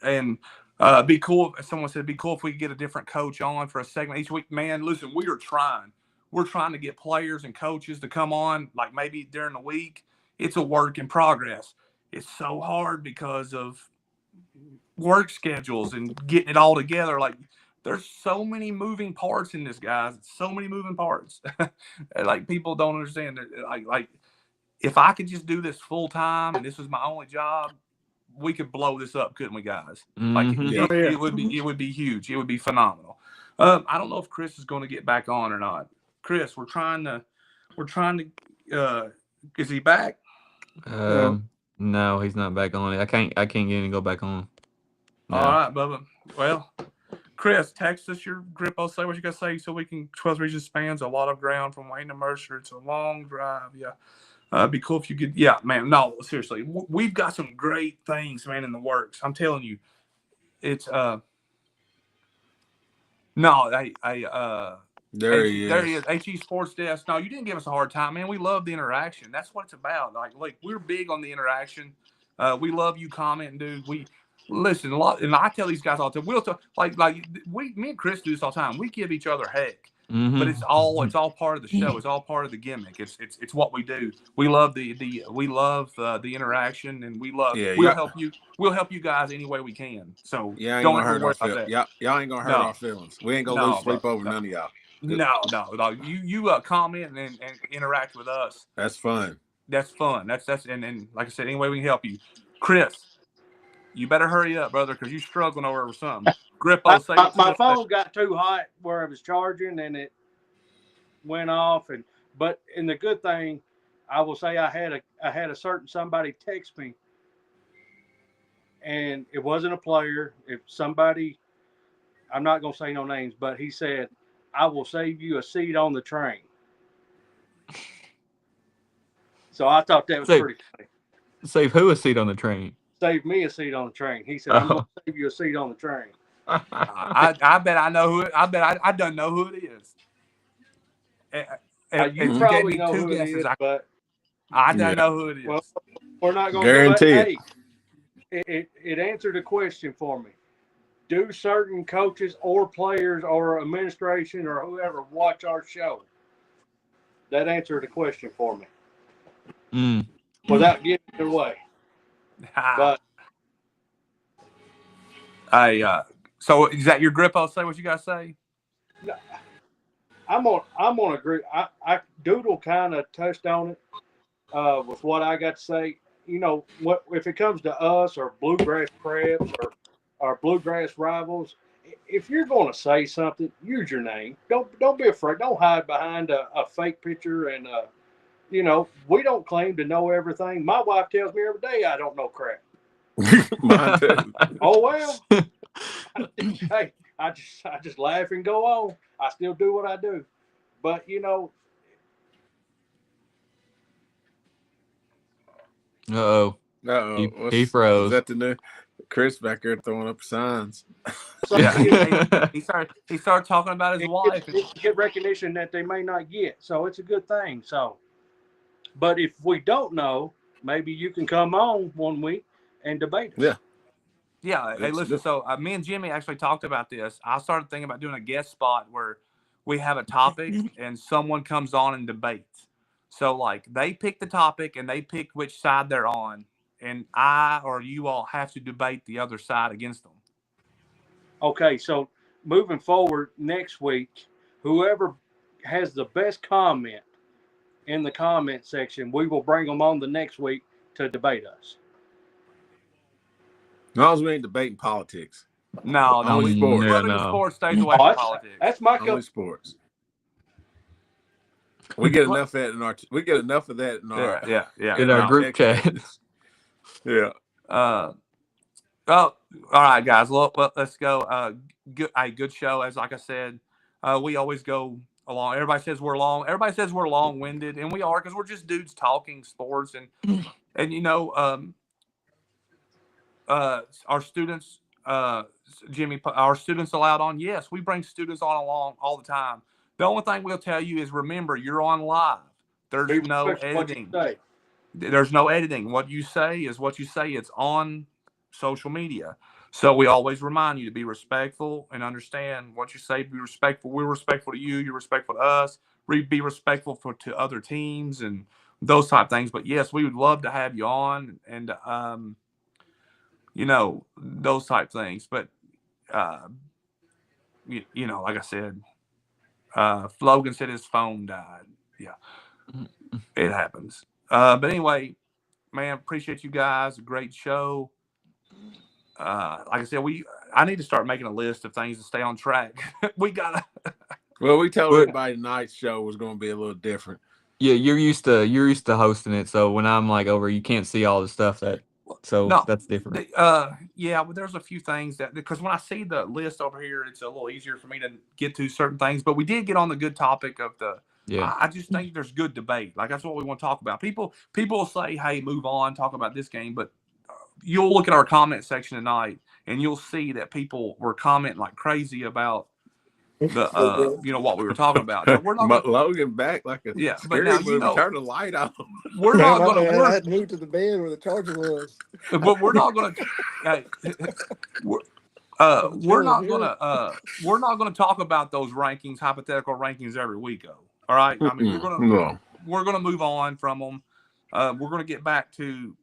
and be cool. Someone said, be cool if we could get a different coach on for a segment each week. Man, listen, we are trying. We're trying to get players and coaches to come on, like maybe during the week. It's a work in progress. It's so hard because of work schedules and getting it all together. Like, there's so many moving parts in this, guys. So many moving parts. Like, people don't understand. Like, if I could just do this full time and this was my only job, we could blow this up, couldn't we, guys? Like, it would be huge. It would be phenomenal. I don't know if Chris is going to get back on or not. Chris, we're trying to. Is he back? No, he's not back on it. I can't get him to go back on. No. All right, Bubba. Well, Chris, text us your Grippo. Say what you got to say so we can. 12 Region spans a lot of ground from Wayne to Mercer. It's a long drive. Yeah. It'd be cool if you could. Yeah, man. No, seriously. We've got some great things, man, in the works. I'm telling you. It's, there he is. HE Sports Desk. No, you didn't give us a hard time, man. We love the interaction. That's what it's about. Like we're big on the interaction. We love you commenting, dude. We listen a lot, and I tell these guys all the time. We'll talk, me and Chris do this all the time. We give each other heck, but it's all part of the show. It's all part of the gimmick. It's what we do. We love the interaction, and we'll help you. We'll help you guys any way we can. So don't ever worry about that. Y'all ain't gonna hurt our feelings. We ain't gonna lose sleep over none of y'all. No. You comment and interact with us. That's fun. That's and like I said, any way we can help you. Chris, you better hurry up, brother, because you're struggling over something. Grippo, my phone got too hot where I was charging and it went off. But the good thing, I will say I had a certain somebody text me, and it wasn't a player. If somebody, I'm not gonna say no names, but he said, I will save you a seat on the train. So I thought that was pretty funny. Save who a seat on the train? Save me a seat on the train. He said, I'm going to save you a seat on the train. I bet I know who. I bet I don't know who it is. You probably know who it is, but I don't know who it is. Well, we're not going to guarantee it. It answered a question for me. Do certain coaches or players or administration or whoever watch our show? That answered a question for me. Without giving it away. But so is that your grip? I'll say what you gotta say. I'm on agree. I Doodle kind of touched on it with what I got to say. You know, what if it comes to us or bluegrass preps or bluegrass rivals, if you're going to say something, use your name. Don't be afraid. Don't hide behind a fake picture. And you know, we don't claim to know everything. My wife tells me every day I don't know crap. Mine too. Oh well. Hey, I just laugh and go on. I still do what I do, but you know. He froze. Is that the new Chris back there throwing up signs? So, yeah, he started talking about his wife. Get recognition that they may not get, so it's a good thing. So, but if we don't know, maybe you can come on one week and debate us. Yeah. Hey, listen. So me and Jimmy actually talked about this. I started thinking about doing a guest spot where we have a topic and someone comes on and debates. So like they pick the topic and they pick which side they're on, and I or you all have to debate the other side against them. Okay, so moving forward next week, whoever has the best comment in the comment section, we will bring them on the next week to debate us. As long as we ain't debating politics. No, Only sports. Yeah, Brotherhood no. Sports stays away from politics. That's my Only sports. We get enough of that in our. We get enough of that in our. Yeah. In our group text chat. messages. Yeah. Oh, all right, guys. Look, let's go. Good show. As like I said, we always go along. Everybody says we're long. Everybody says we're long-winded, and we are because we're just dudes talking sports and you know, our students, Jimmy, our students allowed on. Yes, we bring students on along all the time. The only thing we'll tell you is remember you're on live. There's no editing. There's no editing. What you say is what you say. It's on social media. So we always remind you to be respectful and understand what you say. Be respectful. We're respectful to you. You're respectful to us. Be respectful to other teams and those type of things. But yes, we would love to have you on and you know, those type things. But you know, like I said, Logan said his phone died. Yeah, it happens. But anyway, man, appreciate you guys. Great show. Like I said, I need to start making a list of things to stay on track. We gotta. Well, we told everybody tonight's show was going to be a little different. Yeah, you're used to hosting it, so when I'm like over, you can't see all the stuff that's different. Yeah, but there's a few things that because when I see the list over here, it's a little easier for me to get to certain things. But we did get on the good topic of the. Yeah, I just think there's good debate. Like that's what we want to talk about. People will say, "Hey, move on, talk about this game," but you'll look at our comment section tonight, and you'll see that people were commenting like crazy about the you know what we were talking about. Now, we're not Logan back like a but now movie. Turn the light on. We're not going to. I had moved to the bed where the charger was. But we're not going to. Hey, we're not going to talk about those rankings, hypothetical rankings every week, though. All right. I mean, we're going to move on from them. We're going to get back to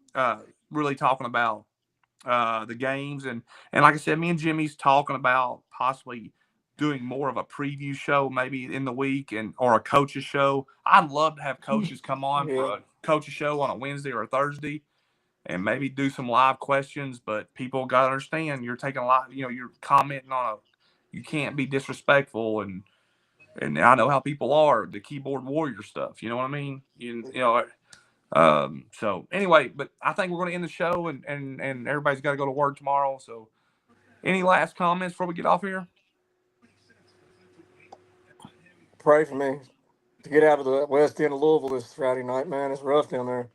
really talking about the games and like I said, me and Jimmy's talking about possibly doing more of a preview show maybe in the week or a coach's show. I'd love to have coaches come on for a coach's show on a Wednesday or a Thursday and maybe do some live questions, but people got to understand you're taking a lot, you know, you're commenting on you can't be disrespectful and I know how people are, the keyboard warrior stuff, you know what I mean? You know, so anyway, but I think we're going to end the show and everybody's got to go to work tomorrow. So any last comments before we get off here? Pray for me to get out of the west end of Louisville this Friday night, man. It's rough down there.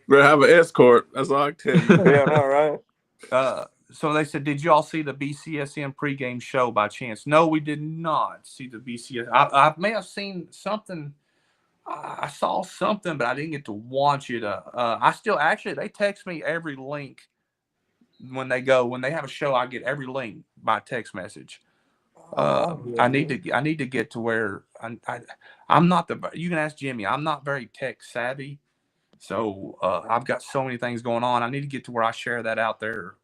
Better have an escort. That's all I can tell you. Yeah, no, right. So they said, did y'all see the BCSN pregame show by chance? No, we did not see the BCS. I may have seen something. I saw something, but I didn't get to watch it. I still actually they text me every link when they have a show. I get every link by text message. I need to get to where I'm not you can ask Jimmy. I'm not very tech savvy, so I've got so many things going on. I need to get to where I share that out there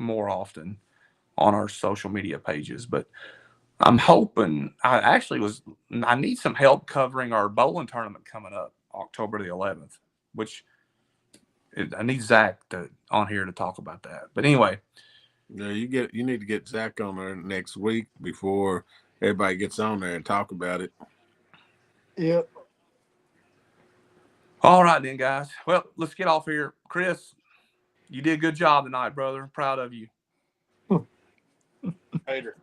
more often on our social media pages. But I'm hoping I need some help covering our bowling tournament coming up October the 11th, which I need Zach on here to talk about that. But anyway. No, you need to get Zach on there next week before everybody gets on there and talk about it. Yep. All right then, guys. Well, let's get off here. Chris, you did a good job tonight, brother. I'm proud of you. Hater.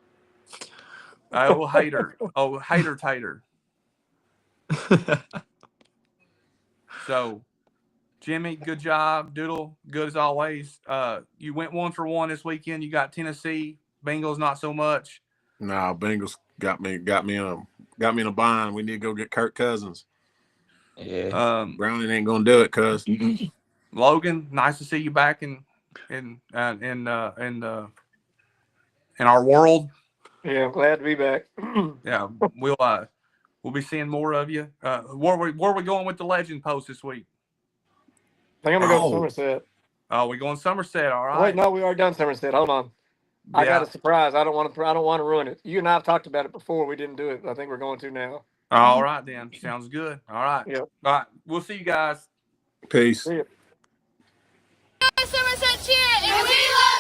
Oh, hater. Oh, hater tater. So, Jimmy, good job. Doodle, good as always. You went 1 for 1 this weekend. You got Tennessee. Bengals, not so much. No, Bengals got me in a bind. We need to go get Kirk Cousins. Yeah. Browning ain't gonna do it, cuz. Logan, nice to see you back in our world. Yeah, glad to be back. Yeah, we'll be seeing more of you. Where are we going with the legend post this week? I think I'm gonna go to Somerset. Oh, we're going Somerset. All right. Wait, no, we already done Somerset. Hold on. I got a surprise. I don't want to ruin it. You and I have talked about it before. We didn't do it, but I think we're going to now. All right, then. Sounds good. All right. Yep. All right. We'll see you guys. Peace. See ya. Cheer, and we love